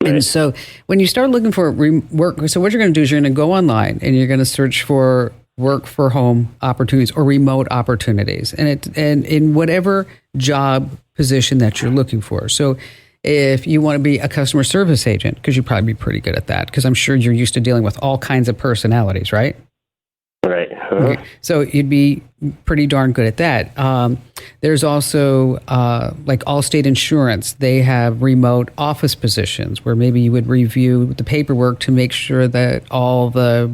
And so when you start looking for work, so what you're going to do is you're going to go online and you're going to search for work for home opportunities or remote opportunities, and in whatever job position that you're looking for. So if you want to be a customer service agent, because you'd probably be pretty good at that, because I'm sure you're used to dealing with all kinds of personalities, right? Right. Uh-huh. Okay. So you'd be pretty darn good at that. There's also like Allstate Insurance. They have remote office positions where maybe you would review the paperwork to make sure that all the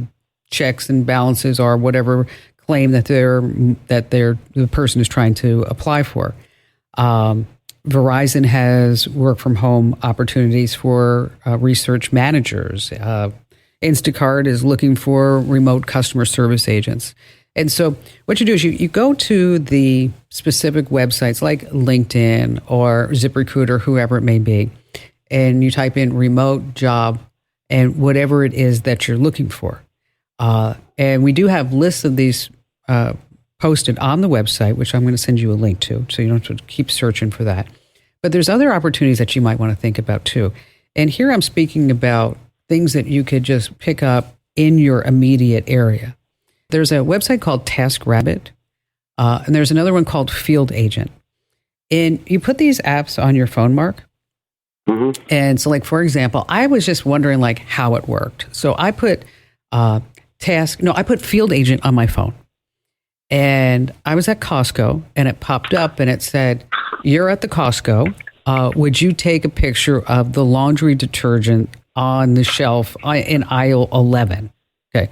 checks and balances are whatever claim that the person is trying to apply for. Verizon has work from home opportunities for research managers. Instacart is looking for remote customer service agents. And so what you do is you go to the specific websites like LinkedIn or ZipRecruiter, whoever it may be, and you type in remote job and whatever it is that you're looking for. And we do have lists of these posted on the website, which I'm going to send you a link to, so you don't have to keep searching for that. But there's other opportunities that you might want to think about too. And here I'm speaking about things that you could just pick up in your immediate area. There's a website called TaskRabbit, and there's another one called Field Agent. And you put these apps on your phone, Mark. Mm-hmm. And so, like, for example, I was just wondering, like, how it worked. So I put I put Field Agent on my phone. And I was at Costco, and it popped up, and it said, "You're at the Costco. Would you take a picture of the laundry detergent on the shelf in aisle 11?" Okay.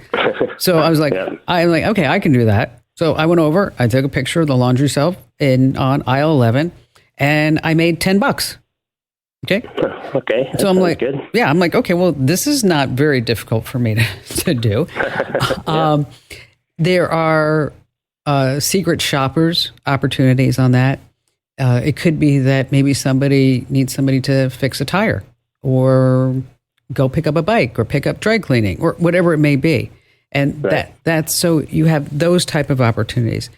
So I was like, okay, I can do that. So I went over, I took a picture of the laundry shelf on aisle 11, and I made $10. Okay. Okay. So I'm like, good. Yeah, I'm like, okay, well, this is not very difficult for me to do. Yeah. There are secret shoppers opportunities on that. It could be that maybe somebody needs somebody to fix a tire or go pick up a bike or pick up dry cleaning or whatever it may be. And right. that's so you have those type of opportunities.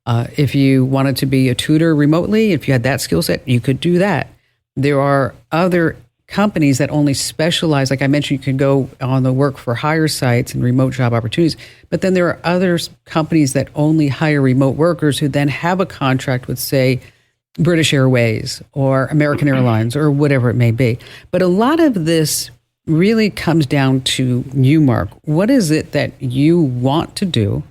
If you wanted to be a tutor remotely, if you had that skill set, you could do that. There are other companies that only specialize, like I mentioned, you can go on the work for hire sites and remote job opportunities, but then there are other companies that only hire remote workers who then have a contract with, say, British Airways or American Airlines or whatever it may be. But a lot of this really comes down to you, Mark. What is it that you want to do?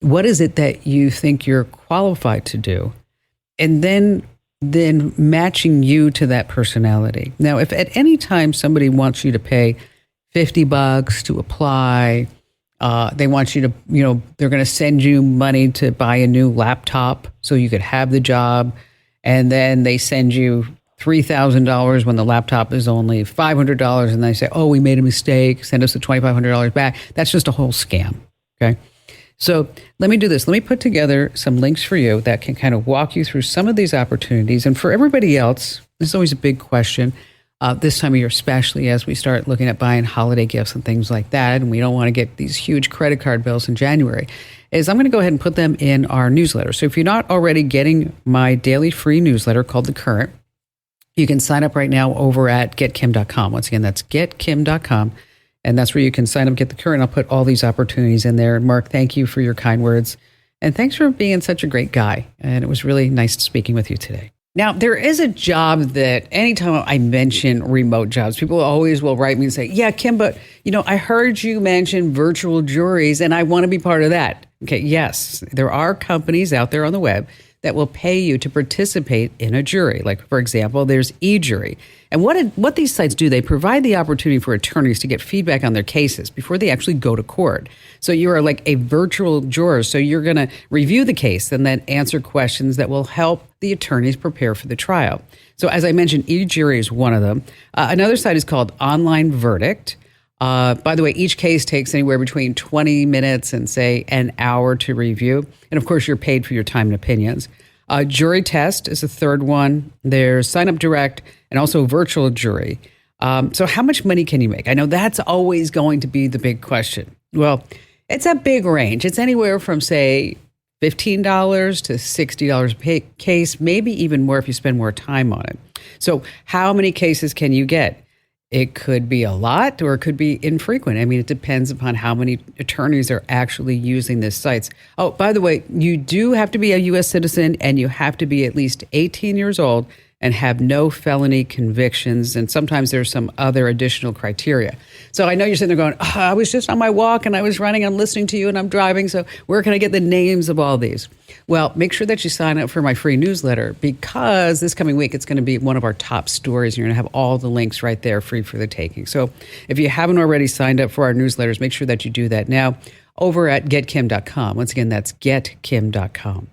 What is it that you think you're qualified to do? And then matching you to that personality. Now, if at any time somebody wants you to pay $50 to apply, they want you to, they're going to send you money to buy a new laptop so you could have the job. And then they send you $3,000 when the laptop is only $500. And they say, oh, we made a mistake. Send us the $2,500 back. That's just a whole scam. Okay. So let me do this. Let me put together some links for you that can kind of walk you through some of these opportunities. And for everybody else, this is always a big question this time of year, especially as we start looking at buying holiday gifts and things like that. And we don't want to get these huge credit card bills in January. Is I'm going to go ahead and put them in our newsletter. So if you're not already getting my daily free newsletter called The Current, you can sign up right now over at getkim.com. Once again, that's getkim.com. And that's where you can sign up, get The Current. I'll put all these opportunities in there. Mark, thank you for your kind words. And thanks for being such a great guy. And it was really nice speaking with you today. Now, there is a job that anytime I mention remote jobs, people always will write me and say, yeah, Kim, but, I heard you mention virtual juries and I want to be part of that. Okay, yes, there are companies out there on the web that will pay you to participate in a jury. Like, for example, there's eJury. And what these sites do, they provide the opportunity for attorneys to get feedback on their cases before they actually go to court. So you are like a virtual juror. So you're going to review the case and then answer questions that will help the attorneys prepare for the trial. So as I mentioned, eJury is one of them. Another site is called Online Verdict. By the way, each case takes anywhere between 20 minutes and, say, an hour to review. And, of course, you're paid for your time and opinions. Jury Test is the third one. There's Sign Up Direct and also Virtual Jury. So how much money can you make? I know that's always going to be the big question. Well, it's a big range. It's anywhere from, say, $15 to $60 a case, maybe even more if you spend more time on it. So how many cases can you get? It could be a lot or it could be infrequent. I mean, it depends upon how many attorneys are actually using these sites. Oh, by the way, you do have to be a U.S. citizen and you have to be at least 18 years old and have no felony convictions. And sometimes there's some other additional criteria. So I know you're sitting there going, I was just on my walk and I was running, I'm listening to you and I'm driving. So where can I get the names of all these? Well, make sure that you sign up for my free newsletter because this coming week, it's going to be one of our top stories. You're going to have all the links right there free for the taking. So if you haven't already signed up for our newsletters, make sure that you do that now over at getkim.com. Once again, that's getkim.com.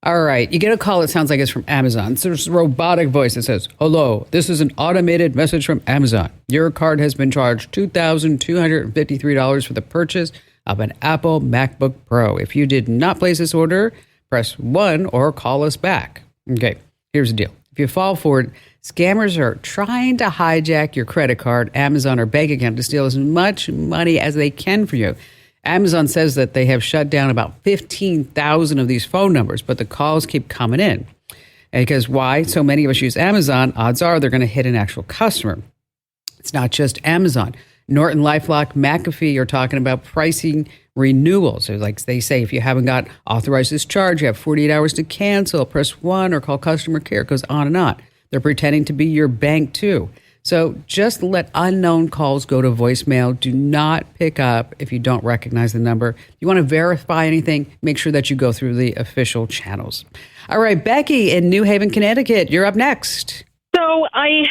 All right. You get a call that sounds like it's from Amazon. So there's a robotic voice that says, hello, this is an automated message from Amazon. Your card has been charged $2,253 for the purchase of an Apple MacBook Pro. If you did not place this order, press 1 or call us back. Okay, here's the deal. If you fall for it, scammers are trying to hijack your credit card, Amazon, or bank account to steal as much money as they can from you. Amazon says that they have shut down about 15,000 of these phone numbers, but the calls keep coming in. And because why? So many of us use Amazon, odds are they're going to hit an actual customer. It's not just Amazon. Norton, LifeLock, McAfee are talking about pricing renewals. So like they say, if you haven't got authorized this charge, you have 48 hours to cancel, press 1 or call customer care. It goes on and on. They're pretending to be your bank too. So just let unknown calls go to voicemail. Do not pick up if you don't recognize the number. If you want to verify anything, make sure that you go through the official channels. All right, Becky in New Haven, Connecticut, you're up next. So I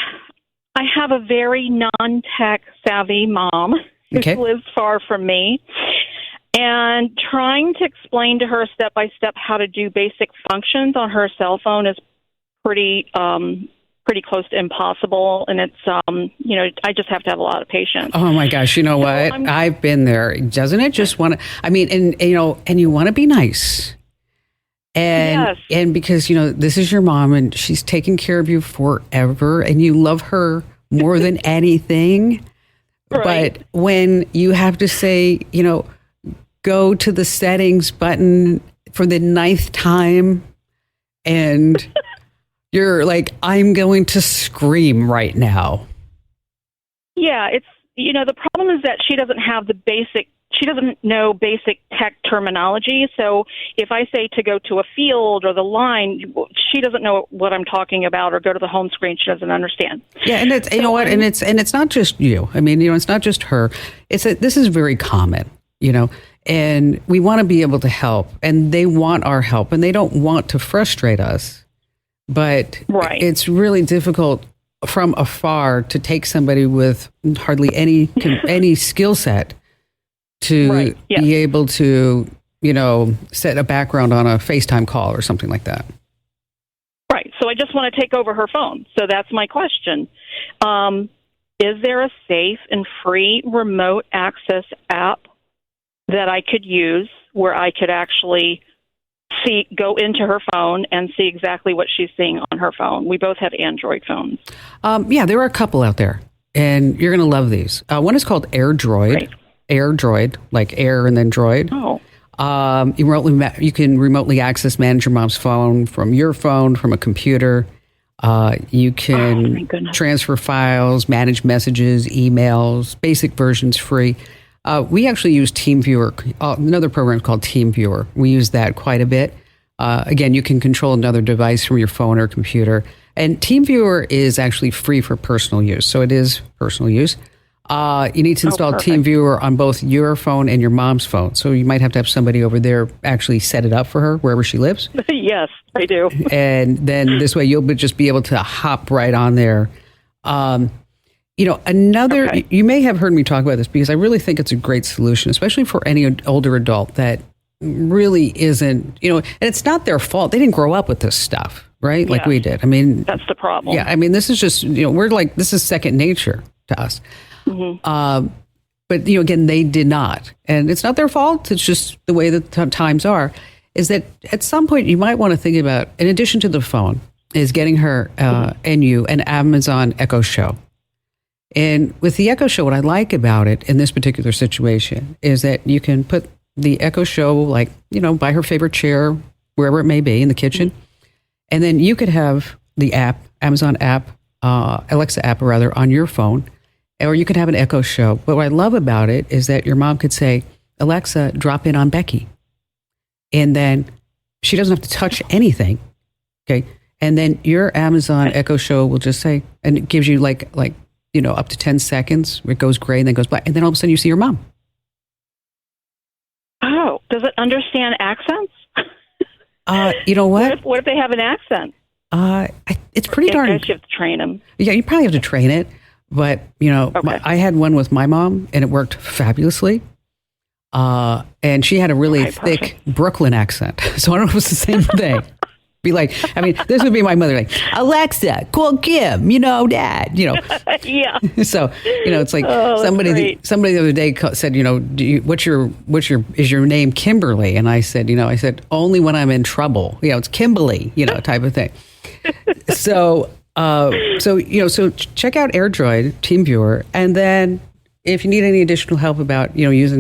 have a very non-tech savvy mom who lives far from me, and trying to explain to her step by step how to do basic functions on her cell phone is pretty close to impossible. And it's, I just have to have a lot of patience. Oh my gosh. You know what? I've been there. Doesn't it just want to, and you want to be nice. And, and because, this is your mom and she's taking care of you forever and you love her more than anything. Right. But when you have to say, go to the settings button for the 9th time and You're like, I'm going to scream right now. Yeah, it's, the problem is that she doesn't know basic tech terminology. So if I say to go to a field or the line, she doesn't know what I'm talking about, or go to the home screen, she doesn't understand. Yeah, and it's, and it's not just you. I mean, it's not just her. This is very common, and we want to be able to help, and they want our help, and they don't want to frustrate us. But it's really difficult from afar to take somebody with hardly any skill set to be able to, set a background on a FaceTime call or something like that. Right. So I just want to take over her phone. So that's my question. Is there a safe and free remote access app that I could use where I could actually go into her phone and see exactly what she's seeing on her phone? We both have Android phones. Yeah, there are a couple out there, and you're going to love these. One is called AirDroid. Right. AirDroid, like air and then droid. Oh. You can remotely access, manage your mom's phone from your phone, from a computer. You can transfer files, manage messages, emails, basic versions free. We actually use TeamViewer, another program called TeamViewer. We use that quite a bit. Again, you can control another device from your phone or computer. And TeamViewer is actually free for personal use. So it is personal use. You need to install TeamViewer on both your phone and your mom's phone. So you might have to have somebody over there actually set it up for her wherever she lives. Yes, I do. And then this way you'll just be able to hop right on there. You may have heard me talk about this because I really think it's a great solution, especially for any older adult that really isn't, and it's not their fault. They didn't grow up with this stuff, right? Like we did. I mean, that's the problem. Yeah. I mean, this is just, we're like, this is second nature to us. Mm-hmm. But, again, they did not. And it's not their fault. It's just the way that times are, is that at some point you might want to think about, in addition to the phone, is getting her and you an Amazon Echo Show. And with the Echo Show, what I like about it in this particular situation is that you can put the Echo Show, by her favorite chair, wherever it may be, in the kitchen. And then you could have the app, Amazon app, Alexa app, rather, on your phone. Or you could have an Echo Show. But what I love about it is that your mom could say, Alexa, drop in on Becky. And then she doesn't have to touch anything. Okay. And then your Amazon Echo Show will just say, and it gives you up to 10 seconds. It goes gray and then goes black. And then all of a sudden you see your mom. Oh, does it understand accents? You know what? What if they have an accent? It's pretty darn. I guess you have to train them. Yeah, you probably have to train it. But, I had one with my mom and it worked fabulously. And she had a really thick Brooklyn accent. So I don't know if it's the same thing. This would be my mother, Alexa, call Kim, that, Yeah. So, it's like somebody the other day said, is your name Kimberly? And I said, only when I'm in trouble, it's Kimberly, type of thing. So check out AirDroid, TeamViewer, and then if you need any additional help about,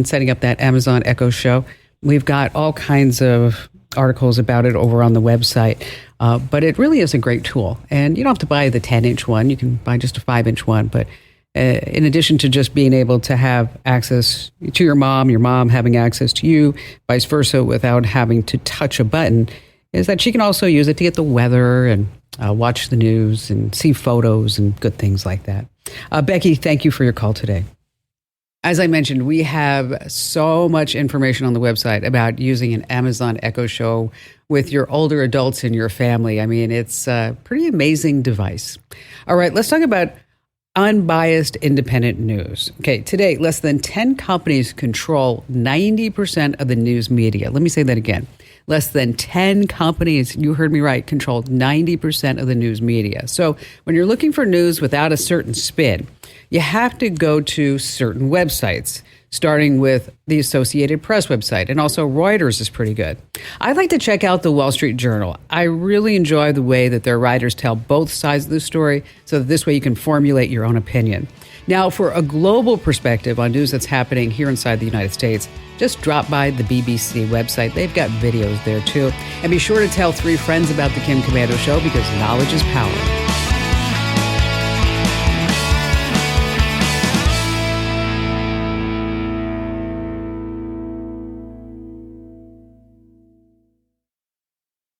setting up that Amazon Echo Show, we've got all kinds of articles about it over on the website. But it really is a great tool. And you don't have to buy the 10-inch one. You can buy just a 5-inch one. But in addition to just being able to have access to your mom having access to you, vice versa, without having to touch a button, is that she can also use it to get the weather and watch the news and see photos and good things like that. Becky, thank you for your call today. As I mentioned, we have so much information on the website about using an Amazon Echo Show with your older adults in your family. I mean, it's a pretty amazing device. All right, let's talk about unbiased independent news. Okay, today, less than 10 companies control 90% of the news media. Let me say that again. Less than 10 companies, you heard me right, control 90% of the news media. So when you're looking for news without a certain spin, you have to go to certain websites, starting with the Associated Press website. And also Reuters is pretty good. I like to check out the Wall Street Journal. I really enjoy the way that their writers tell both sides of the story so that this way you can formulate your own opinion. Now, for a global perspective on news that's happening here inside the United States, just drop by the BBC website. They've got videos there too. And be sure to tell 3 friends about the Kim Komando Show, because knowledge is power.